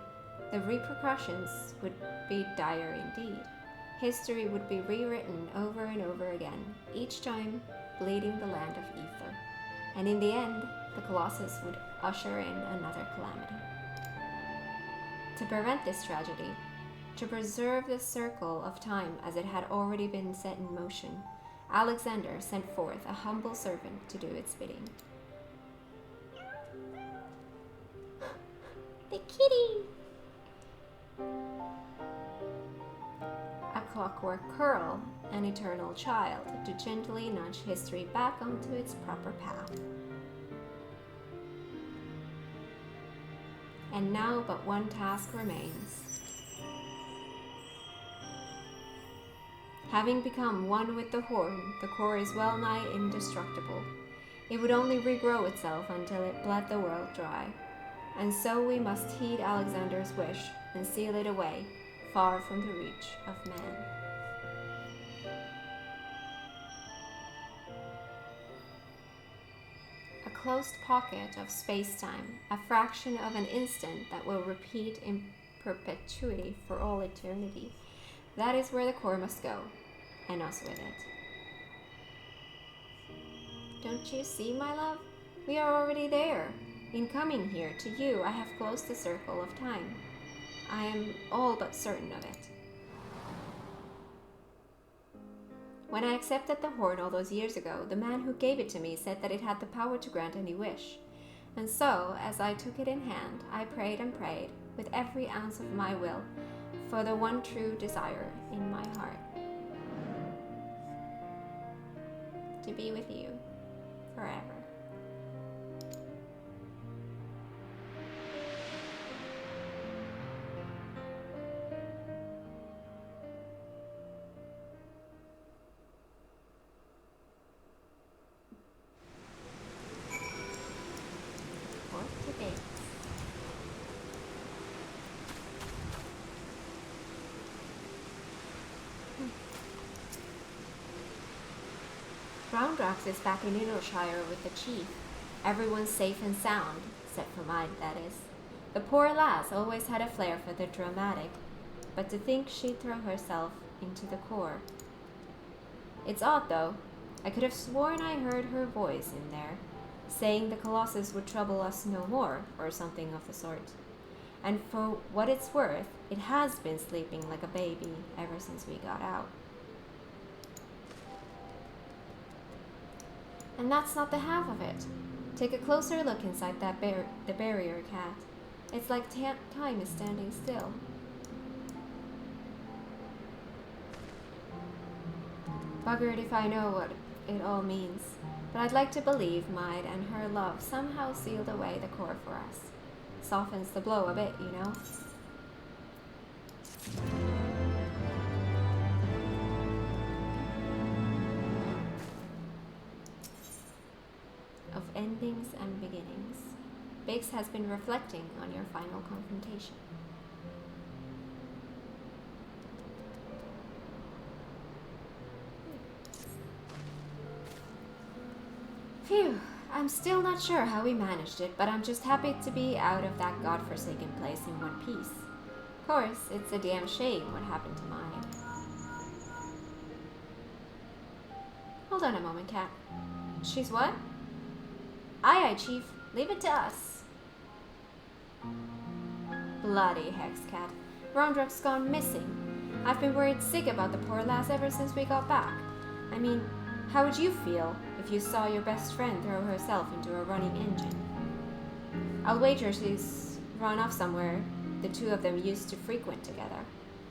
the repercussions would be dire indeed. History would be rewritten over and over again, each time bleeding the land of ether. And in the end, the Colossus would usher in another calamity. To prevent this tragedy, to preserve the circle of time as it had already been set in motion, Alexander sent forth a humble servant to do its bidding. The kitty! A clockwork curl, an eternal child, to gently nudge history back onto its proper path. And now but one task remains. Having become one with the horn, the core is well nigh indestructible. It would only regrow itself until it bled the world dry. And so we must heed Alexander's wish and seal it away, far from the reach of man. A closed pocket of space-time, a fraction of an instant that will repeat in perpetuity for all eternity. That is where the core must go, and us with it. Don't you see, my love? We are already there. In coming here to you, I have closed the circle of time. I am all but certain of it. When I accepted the horn all those years ago, the man who gave it to me said that it had the power to grant any wish. And so, as I took it in hand, I prayed and prayed, with every ounce of my will, for the one true desire in my heart. To be with you forever. For today. Roundrax is back in Innoshire with the chief. Everyone's safe and sound, except for mine, that is. The poor lass always had a flair for the dramatic, but to think she'd throw herself into the core. It's odd, though. I could have sworn I heard her voice in there, saying the Colossus would trouble us no more, or something of the sort. And for what it's worth, it has been sleeping like a baby ever since we got out. And that's not the half of it. Take a closer look inside that the barrier, Cat. It's like time is standing still. Buggered if I know what it all means, but I'd like to believe Maid and her love somehow sealed away the core for us. Softens the blow a bit, you know? Of endings and beginnings, Biggs has been reflecting on your final confrontation. Phew, I'm still not sure how we managed it, but I'm just happy to be out of that godforsaken place in one piece. Of course, it's a damn shame what happened to mine. Hold on a moment, Cat. She's what? Aye, aye, Chief. Leave it to us. Bloody hex, Cat. Roundrax's gone missing. I've been worried sick about the poor lass ever since we got back. I mean, how would you feel if you saw your best friend throw herself into a running engine? I'll wager she's run off somewhere the two of them used to frequent together.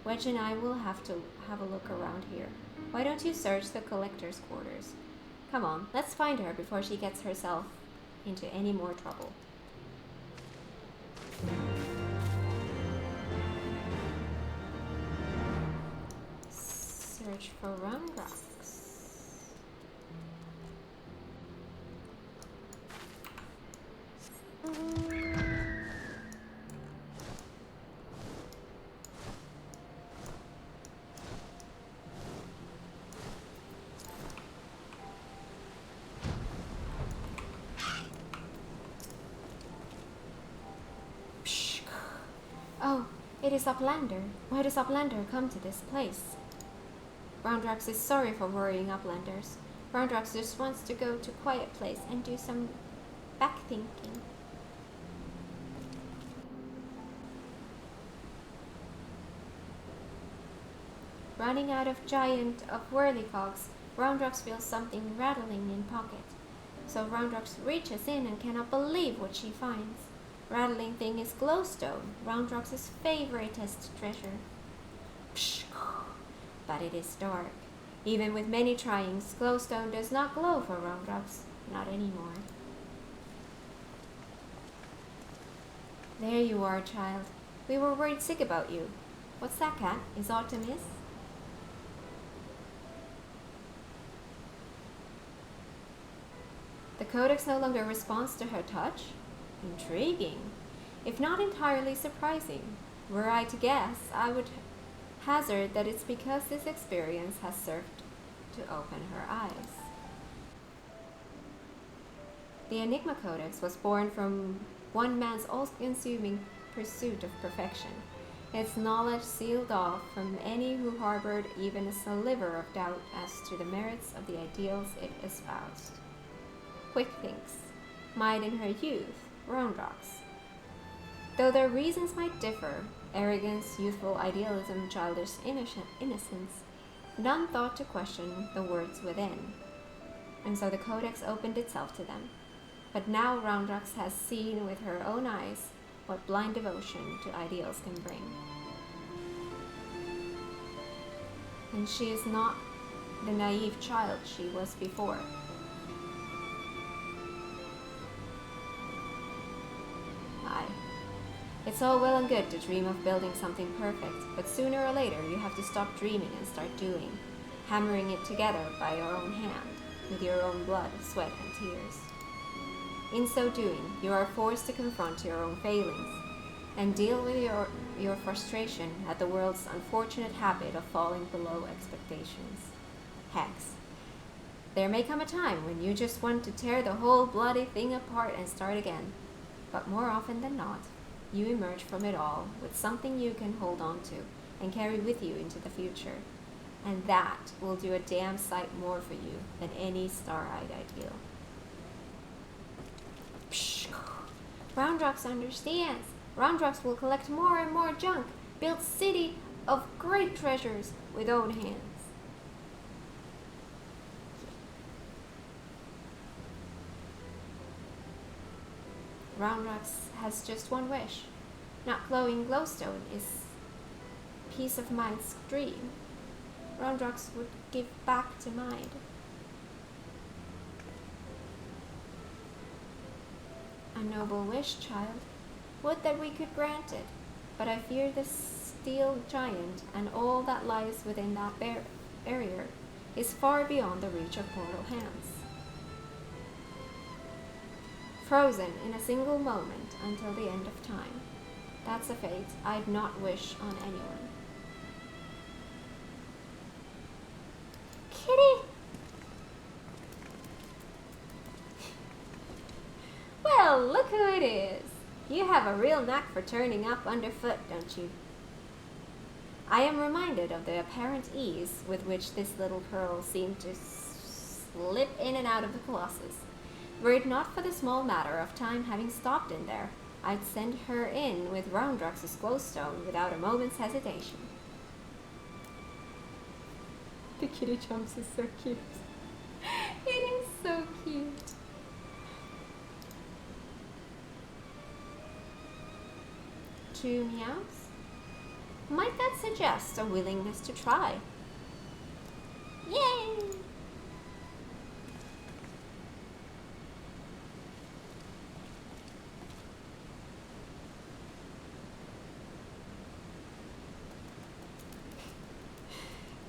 Wedge and I will have to have a look around here. Why don't you search the collector's quarters? Come on, let's find her before she gets herself into any more trouble. Search for Roundrax. Oh, it is Uplander. Why does Uplander come to this place? Roundrax is sorry for worrying Uplanders. Roundrax just wants to go to a quiet place and do some back-thinking. Running out of giant of whirlyfogs, Roundrax feels something rattling in pocket. So Roundrax reaches in and cannot believe what she finds. Rattling thing is glowstone, Roundrax's favoriteest treasure. Psh, but it is dark. Even with many tryings, glowstone does not glow for Roundrax. Not anymore. There you are, child. We were worried sick about you. What's that, Cat? Is aught amiss? The Codex no longer responds to her touch? Intriguing. If not entirely surprising. Were I to guess, I would hazard that it's because this experience has served to open her eyes. The Enigma Codex was born from one man's all-consuming pursuit of perfection, its knowledge sealed off from any who harbored even a sliver of doubt as to the merits of the ideals it espoused. Quick thinks, Maid in her youth, Roundrax. Though their reasons might differ, arrogance, youthful idealism, childish innocence, none thought to question the words within, and so the Codex opened itself to them. But now Roundrux has seen with her own eyes what blind devotion to ideals can bring. And she is not the naive child she was before. Aye. It's all well and good to dream of building something perfect, but sooner or later you have to stop dreaming and start doing, hammering it together by your own hand, with your own blood, sweat, and tears. In so doing, you are forced to confront your own failings and deal with your frustration at the world's unfortunate habit of falling below expectations. Hex. There may come a time when you just want to tear the whole bloody thing apart and start again, but more often than not, you emerge from it all with something you can hold on to and carry with you into the future. And that will do a damn sight more for you than any star-eyed ideal. Psh! Roundrux understands. Roundrux will collect more and more junk, build city of great treasures with own hands. Roundrux has just one wish. Not glowing glowstone is peace of mind's dream. Roundrux would give back to mind. A noble wish, child. Would that we could grant it, but I fear the steel giant and all that lies within that barrier is far beyond the reach of mortal hands. Frozen in a single moment until the end of time. That's a fate I'd not wish on anyone. Kitty! Well, look who it is. You have a real knack for turning up underfoot, don't you? I am reminded of the apparent ease with which this little pearl seemed to slip in and out of the Colossus. Were it not for the small matter of time having stopped in there, I'd send her in with Roundrux's glowstone without a moment's hesitation. The kitty jumps is so cute. It is so cute. Two meows? Might that suggest a willingness to try? Yay!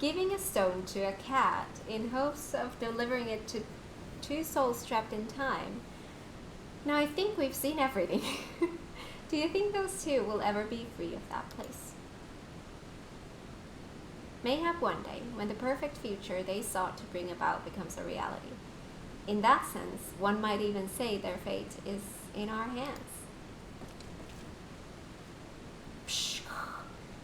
Giving a stone to a cat in hopes of delivering it to two souls trapped in time. Now I think we've seen everything. Do you think those two will ever be free of that place? Mayhap one day, when the perfect future they sought to bring about becomes a reality. In that sense, one might even say their fate is in our hands. Psh!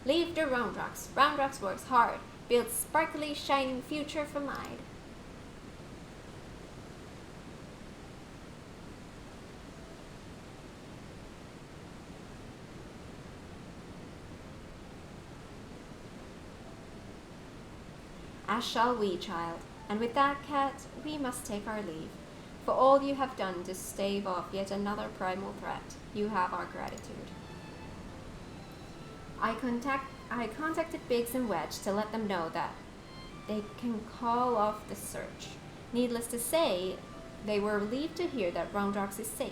Leave the Roundrux. Roundrux works hard, builds sparkly, shining future for mine. As shall we, child, and with that, cat, we must take our leave. For all you have done to stave off yet another primal threat, you have our gratitude. I contacted Biggs and Wedge to let them know that they can call off the search. Needless to say, they were relieved to hear that Roundrux is safe.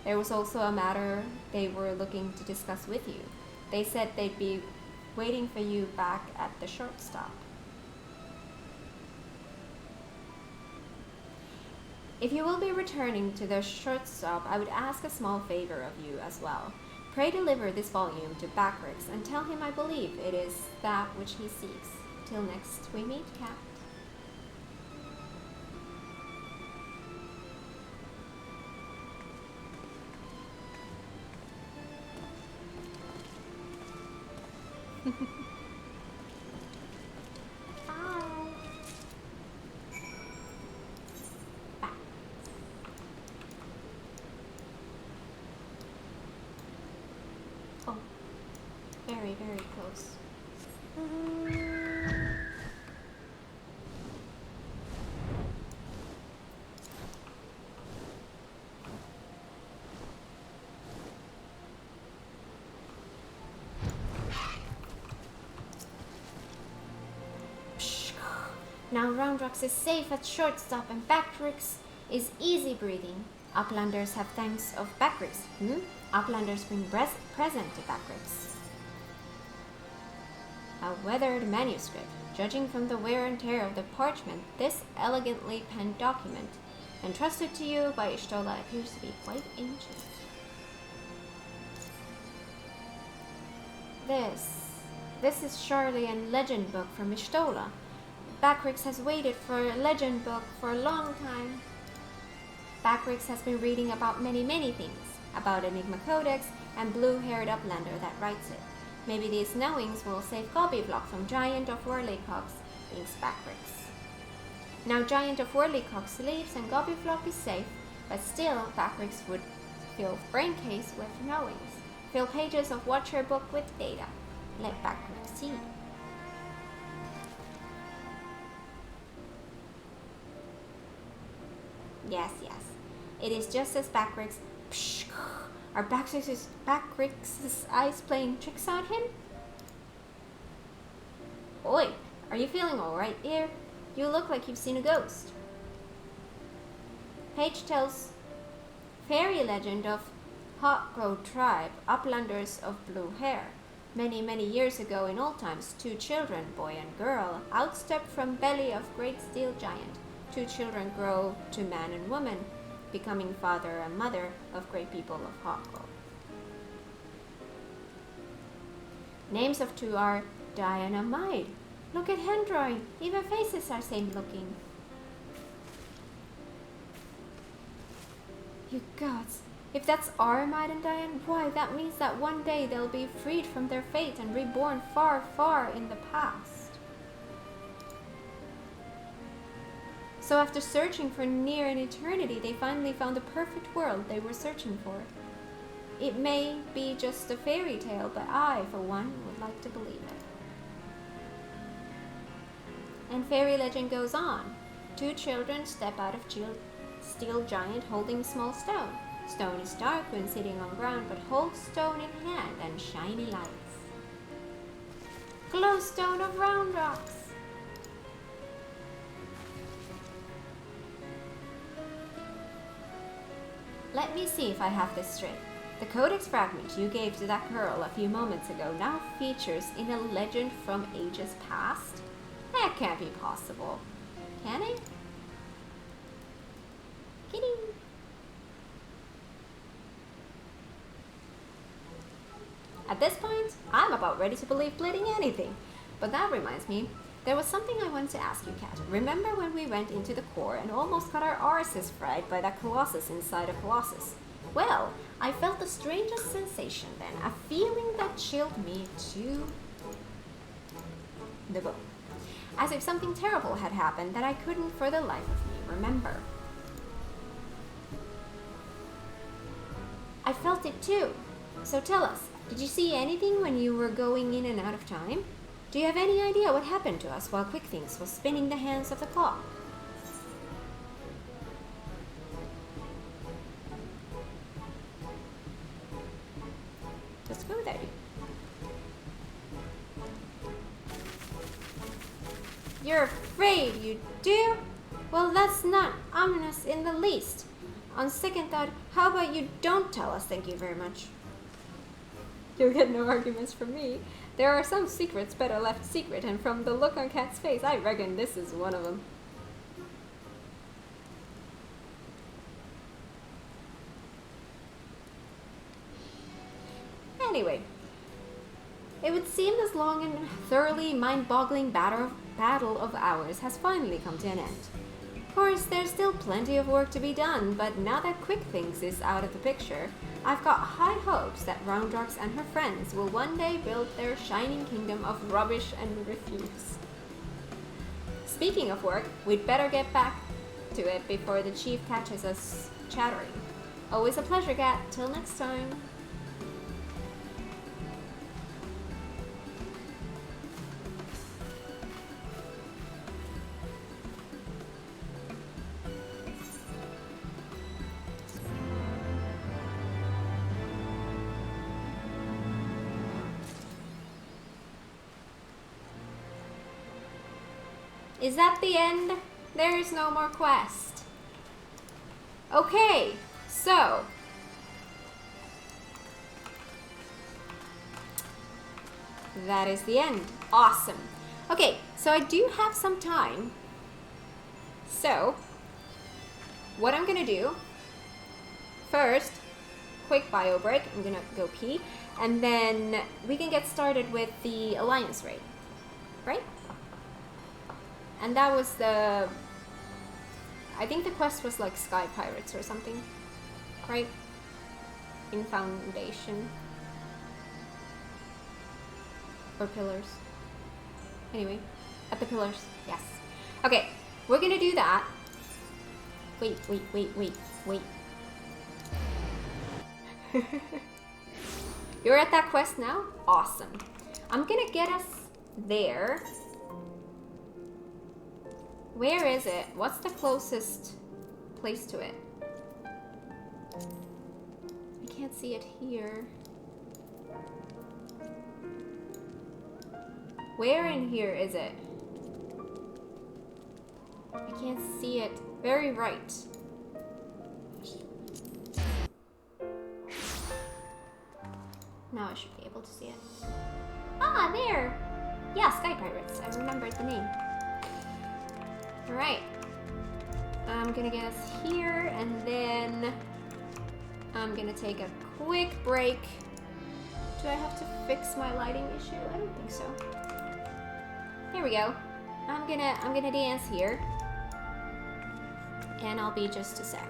There was also a matter they were looking to discuss with you. They said they'd be waiting for you back at the short stop. If you will be returning to the short stop, I would ask a small favor of you as well. Pray deliver this volume to Backrix and tell him I believe it is that which he seeks. Till next we meet, cat. Very, very close. Now Roundrocks is safe at shortstop and Backrix is easy breathing. Uplanders have thanks of Backrix. Uplanders bring present to Backrix. A weathered manuscript. Judging from the wear and tear of the parchment, this elegantly penned document, entrusted to you by Ishtola, appears to be quite ancient. This is surely a legend book from Ishtola. Backrix has waited for a legend book for a long time. Backrix has been reading about many things, about Enigma Codex and blue-haired Uplander that writes it. Maybe these knowings will save Gobbyvlock from Giant of Whirlycocks, thinks Backrix. Now Giant of Whirlycocks leaves and Gobbyvlock is safe, but still Backrix would fill braincase with knowings, fill pages of Watcher book with data. Let Backrix see. Yes. It is just as Backrix. Psh, are Backrix's eyes playing tricks on him? Oi, are you feeling alright dear? You look like you've seen a ghost. Page tells fairy legend of Hawkrow tribe, uplanders of blue hair. Many years ago in old times, 2 children, boy and girl, outstepped from belly of great steel giant. 2 children grow to man and woman, becoming father and mother of great people of Hawkrow. Names of 2 are Diana Maid. Look at hand drawing, even faces are same looking. You gods, if that's Armide and Diane, why that means that one day they'll be freed from their fate and reborn far in the past. So after searching for near an eternity, they finally found the perfect world they were searching for. It may be just a fairy tale, but I, for one, would like to believe it. And fairy legend goes on. 2 children step out of steel giant holding small stone. Stone is dark when sitting on ground, but holds stone in hand and shiny lights. Glowstone of Roundrocks. Let me see if I have this straight. The codex fragment you gave to that girl a few moments ago now features in a legend from ages past? That can't be possible. Can it? Kidding. At this point, I'm about ready to believe bleeding anything. But that reminds me, there was something I wanted to ask you, Kat. Remember when we went into the core and almost got our arses fried by that colossus inside a colossus? Well, I felt the strangest sensation then, a feeling that chilled me to the bone. As if something terrible had happened that I couldn't for the life of me remember. I felt it too. So tell us, did you see anything when you were going in and out of time? Do you have any idea what happened to us while Quickthings was spinning the hands of the clock? Just go there. You're afraid, you do? Well, that's not ominous in the least. On second thought, how about you don't tell us, thank you very much. You'll get no arguments from me. There are some secrets better left secret, and from the look on Kat's face, I reckon this is one of them. Anyway, it would seem this long and thoroughly mind-boggling battle of ours has finally come to an end. Of course, there's still plenty of work to be done, but now that Quickthings is out of the picture, I've got high hopes that Roundrocks and her friends will one day build their shining kingdom of rubbish and refuse. Speaking of work, we'd better get back to it before the chief catches us chattering. Always a pleasure, Kat. Till next time. Is that the end? There is no more quest. Okay, so that is the end. Awesome. Okay, so I do have some time. So what I'm gonna do first, quick bio break. I'm gonna go pee, and then we can get started with the Alliance raid, right? And that was I think the quest was like Sky Pirates or something, right? In Foundation. Or Pillars. Anyway, at the Pillars, yes. Okay, we're gonna do that. Wait. You're at that quest now? Awesome. I'm gonna get us there. Where is it? What's the closest place to it? I can't see it here. Where in here is it? I can't see it. Very right. Now I should be able to see it. Ah, there! Yeah, Sky Pirates. I remembered the name. Alright. I'm gonna get us here, and then I'm gonna take a quick break. Do I have to fix my lighting issue? I don't think so. Here we go. I'm gonna dance here. And I'll be just a sec.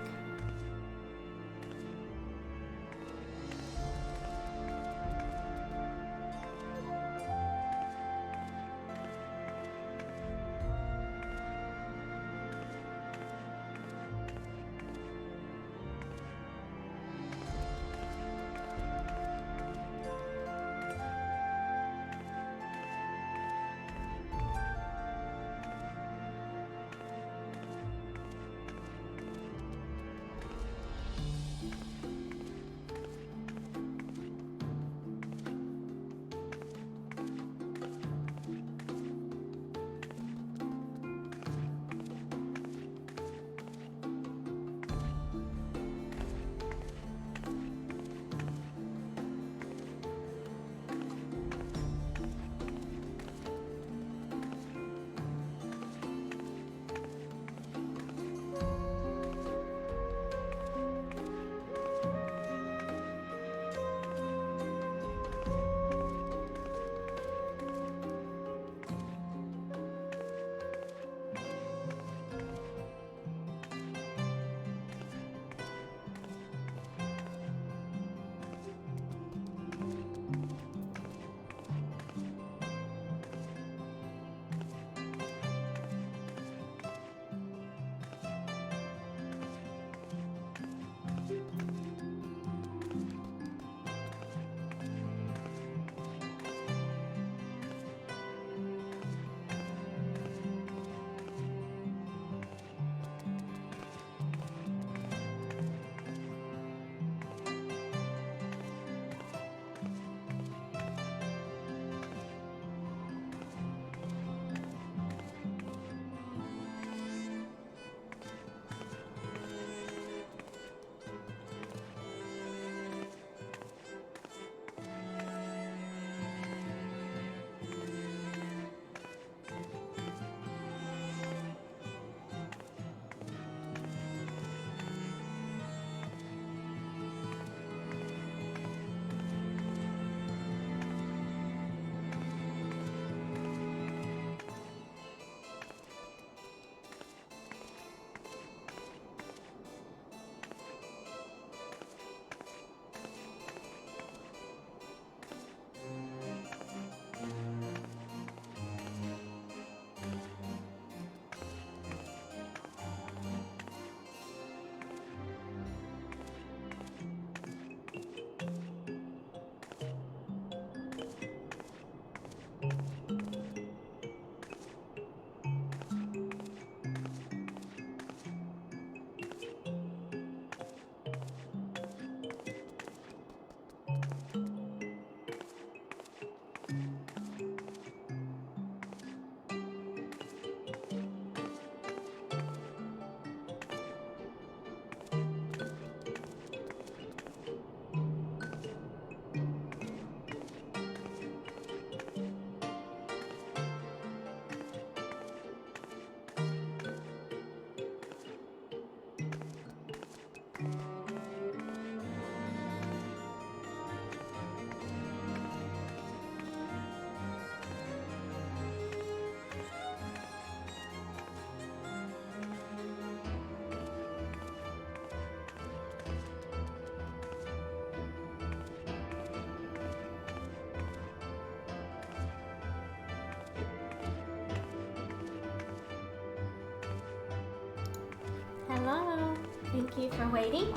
Hello. Thank you for waiting.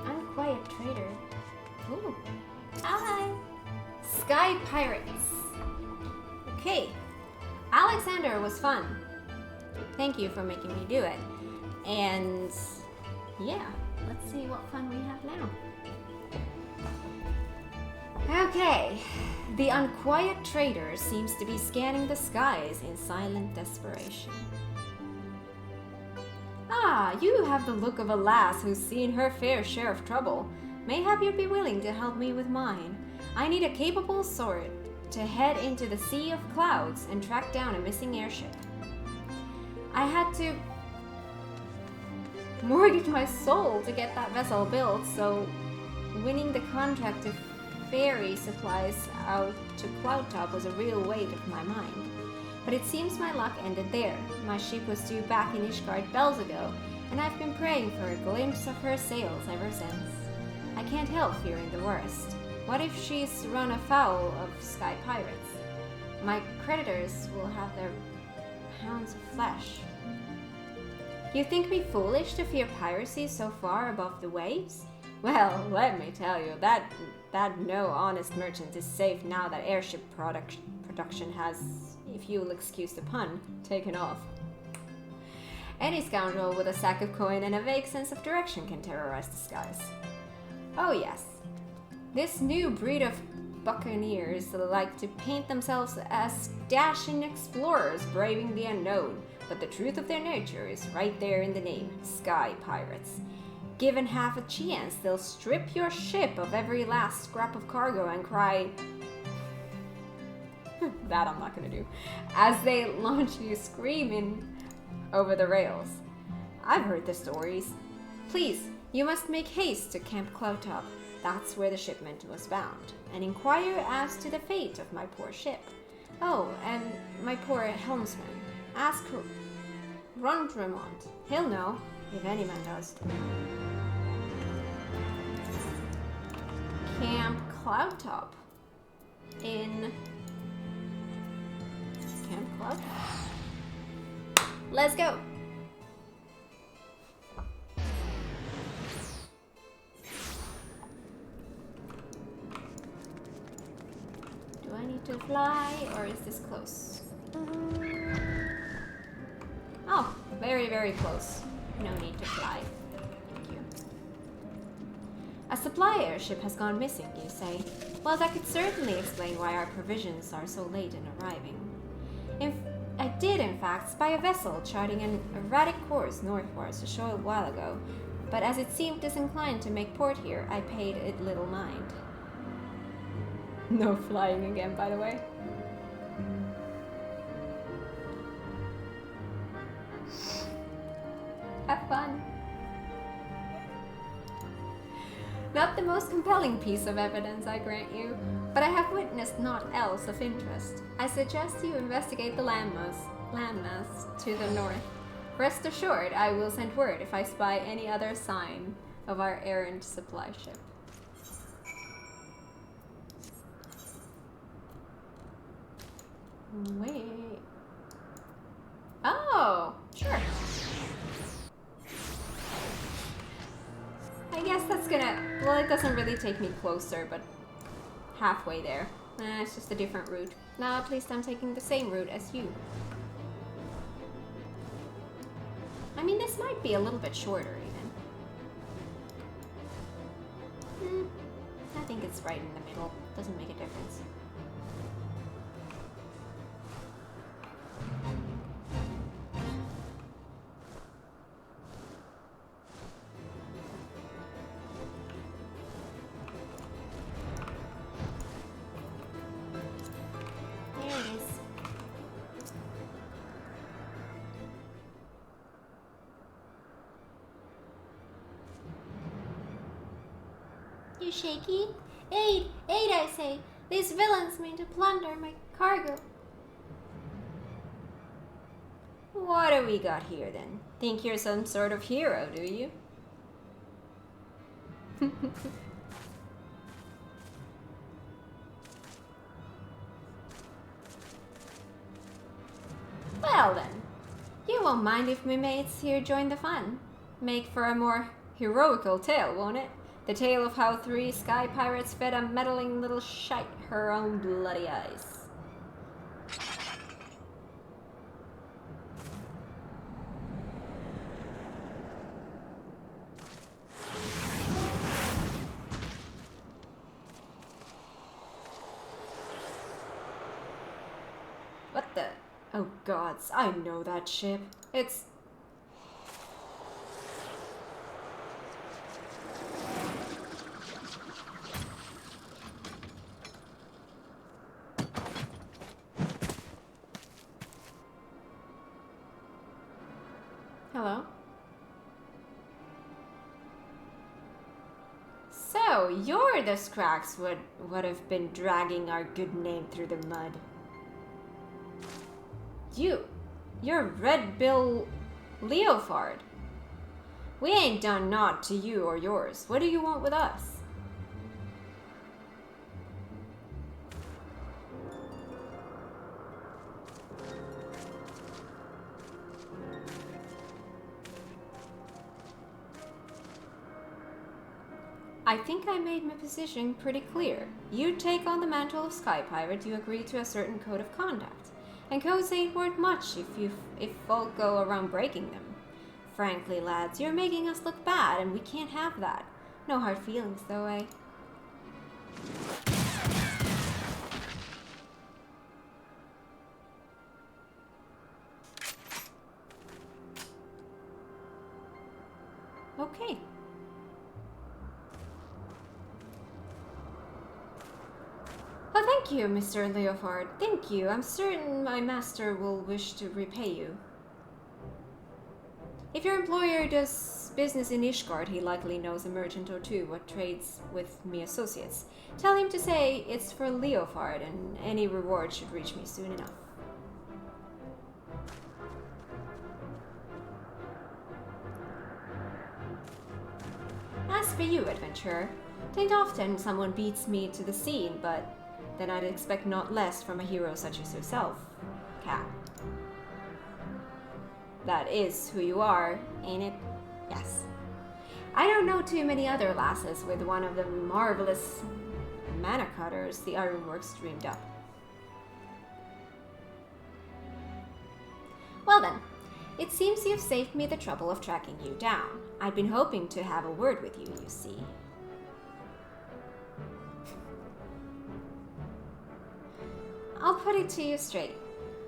Unquiet trader. Ooh. Hi. Sky Pirates. Okay. Alexander was fun. Thank you for making me do it. And yeah, let's see what fun we have now. Okay. The unquiet trader seems to be scanning the skies in silent desperation. Ah, you have the look of a lass who's seen her fair share of trouble. Mayhap you'd be willing to help me with mine. I need a capable sword to head into the sea of clouds and track down a missing airship. I had to mortgage my soul to get that vessel built, so winning the contract to ferry supplies out to Cloudtop was a real weight of my mind. But it seems my luck ended there. My ship was due back in Ishgard bells ago, and I've been praying for a glimpse of her sails ever since. I can't help fearing the worst. What if she's run afoul of Sky Pirates? My creditors will have their pounds of flesh. You think me foolish to fear piracy so far above the waves? Well, let me tell you, that no honest merchant is safe now that airship production has, if you'll excuse the pun, taken off. Any scoundrel with a sack of coin and a vague sense of direction can terrorize the skies. Oh yes, this new breed of buccaneers like to paint themselves as dashing explorers braving the unknown, but the truth of their nature is right there in the name, Sky Pirates. Given half a chance, they'll strip your ship of every last scrap of cargo and cry, that I'm not gonna do, as they launch you screaming over the rails. I've heard the stories. Please, you must make haste to Camp Cloudtop. That's where the shipment was bound, and inquire as to the fate of my poor ship. Oh, and my poor helmsman. Ask Rondremont. He'll know, if any man does. Camp Cloudtop. In Camp Cloudtop. Let's go. Do I need to fly, or is this close? Oh, very, very close. No need to fly. Thank you. A supply airship has gone missing, you say? Well, that could certainly explain why our provisions are so late in arriving. I did, in fact, spy a vessel charting an erratic course northwards a short while ago, but as it seemed disinclined to make port here, I paid it little mind. No flying again, by the way. Have fun. Not the most compelling piece of evidence, I grant you, but I have witnessed naught else of interest. I suggest you investigate the landmass to the north. Rest assured, I will send word if I spy any other sign of our errant supply ship. Wait. Oh, sure. I guess that's gonna, well, it doesn't really take me closer, but halfway there. It's just a different route. Now at least I'm taking the same route as you. I mean, this might be a little bit shorter even. I think it's right in the middle. Doesn't make a difference. You shaky? Aid! Aid, I say! These villains mean to plunder my cargo. What do we got here then? Think you're some sort of hero, do you? Well then, you won't mind if my mates here join the fun. Make for a more heroical tale, won't it? The tale of how 3 sky pirates fed a meddling little shite her own bloody eyes. What the? Oh gods, I know that ship. It's... Hello? So, you're the Scrags would have been dragging our good name through the mud. You're Red Bill Leofard. We ain't done naught to you or yours. What do you want with us? I think I made my position pretty clear. You take on the mantle of Sky Pirate, you agree to a certain code of conduct. And codes ain't worth much if folk go around breaking them. Frankly, lads, you're making us look bad, and we can't have that. No hard feelings, though, eh? Okay. Oh, thank you, Mr. Leofard. Thank you. I'm certain my master will wish to repay you. If your employer does business in Ishgard, he likely knows a merchant or two what trades with me associates. Tell him to say it's for Leofard, and any reward should reach me soon enough. As for you, adventurer, tain't often someone beats me to the scene, but then I'd expect not less from a hero such as yourself, Kat. That is who you are, ain't it? Yes. I don't know too many other lasses with one of the marvelous mana cutters the Ironworks dreamed up. Well then, it seems you've saved me the trouble of tracking you down. I'd been hoping to have a word with you, you see. I'll put it to you straight.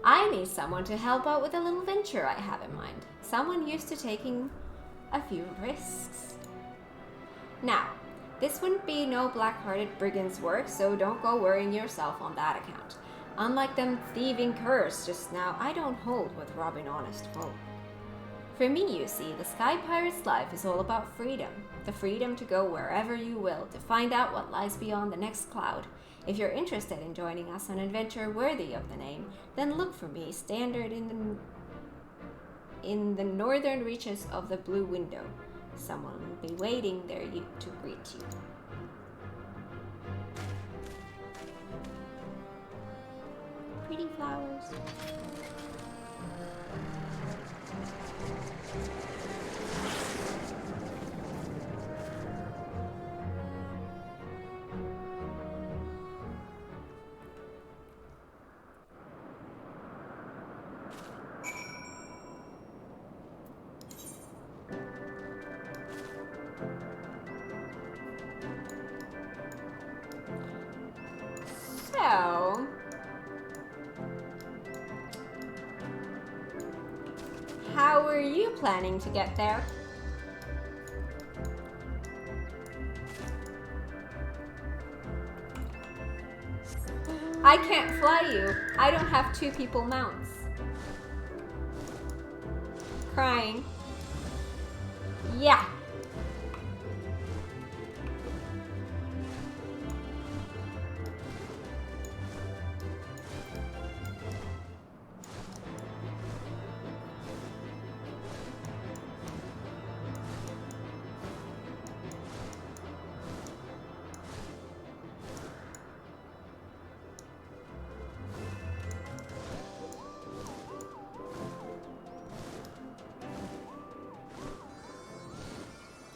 I need someone to help out with a little venture I have in mind. Someone used to taking a few risks. Now, this wouldn't be no black-hearted brigand's work, so don't go worrying yourself on that account. Unlike them thieving curs just now, I don't hold with robbing honest folk. For me, you see, the Sky Pirate's life is all about freedom. The freedom to go wherever you will, to find out what lies beyond the next cloud. If you're interested in joining us on an adventure worthy of the name, then look for me, standard in the northern reaches of the Blue Window. Someone will be waiting there to greet you. Pretty flowers. So, how are you planning to get there? I can't fly you. I don't have 2 people mounts. Crying. Yeah.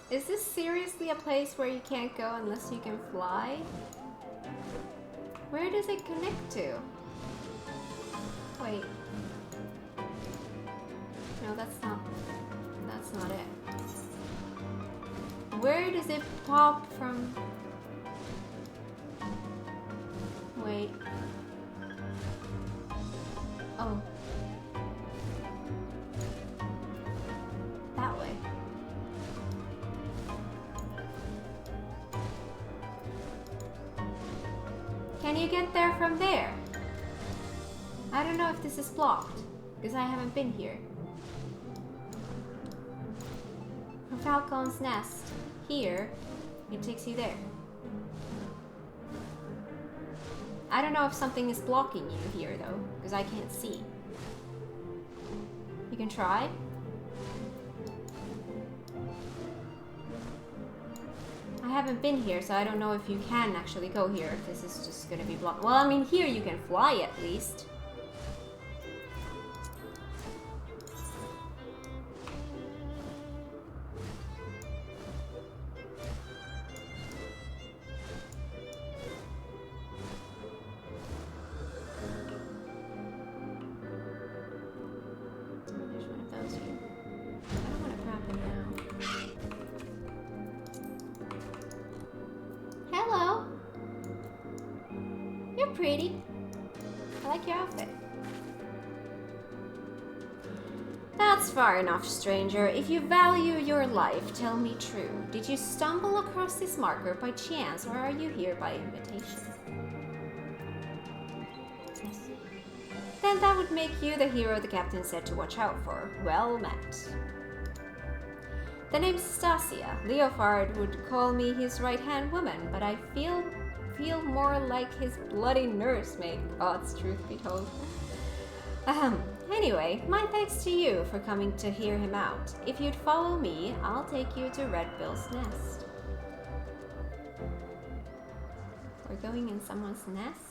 Is this seriously a place where you can't go unless you can fly? Where does it connect to? Wait. No, that's not it. Where does it pop from? Wait. Oh. That way. Can you get there from there? I don't know if this is blocked, because I haven't been here. From Falcon's Nest, here, it takes you there. I don't know if something is blocking you here though, because I can't see. You can try? I haven't been here, so I don't know if you can actually go here, if this is just gonna be blocked. Well, I mean, here you can fly at least. Pretty. I like your outfit. That's far enough, stranger. If you value your life, tell me true. Did you stumble across this marker by chance, or are you here by invitation? Yes. Then that would make you the hero the captain said to watch out for. Well met. The name's Stasia. Leofard would call me his right-hand woman, but I feel more like his bloody nursemaid, God's truth be told. Anyway, my thanks to you for coming to hear him out. If you'd follow me, I'll take you to Red Bill's nest. We're going in someone's nest?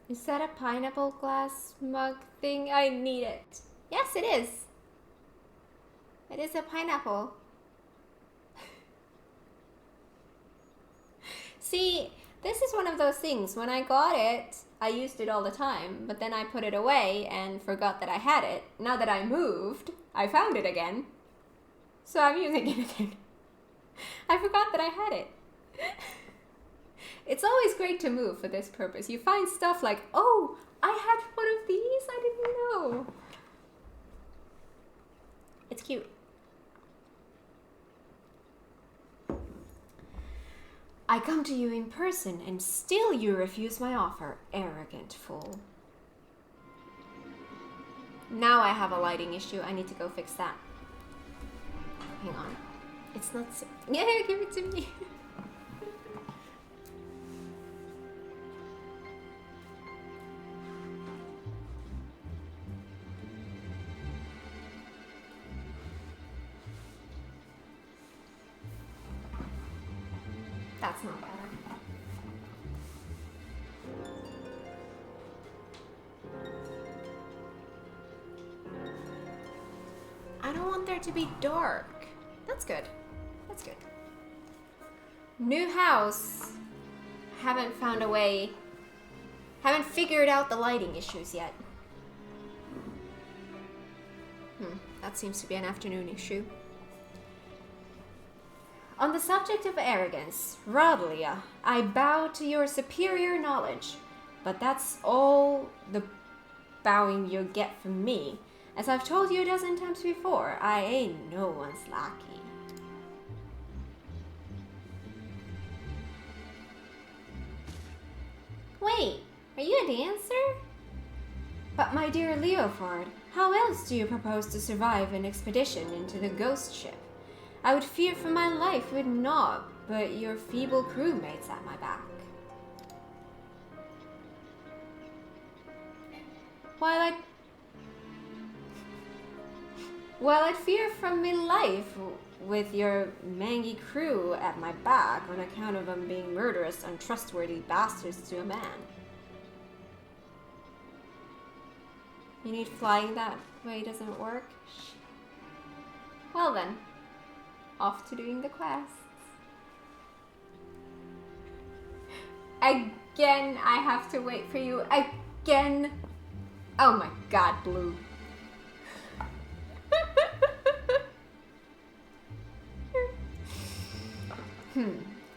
Is that a pineapple glass mug thing? I need it. Yes, it is. It is a pineapple. See, this is one of those things. When I got it, I used it all the time, but then I put it away and forgot that I had it. Now that I moved, I found it again. So I'm using it again. I forgot that I had it. It's always great to move for this purpose. You find stuff like, oh, I had one of these, I didn't know. It's cute. I come to you in person and still you refuse my offer, arrogant fool. Now I have a lighting issue. I need to go fix that. Hang on. It's not so... Yeah, give it to me. That's not better. I don't want there to be dark. That's good. That's good. New house. Haven't found a way. Haven't figured out the lighting issues yet. That seems to be an afternoon issue. On the subject of arrogance, Rodlia, I bow to your superior knowledge, but that's all the bowing you'll get from me. As I've told you a dozen times before, I ain't no one's lackey. Wait, are you a dancer? But my dear Leofard, how else do you propose to survive an expedition into the ghost ship? I would fear for my life with naught but your feeble crewmates at my back. While I'd fear from me life with your mangy crew at my back on account of them being murderous, untrustworthy bastards to a man. You need flying that way doesn't work? Well then, off to doing the quests. Again, I have to wait for you. Again. Oh my god, Blue.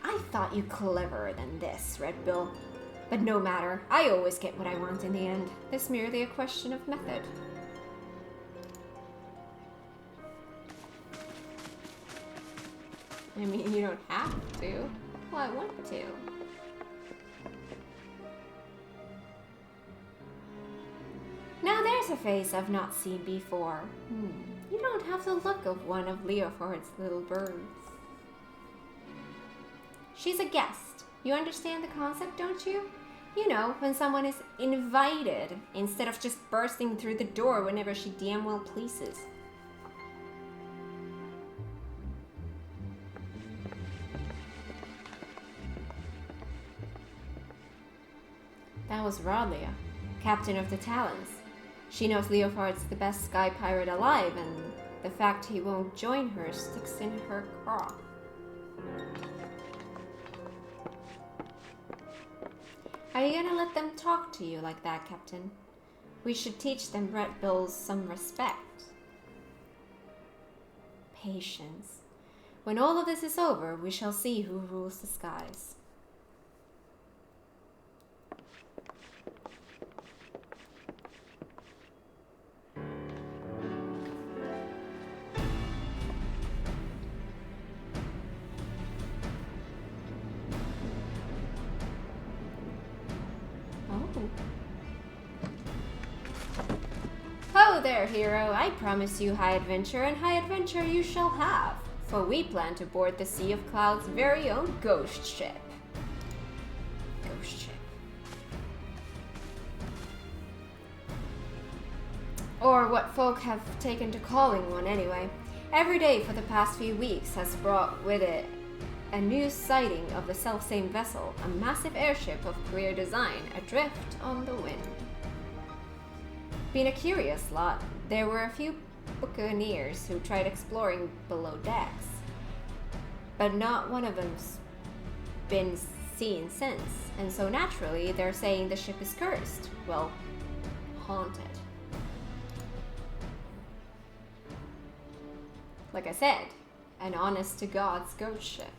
I thought you cleverer than this, Red Bill. But no matter, I always get what I want in the end. It's merely a question of method. I mean, you don't have to. Well, I want to. Now there's a face I've not seen before. You don't have the look of one of Leofard's little birds. She's a guest. You understand the concept, don't you? You know, when someone is invited instead of just bursting through the door whenever she damn well pleases. That was Rodlia, captain of the Talons. She knows Leofard's the best sky pirate alive, and the fact he won't join her sticks in her craw. Are you gonna let them talk to you like that, Captain? We should teach them Red Bills some respect. Patience. When all of this is over, we shall see who rules the skies. Ho there, hero. I promise you high adventure, and high adventure you shall have. For we plan to board the Sea of Cloud's very own ghost ship. Ghost ship. Or what folk have taken to calling one anyway. Every day for the past few weeks has brought with it a new sighting of the selfsame vessel, a massive airship of queer design, adrift on the wind. Being a curious lot, there were a few buccaneers who tried exploring below decks, but not one of them's been seen since, and so naturally they're saying the ship is cursed, well, haunted. Like I said, an honest-to-God's ghost ship.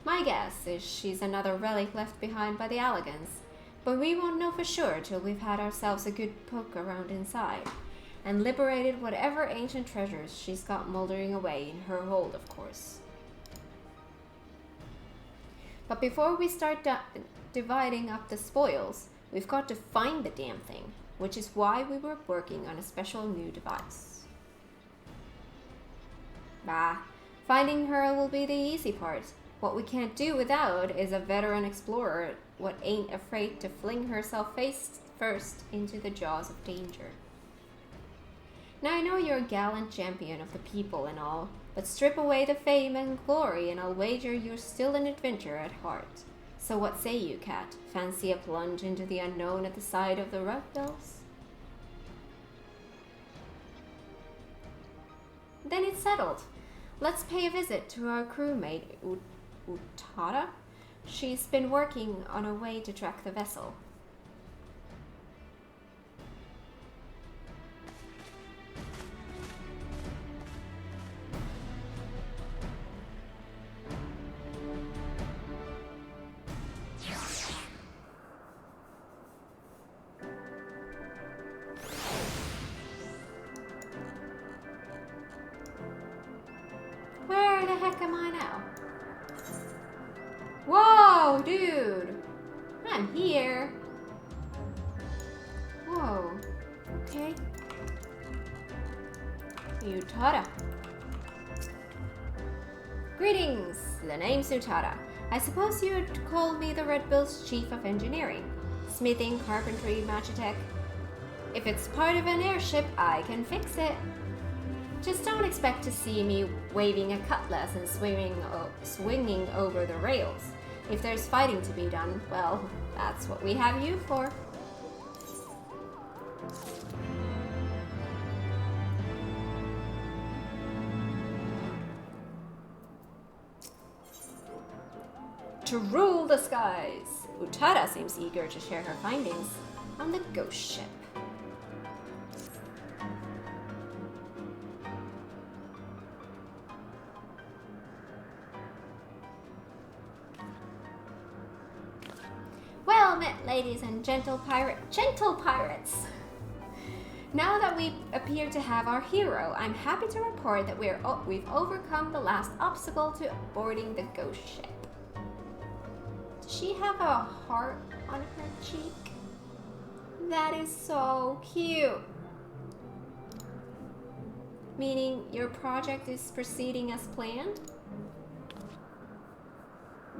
My guess is she's another relic left behind by the Alligans, but we won't know for sure till we've had ourselves a good poke around inside, and liberated whatever ancient treasures she's got moldering away in her hold, of course. But before we start dividing up the spoils, we've got to find the damn thing, which is why we were working on a special new device. Bah, finding her will be the easy part. What we can't do without is a veteran explorer what ain't afraid to fling herself face first into the jaws of danger. Now I know you're a gallant champion of the people and all, but strip away the fame and glory and I'll wager you're still an adventurer at heart. So what say you, Cat? Fancy a plunge into the unknown at the side of the Red Bills? Then it's settled. Let's pay a visit to our crewmate, Utada. She's been working on a way to track the vessel. dude! I'm here! Whoa. Okay. Utada. Greetings! The name's Utada. I suppose you'd call me the Red Bill's Chief of Engineering. Smithing, carpentry, magitech. If it's part of an airship, I can fix it. Just don't expect to see me waving a cutlass and swinging over the rails. If there's fighting to be done, well, that's what we have you for. To rule the skies! Utada seems eager to share her findings on the ghost ship. Well met, ladies and gentle pirates! Now that we appear to have our hero, I'm happy to report that we've overcome the last obstacle to boarding the ghost ship. Does she have a heart on her cheek? That is so cute. Meaning your project is proceeding as planned?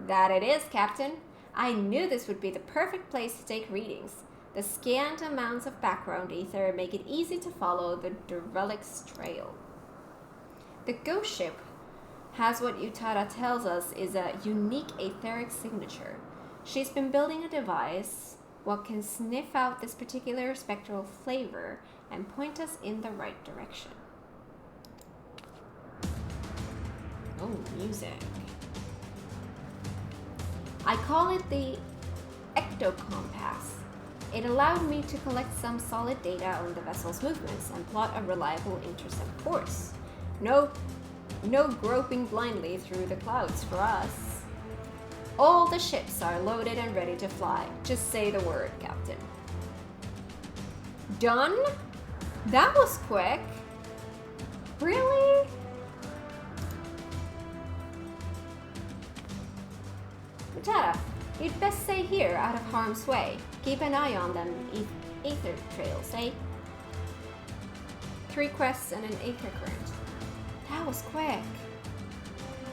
That it is, Captain. I knew this would be the perfect place to take readings. The scant amounts of background ether make it easy to follow the derelict's trail. The ghost ship has what Utada tells us is a unique etheric signature. She's been building a device what can sniff out this particular spectral flavor and point us in the right direction. Oh, music. I call it the ectocompass. It allowed me to collect some solid data on the vessel's movements and plot a reliable intercept course. No groping blindly through the clouds for us. All the ships are loaded and ready to fly. Just say the word, Captain. Done? That was quick. Really? Utada, you'd best stay here out of harm's way. Keep an eye on them ether trails, eh? 3 quests and an ether current. That was quick.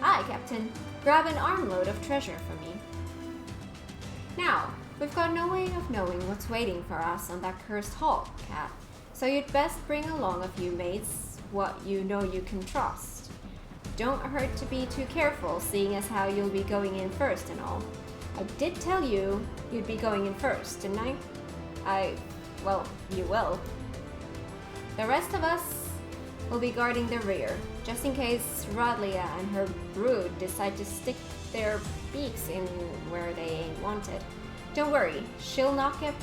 Aye, Captain. Grab an armload of treasure for me. Now, we've got no way of knowing what's waiting for us on that cursed hull, Cap. So you'd best bring along a few mates what you know you can trust. Don't hurt to be too careful, seeing as how you'll be going in first and all. I did tell you you'd be going in first, didn't I? Well, you will. The rest of us will be guarding the rear, just in case Radlia and her brood decide to stick their beaks in where they ain't wanted. Don't worry, she'll not get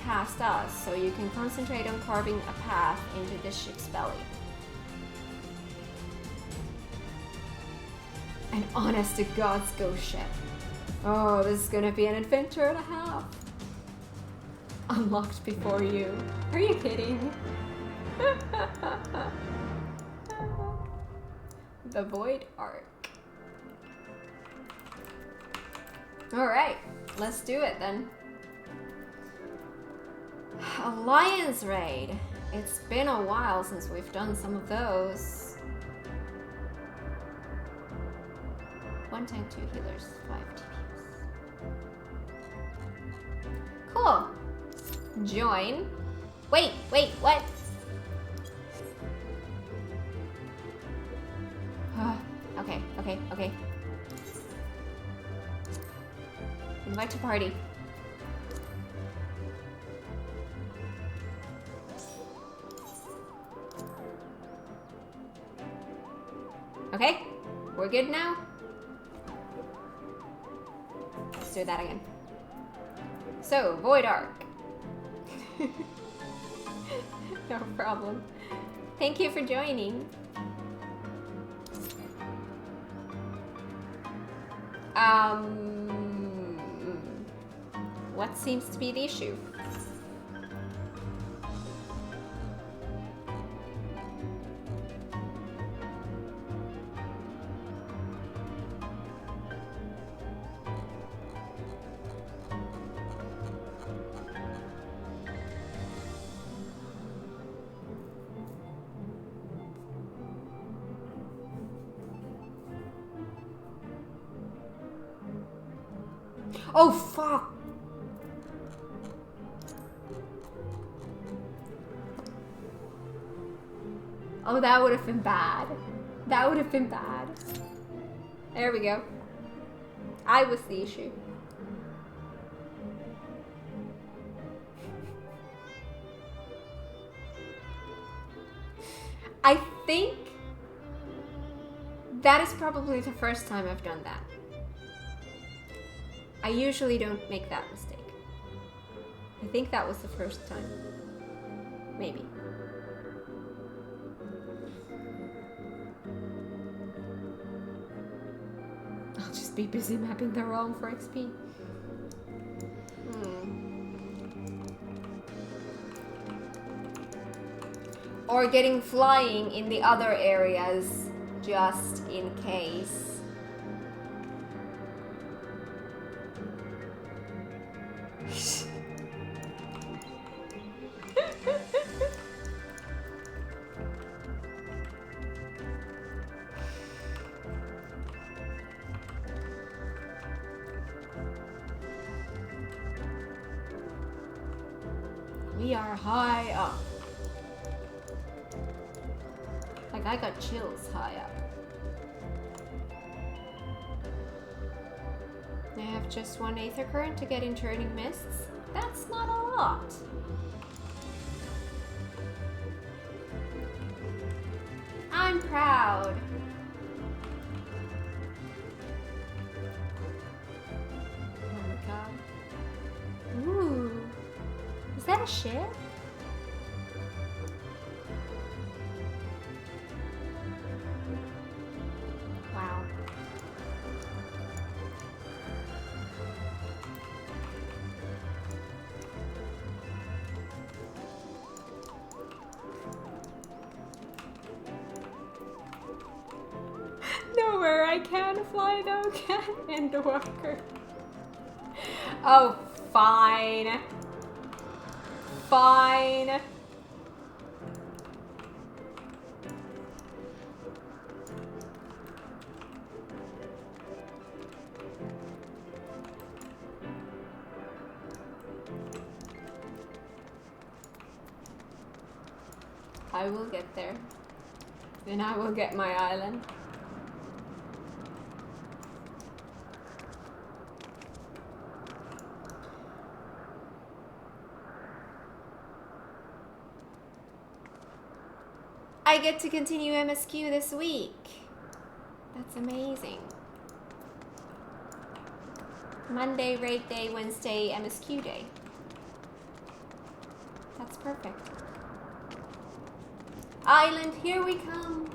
past us, so you can concentrate on carving a path into the ship's belly. An honest-to-God's ghost ship. Oh, this is gonna be an adventure and a half. Unlocked before you. Are you kidding? The Void Arc. Alright, let's do it then. Alliance Raid. It's been a while since we've done some of those. 1 tank, 2 healers, 5 TPS. Cool. Join. Wait, what? Okay. Invite to party. Okay, we're good now. Let's do that again. So, Void Arc. No problem. Thank you for joining. What seems to be the issue? Oh, fuck. Oh, that would have been bad. That would have been bad. There we go. I was the issue. I think that is probably the first time I've done that. I usually don't make that mistake. I think that was the first time. Maybe. I'll just be busy mapping the realm for XP. Or getting flying in the other areas, just in case. We are high up. Like, I got chills high up. I have just one Aether Current to get in Turning Mists. That's not a lot. I'm proud. Oh my god. Ooh. Is that a ship? Wow. Nowhere I can fly though, can Endwalker. Oh, fine. Fine. I will get there. And I will get my island. I get to continue MSQ this week. That's amazing. Monday, raid day, Wednesday, MSQ day. That's perfect. Island, here we come.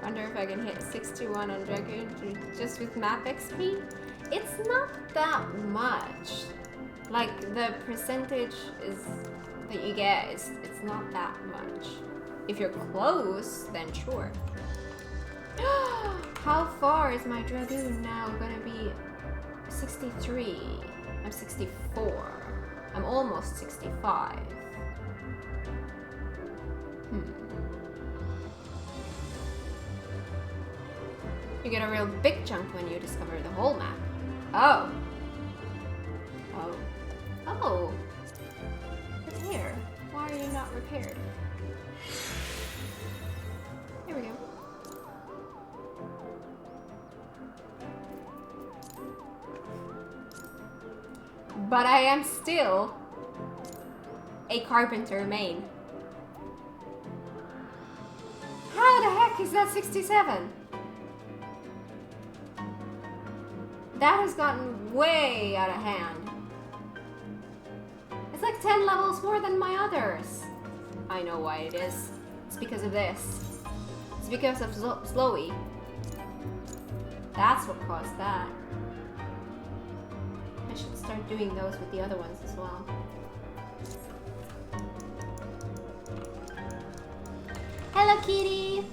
Wonder if I can hit 621 on Dragoon just with map XP. It's not that much. Like, the percentage is that you get is it's not that much. If you're close, then sure. How far is my Dragoon now gonna be? 63. I'm 64. I'm almost 65. You get a real big chunk when you discover the whole map. Oh. Oh. Oh. Repair. Why are you not repaired? Here we go. But I am still a carpenter main. How the heck is that 67? That has gotten way out of hand. It's like 10 levels more than my others. I know why it is. It's because of this. It's because of Slowy. That's what caused that. I should start doing those with the other ones as well. Hello, kitty!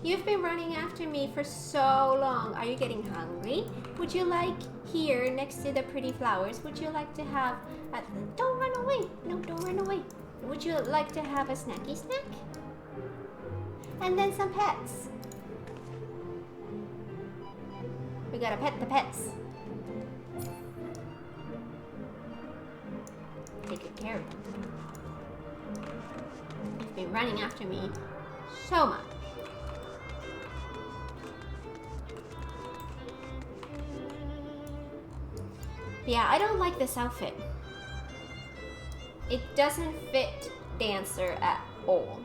You've been running after me for so long. Are you getting hungry? Would you like here next to the pretty flowers? Would you like to have a... Don't run away. No, don't run away. Would you like to have a snacky snack? And then some pets. We gotta pet the pets. Take good care of them. They've been running after me so much. Yeah, I don't like this outfit. It doesn't fit Dancer at all.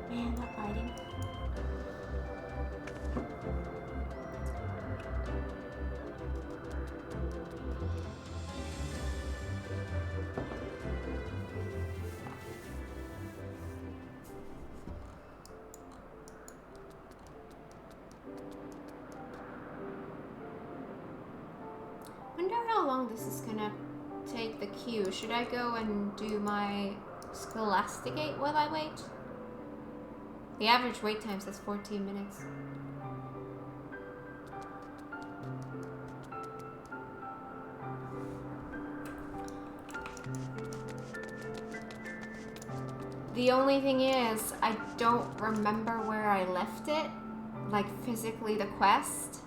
Man, that lighting. Wonder how long this is gonna take the queue. Should I go and do my Scholasticate while I wait? The average wait time says 14 minutes. The only thing is, I don't remember where I left it. Like, physically the quest.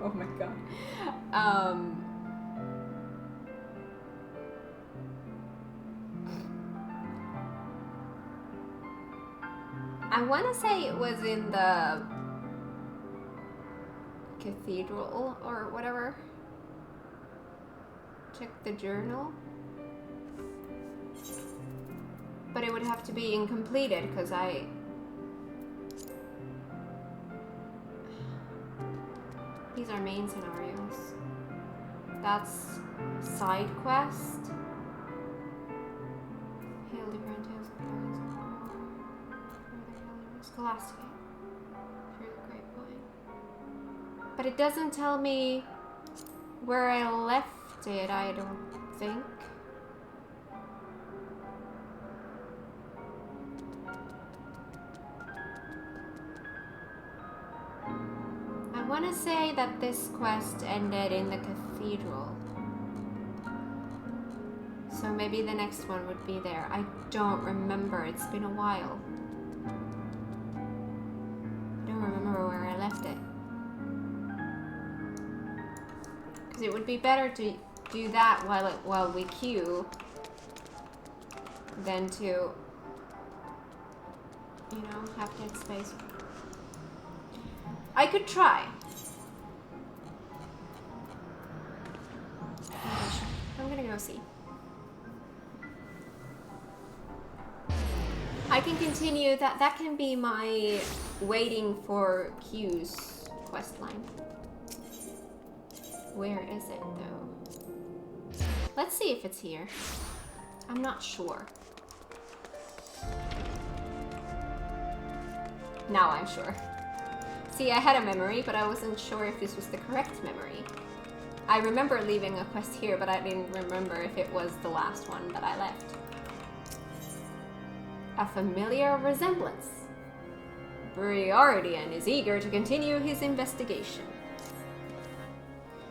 Oh my god. I want to say it was in the cathedral or whatever. Check the journal. But it would have to be incompleted because these are main scenarios. That's side quest. Hail different tales of parents and more. Scholasticate. Through the grapevine. But it doesn't tell me where I left it, I don't think. I want to say that this quest ended in the cathedral. So maybe the next one would be there. I don't remember. It's been a while. I don't remember where I left it. Because it would be better to do that while we queue than to, you know, have dead space. I could try. I'm gonna go see. I can continue that. That can be my waiting for queues quest line. Where is it though? Let's see if it's here. I'm not sure. Now I'm sure. See, I had a memory, but I wasn't sure if this was the correct memory. I remember leaving a quest here, but I didn't remember if it was the last one that I left. A familiar resemblance. Briardian is eager to continue his investigation.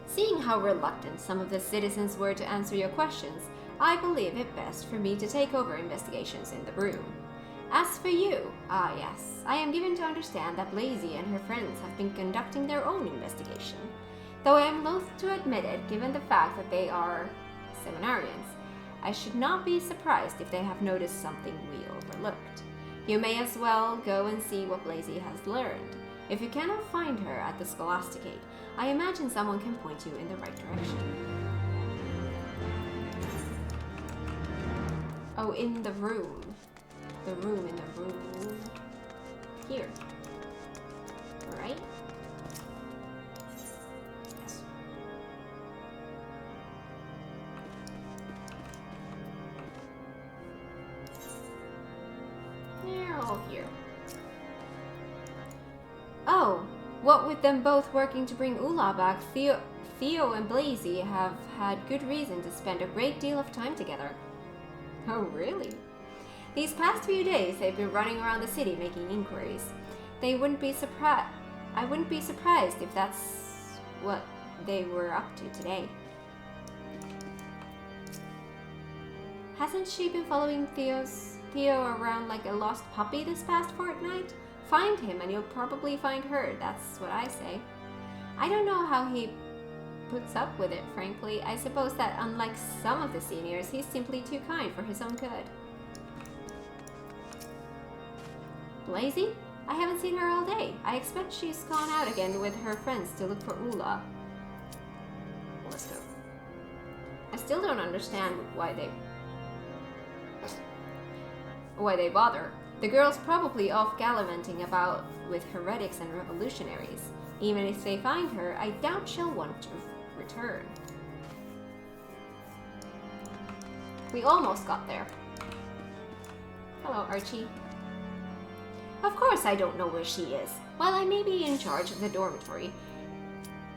Seeing how reluctant some of the citizens were to answer your questions, I believe it best for me to take over investigations in the room. As for you, yes, I am given to understand that Blazy and her friends have been conducting their own investigation. Though I am loath to admit it, given the fact that they are seminarians, I should not be surprised if they have noticed something we overlooked. You may as well go and see what Blazy has learned. If you cannot find her at the Scholasticate, I imagine someone can point you in the right direction. Oh, in the room. The room in the room. Here. Right? Yes. They're all here. Oh, what with them both working to bring Ula back, Theo and Blazy have had good reason to spend a great deal of time together. Oh, really? These past few days, they've been running around the city making inquiries. I wouldn't be surprised if that's what they were up to today. Hasn't she been following Theo around like a lost puppy this past fortnight? Find him and you'll probably find her, that's what I say. I don't know how he puts up with it, frankly. I suppose that unlike some of the seniors, he's simply too kind for his own good. Blazy? I haven't seen her all day. I expect she's gone out again with her friends to look for Ula. Let's go. I still don't understand why they bother. The girl's probably off gallivanting about with heretics and revolutionaries. Even if they find her, I doubt she'll want to return. We almost got there. Hello, Archie. Of course I don't know where she is. While I may be in charge of the dormitory,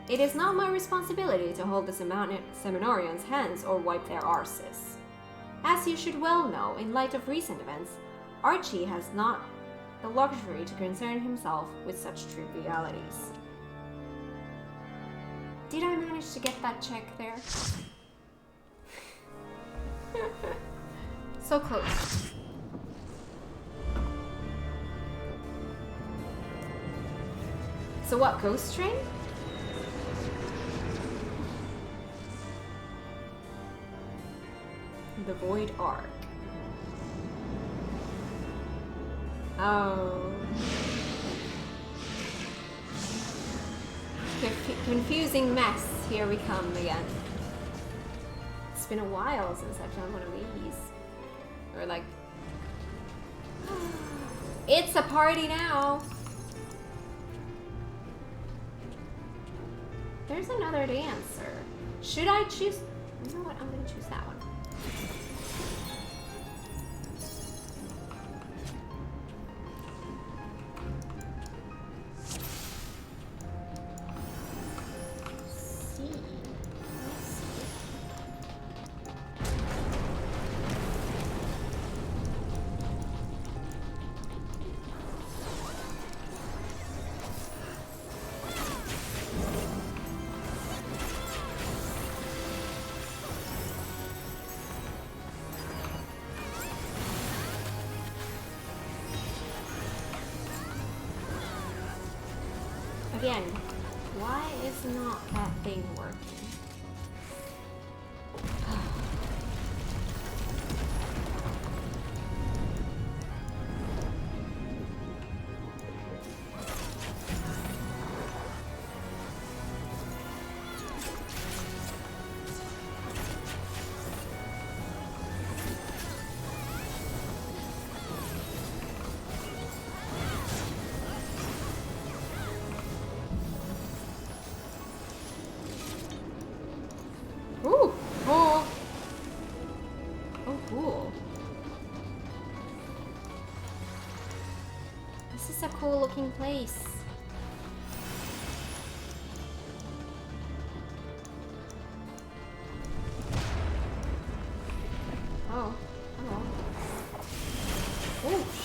it is not my responsibility to hold the Seminarians' hands or wipe their arses. As you should well know, in light of recent events, Archie has not the luxury to concern himself with such trivialities. Did I manage to get that check there? So close. So what, Ghost Train? The Void Ark. Oh. Confusing mess. Here we come again. It's been a while since I've done one of these. Or like... It's a party now! There's another dancer. Should I choose... You know what? I'm gonna choose that one. Again, why is not that thing working? Cool looking place. Oh, hello. Oosh.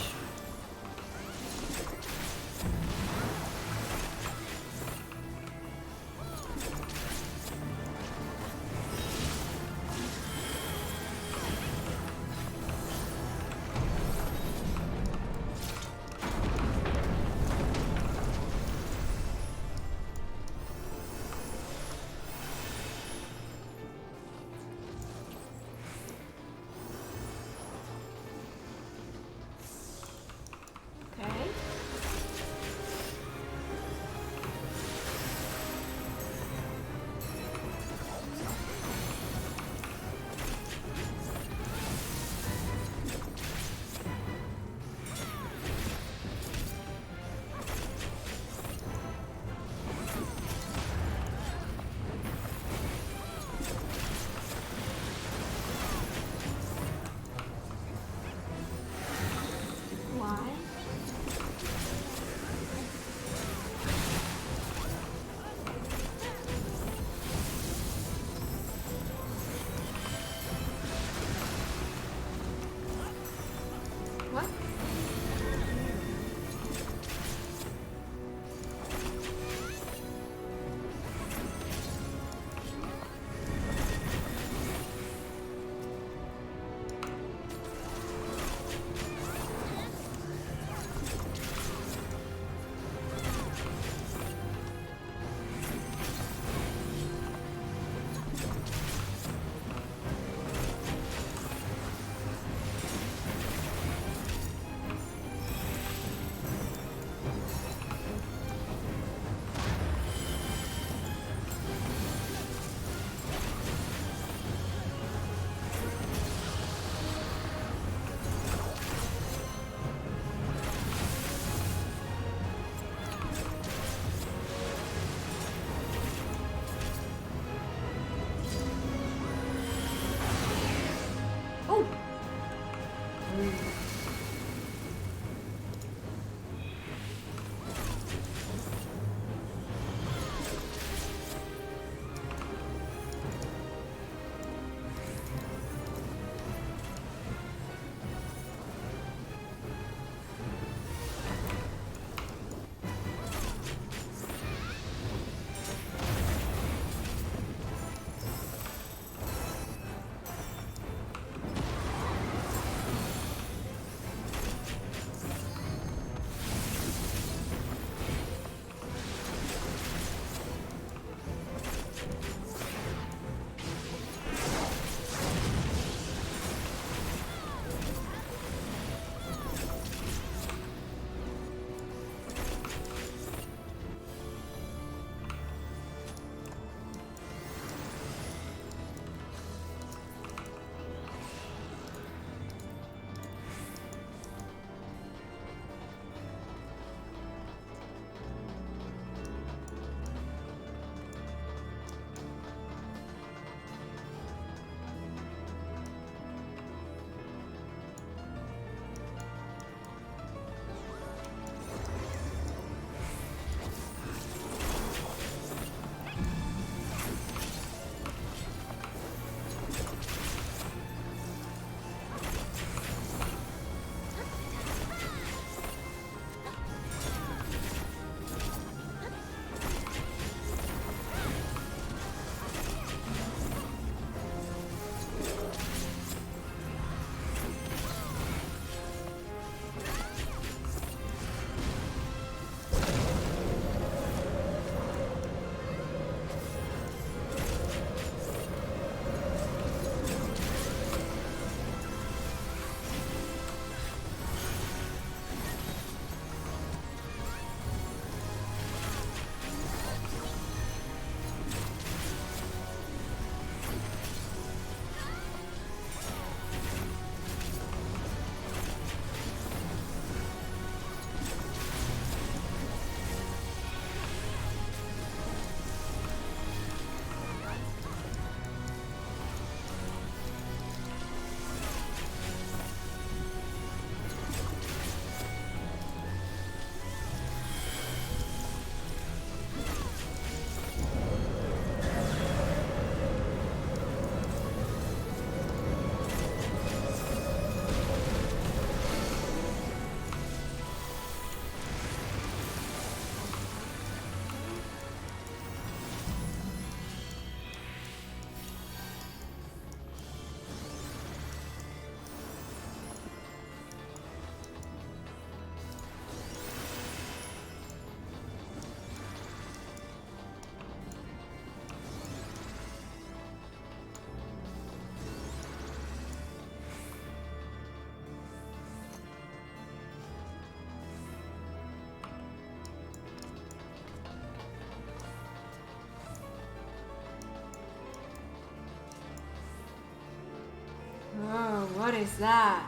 is that?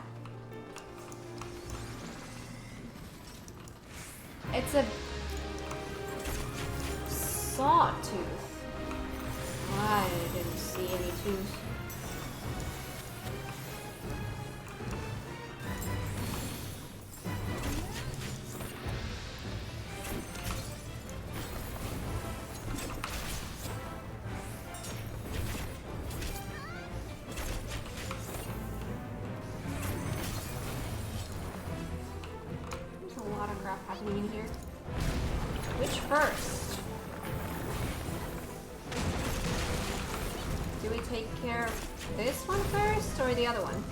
It's a sawtooth. I didn't see any tooth. There's a lot of crap happening in here. Which first? Do we take care of this one first or the other one?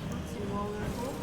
That's invulnerable.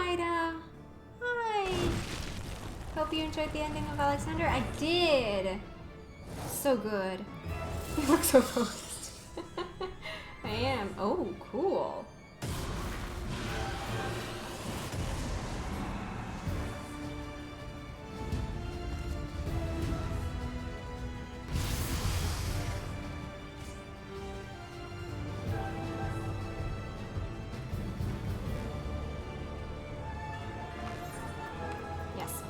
Ida. Hi. Hope you enjoyed the ending of Alexander. I did. So good. You look so focused. I am. Oh, cool. Yes.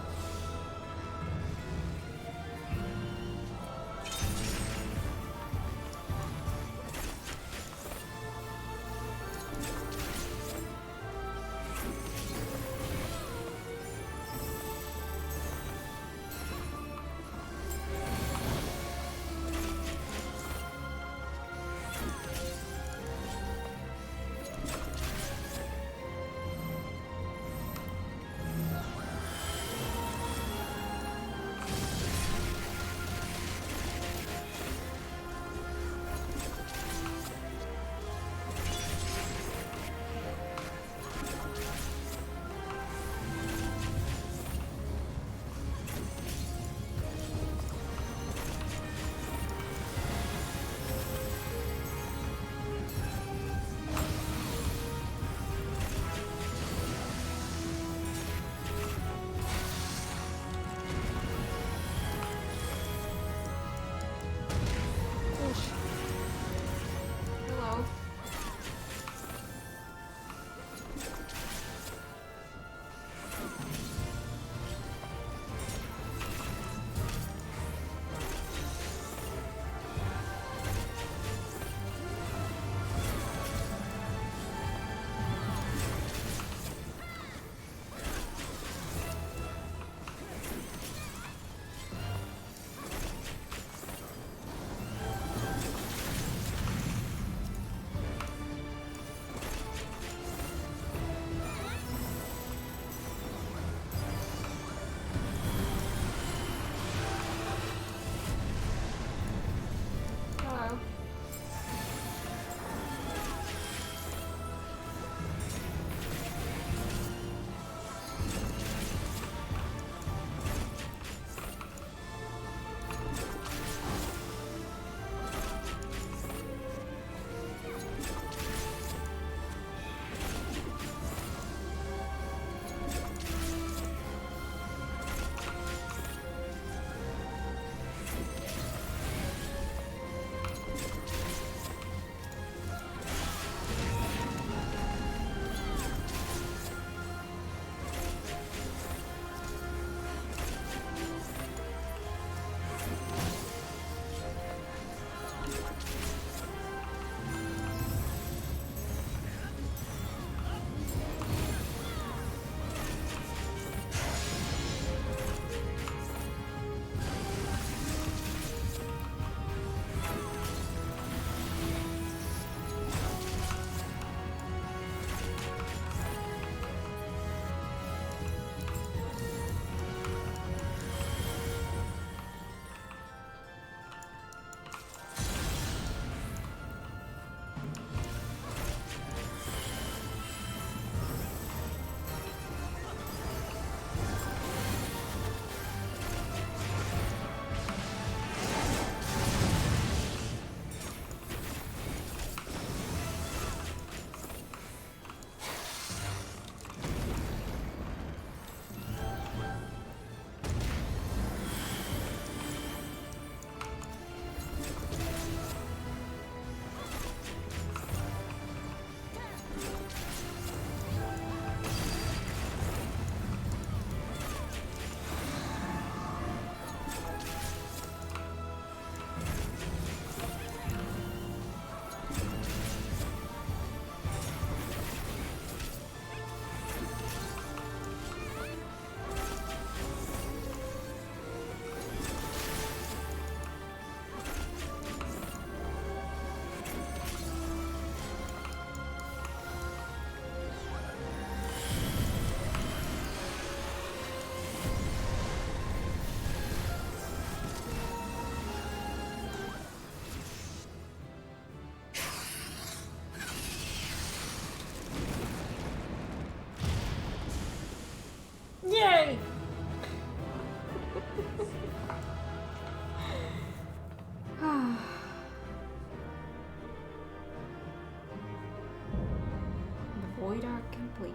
complete.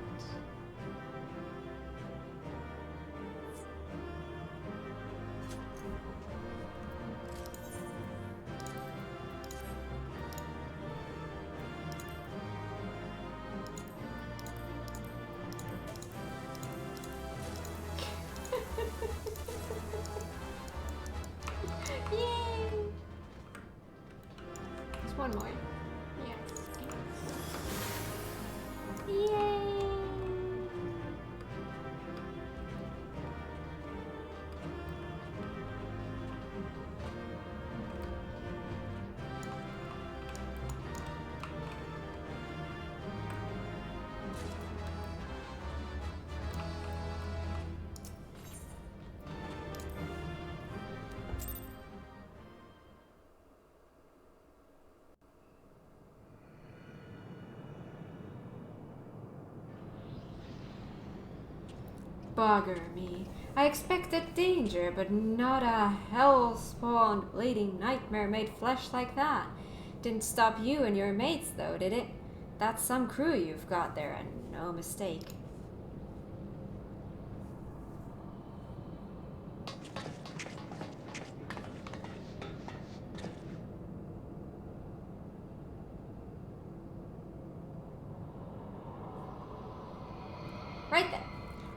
Yay! There's one more. Yes. Yay! Bugger me. I expected danger, but not a hell-spawned bleeding nightmare made flesh like that. Didn't stop you and your mates, though, did it? That's some crew you've got there, and no mistake. Right then.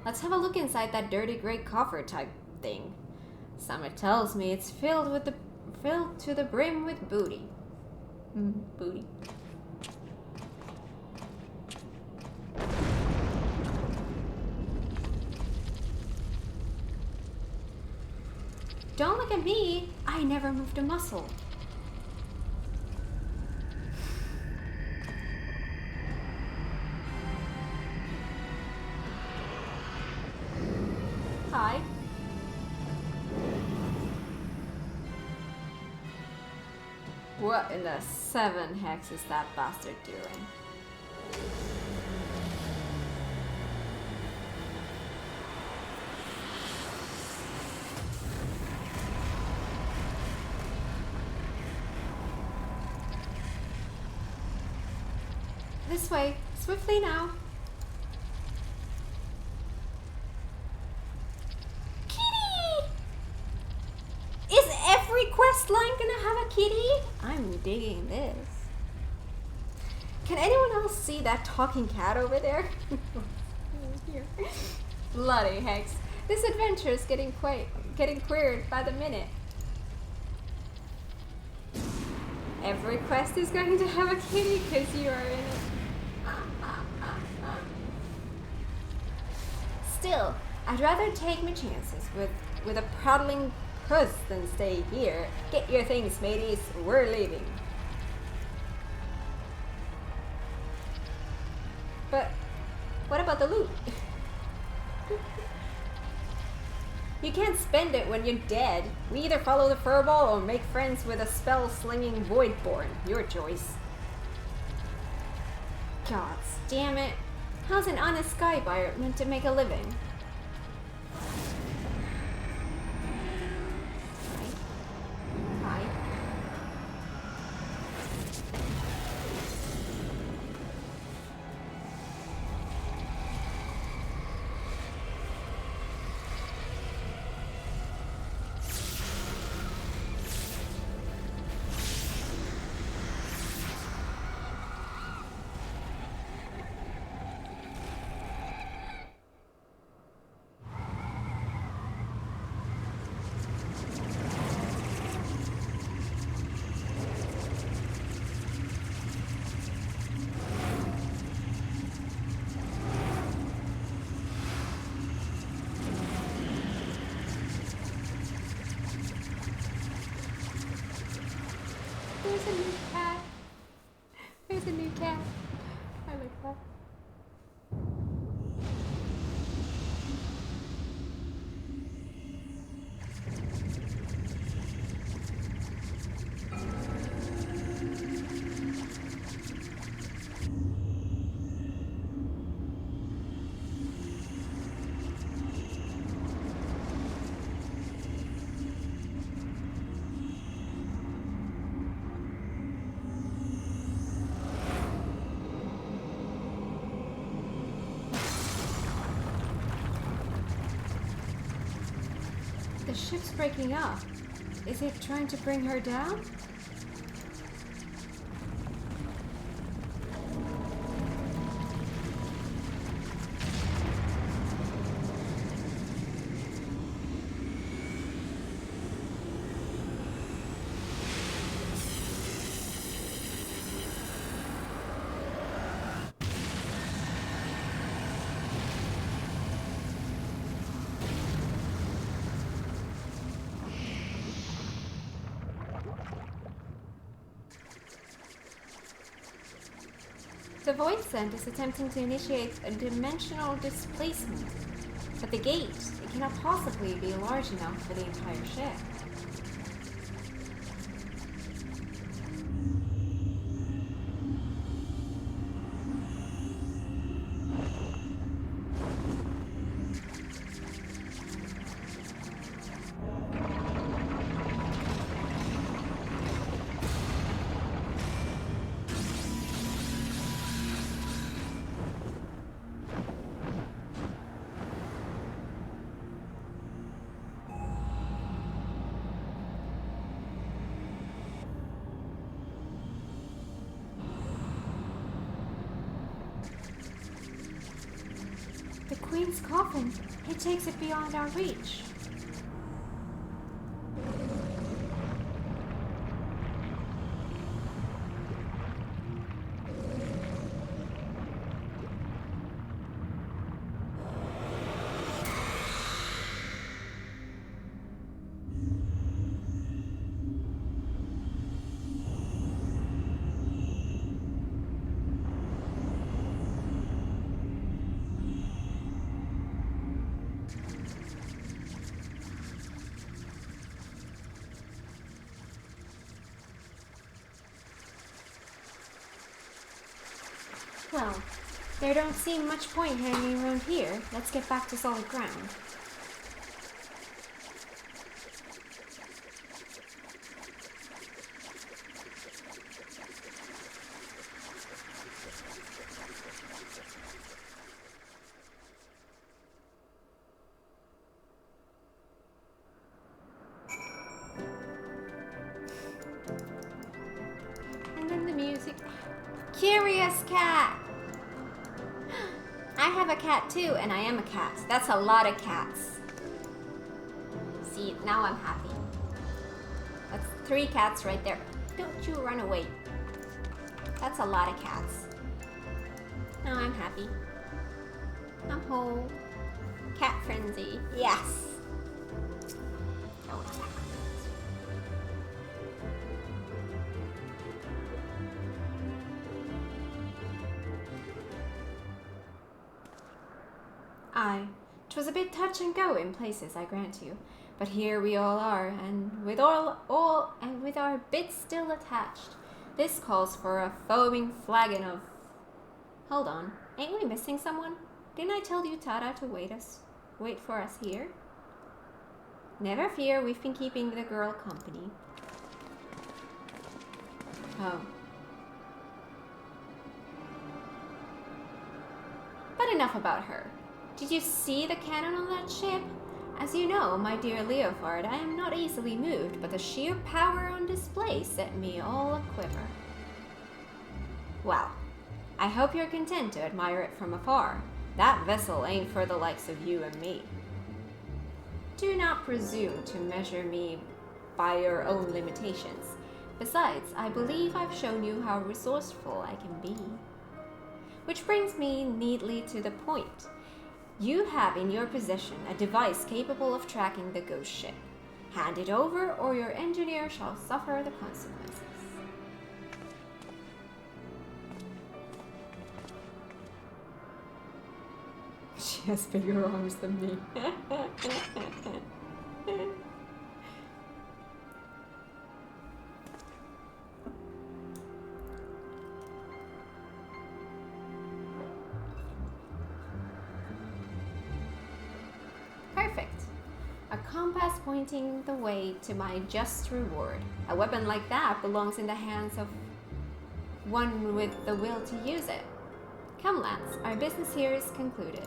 Let's have a look inside that dirty gray coffer type thing. Something tells me it's filled to the brim with booty. Booty. Don't look at me. I never moved a muscle. Hi. What in the 7 hex is that bastard doing? This way, swiftly now. Quest line gonna have a kitty? I'm digging this. Can anyone else see that talking cat over there? Bloody hex. This adventure is getting queered by the minute. Every quest is going to have a kitty because you are in it. Still, I'd rather take my chances with a prattling puss than stay here. Get your things, mateys. We're leaving. But what about the loot? You can't spend it when you're dead. We either follow the furball or make friends with a spell-slinging voidborn. Your choice. God damn it. How's an honest skybuyer meant to make a living? There's a new cat. There's a new cat. I like that. ship's breaking up. Is it trying to bring her down? The void send is attempting to initiate a dimensional displacement, but the gate, it cannot possibly be large enough for the entire ship. The Queen's coffin, it takes it beyond our reach. Well, there don't seem much point hanging around here. Let's get back to solid ground. And then the music. Curious cat! I have a cat too, and I am a cat. That's a lot of cats. See, now I'm happy. That's 3 cats right there. Don't you run away. That's a lot of cats. Now I'm happy. I'm whole. Cat frenzy. Yes! Oh, Aye, 'twas a bit touch and go in places, I grant you, but here we all are, and with with our bits still attached. This calls for a foaming flagon of. Hold on, ain't we missing someone? Didn't I tell you Tara to wait for us here? Never fear, we've been keeping the girl company. Oh. But enough about her. Did you see the cannon on that ship? As you know, my dear Leofard, I am not easily moved, but the sheer power on display set me all a-quiver. Well, I hope you're content to admire it from afar. That vessel ain't for the likes of you and me. Do not presume to measure me by your own limitations. Besides, I believe I've shown you how resourceful I can be. Which brings me neatly to the point. You have in your possession a device capable of tracking the ghost ship. Hand it over, or your engineer shall suffer the consequences. She has bigger arms than me. Perfect. A compass pointing the way to my just reward. A weapon like that belongs in the hands of one with the will to use it. Come, Lance, our business here is concluded.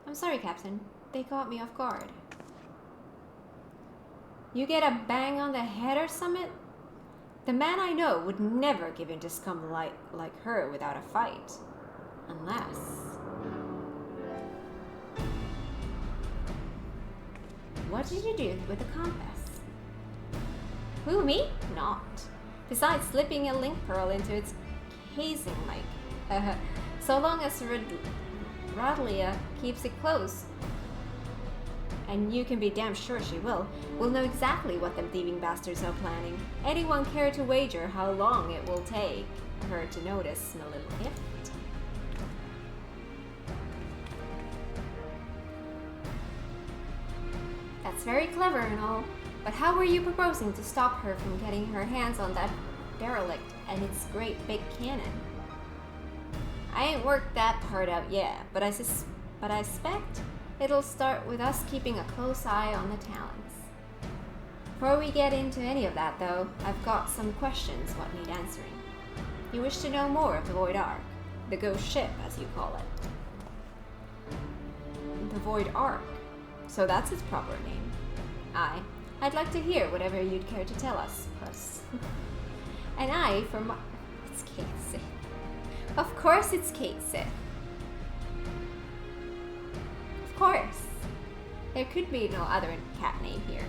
I'm sorry, Captain. They caught me off guard. You get a bang on the head or something? The man I know would never give in to scum like her without a fight. Unless... What did you do with the compass? Who, me? Not. Besides slipping a link pearl into its casing like... so long as Radlia keeps it close, and you can be damn sure she will, we'll know exactly what them thieving bastards are planning. Anyone care to wager how long it will take her to notice my little gift? That's very clever and all, but how were you proposing to stop her from getting her hands on that derelict and its great big cannon? I ain't worked that part out yet, but I expect it'll start with us keeping a close eye on the talents. Before we get into any of that, though, I've got some questions what need answering. You wish to know more of the Void Ark, the ghost ship, as you call it. The Void Ark? So that's its proper name. Aye. I'd like to hear whatever you'd care to tell us, Puss. And I, for my... It's Kate Sith. Of course it's Kate Sith. Of course. There could be no other cat name here.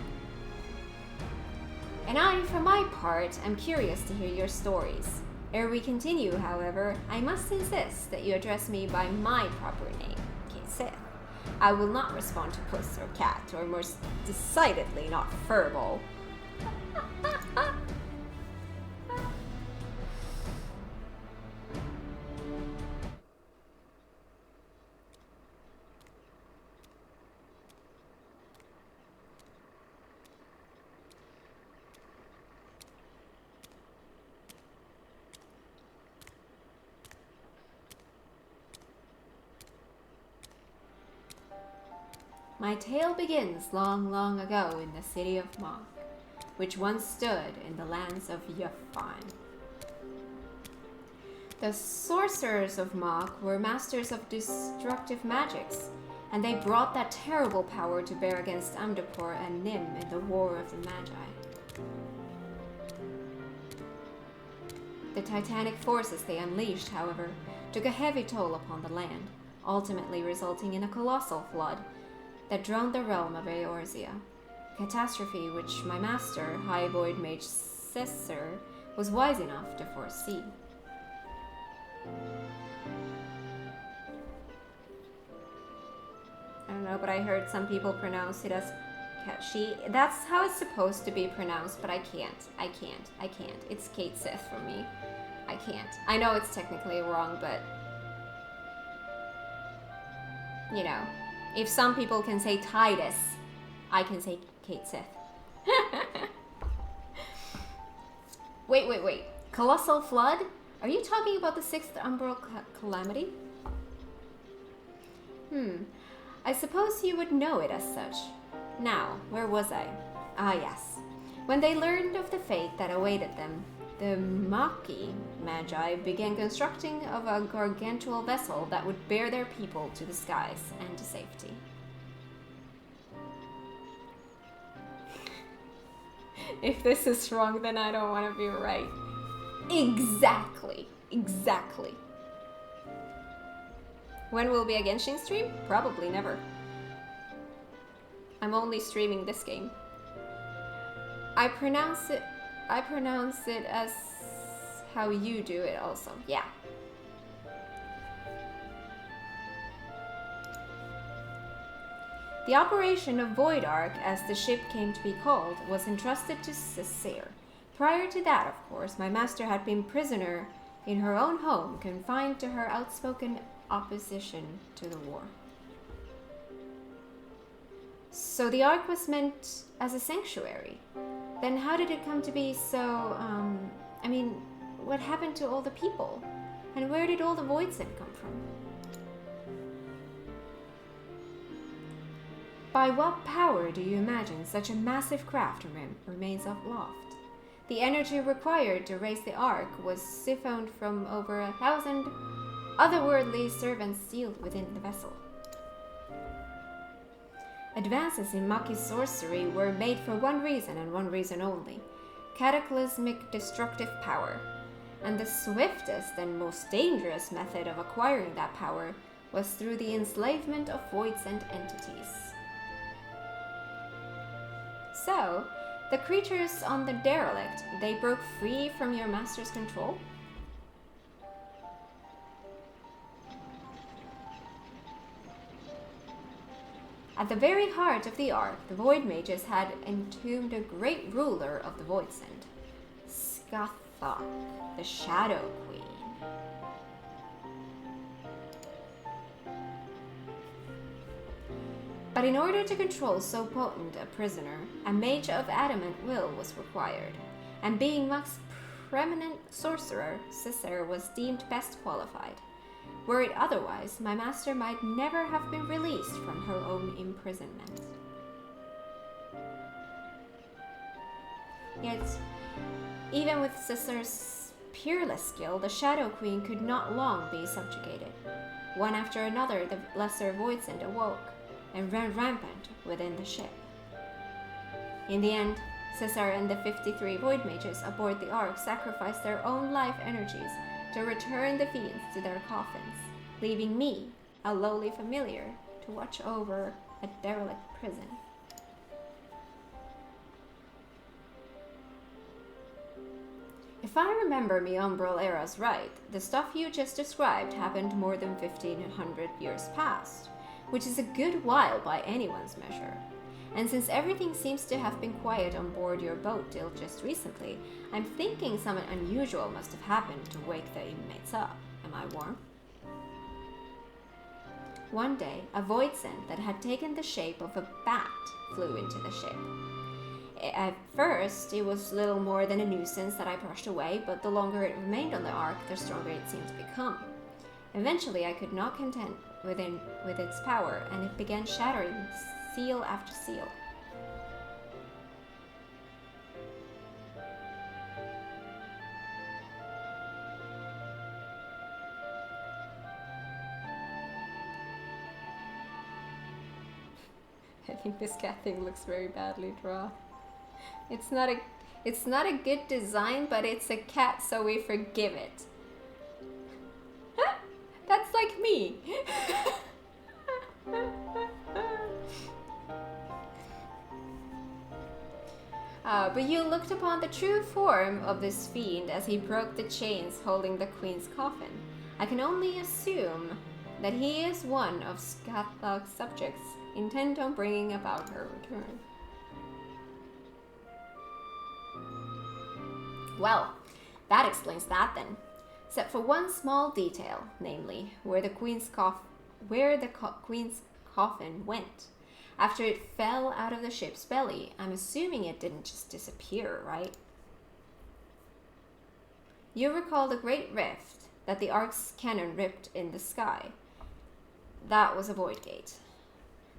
And I, for my part, am curious to hear your stories. Ere we continue, however, I must insist that you address me by my proper name, Kate Sith. I will not respond to Puss or Cat, or more decidedly not Furball. My tale begins long, long ago in the city of Mok, which once stood in the lands of Yufan. The sorcerers of Mok were masters of destructive magics, and they brought that terrible power to bear against Amdapor and Nim in the War of the Magi. The titanic forces they unleashed, however, took a heavy toll upon the land, ultimately resulting in a colossal flood that drowned the realm of Eorzea, a catastrophe which my master, High Void Mage Cesar, was wise enough to foresee. I don't know, but I heard some people pronounce it as she. That's how it's supposed to be pronounced, but I can't. It's Kate Sith for me. I can't. I know it's technically wrong, but you know. If some people can say Titus, I can say Kate Sith. Wait. Colossal flood? Are you talking about the 6th Umbral Calamity? I suppose you would know it as such. Now, where was I? Ah, yes. When they learned of the fate that awaited them, the Maki Magi began constructing of a gargantuan vessel that would bear their people to the skies and to safety. If this is wrong, then I don't want to be right. Exactly. When will be a Genshin stream? Probably never. I'm only streaming this game. I pronounce it as how you do it also. Yeah. The operation of Void Ark, as the ship came to be called, was entrusted to Cesar. Prior to that, of course, my master had been prisoner in her own home, confined to her outspoken opposition to the war. So the Ark was meant as a sanctuary. Then how did it come to be so, I mean, what happened to all the people? And where did all the Void Sin come from? By what power do you imagine such a massive craft remains aloft? The energy required to raise the Ark was siphoned from over 1,000 otherworldly servants sealed within the vessel. Advances in Maki's sorcery were made for one reason and one reason only: cataclysmic destructive power. And the swiftest and most dangerous method of acquiring that power was through the enslavement of voids and entities. So, the creatures on the derelict, they broke free from your master's control? At the very heart of the Ark, the Void Mages had entombed a great ruler of the Voidsend, Skathok, the Shadow Queen. But in order to control so potent a prisoner, a mage of adamant will was required, and being Mak's preeminent sorcerer, Cicero was deemed best qualified. Were it otherwise, my master might never have been released from her own imprisonment. Yet, even with Cicero's peerless skill, the Shadow Queen could not long be subjugated. One after another, the lesser Voidsend awoke and ran rampant within the ship. In the end, Cicero and the 53 Void Mages aboard the Ark sacrificed their own life energies to return the fiends to their coffins, leaving me, a lowly familiar, to watch over a derelict prison. If I remember my umbral eras right, the stuff you just described happened more than 1500 years past, which is a good while by anyone's measure. And since everything seems to have been quiet on board your boat till just recently, I'm thinking something unusual must have happened to wake the inmates up. Am I warm? One day, a Voidsend that had taken the shape of a bat flew into the ship. At first, it was little more than a nuisance that I brushed away, but the longer it remained on the Ark, the stronger it seemed to become. Eventually, I could not content with its power, and it began shattering seal after seal. I think this cat thing looks very badly drawn. It's not a good design, but it's a cat, so we forgive it. That's like me. But you looked upon the true form of this fiend as he broke the chains holding the queen's coffin. I can only assume that he is one of Skathok's subjects, intent on bringing about her return. Well, that explains that then. Except for one small detail, namely, where the queen's coffin went. After it fell out of the ship's belly, I'm assuming it didn't just disappear, right? You recall the great rift that the Ark's cannon ripped in the sky. That was a void gate.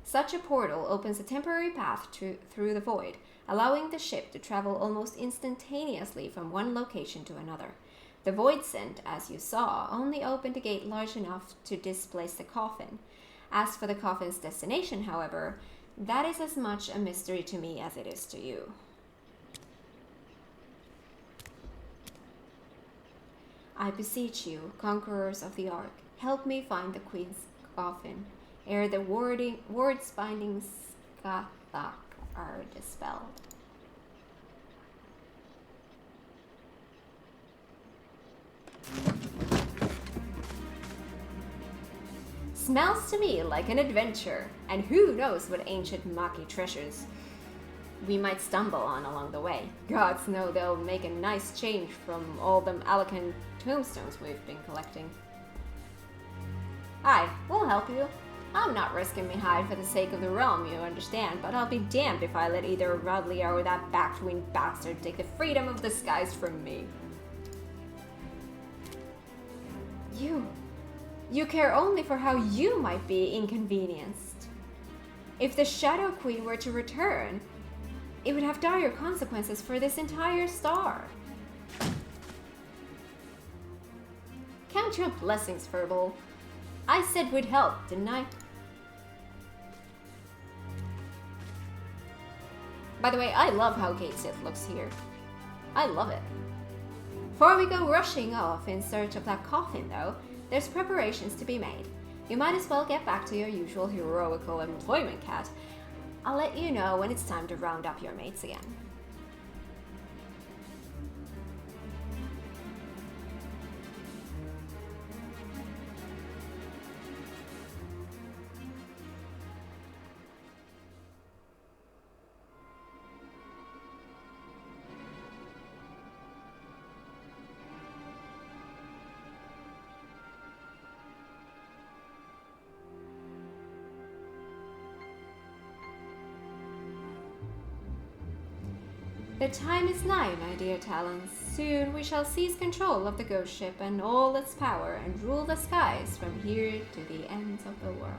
Such a portal opens a temporary path through the void, allowing the ship to travel almost instantaneously from one location to another. The Voidsend, as you saw, only opened a gate large enough to displace the coffin. As for the coffin's destination, however, that is as much a mystery to me as it is to you. I beseech you, conquerors of the Ark, help me find the queen's coffin, ere the wards binding Skathok are dispelled. Smells to me like an adventure, and who knows what ancient Maki treasures we might stumble on along the way. Gods know they'll make a nice change from all them Alakan tombstones we've been collecting. Aye, we'll help you. I'm not risking me hide for the sake of the realm, you understand, but I'll be damned if I let either Rodlia or that back-winged bastard take the freedom of the skies from me. You care only for how you might be inconvenienced. If the Shadow Queen were to return, it would have dire consequences for this entire star. Count your blessings, Furball. I said we'd help, didn't I? By the way, I love how Gate Sith looks here. I love it. Before we go rushing off in search of that coffin though, there's preparations to be made. You might as well get back to your usual heroical employment, Kat. I'll let you know when it's time to round up your mates again. The time is nigh, my dear Talons. Soon we shall seize control of the ghost ship and all its power and rule the skies from here to the ends of the world.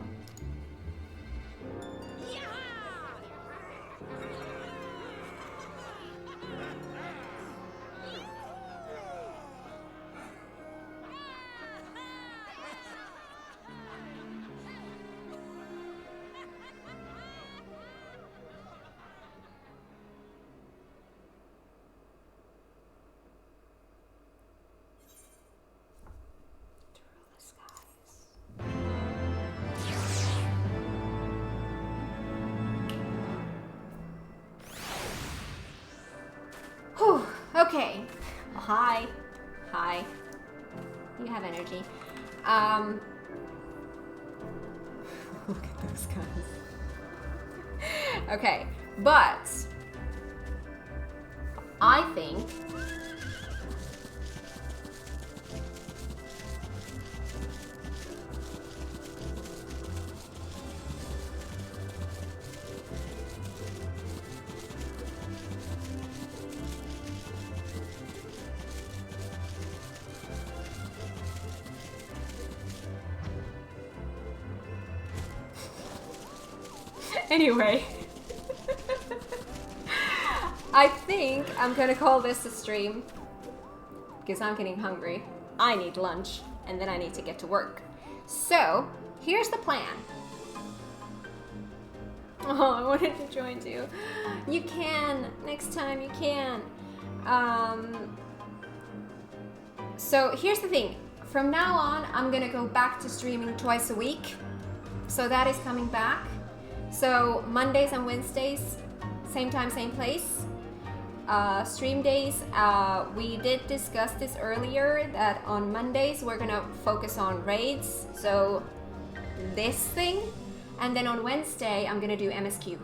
Whew, okay. Hi. Hi. You have energy. Look at those guys. Okay, but I think anyway, I think I'm gonna call this a stream because I'm getting hungry. I need lunch and then I need to get to work. So here's the plan. Oh, I wanted to join too. You can. Next time you can. So here's the thing. From now on, I'm gonna go back to streaming twice a week. So that is coming back. So Mondays and Wednesdays, same time, same place. Stream days, we did discuss this earlier, that on Mondays we're gonna focus on raids, so this thing, and then on Wednesday I'm gonna do MSQ.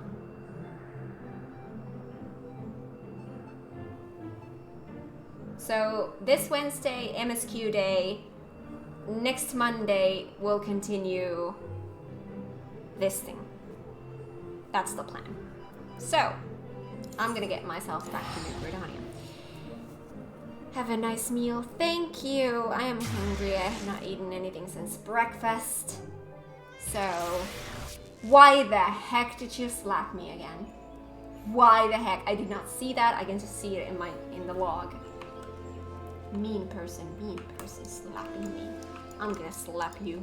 So this Wednesday, MSQ day. Next Monday we'll continue this thing. That's the plan. So, I'm gonna get myself back to New Britannia. Have a nice meal. Thank you. I am hungry. I have not eaten anything since breakfast. So, why the heck did you slap me again? Why the heck? I did not see that. I can just see it in the log. Mean person slapping me. I'm gonna slap you.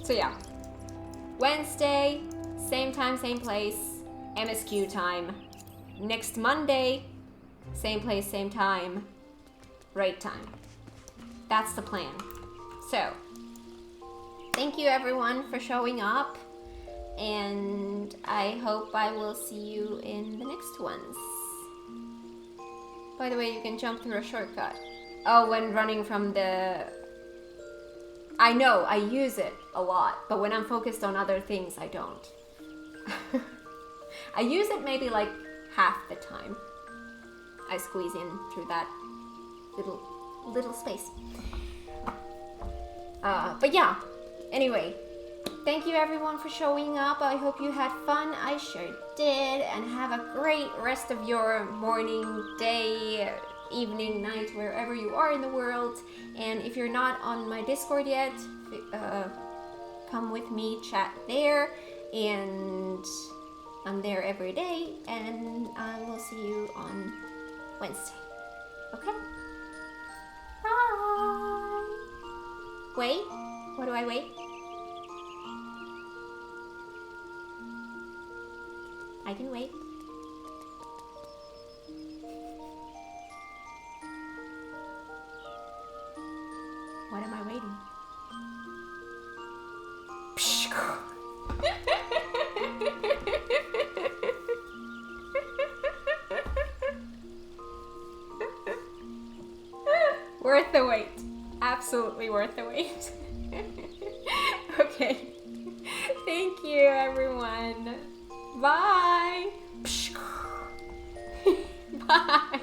So yeah, Wednesday, same time, same place, MSQ time. Next Monday, same place, same time, raid time. That's the plan. So, thank you everyone for showing up, and I hope I will see you in the next ones. By the way, you can jump through a shortcut. Oh, when running from the... I know, I use it a lot, but when I'm focused on other things, I don't. I use it maybe like half the time. I squeeze in through that little space. But yeah, anyway, thank you everyone for showing up. I hope you had fun. I sure did. And have a great rest of your morning, day, evening, night, wherever you are in the world. And if you're not on my Discord yet, come with me, chat there. And I'm there every day. And I will see you on Wednesday. Okay? Bye! Wait? What do I wait? I can wait. What am I waiting? Worth the wait. Absolutely worth the wait. Okay. Thank you, everyone. Bye. Bye.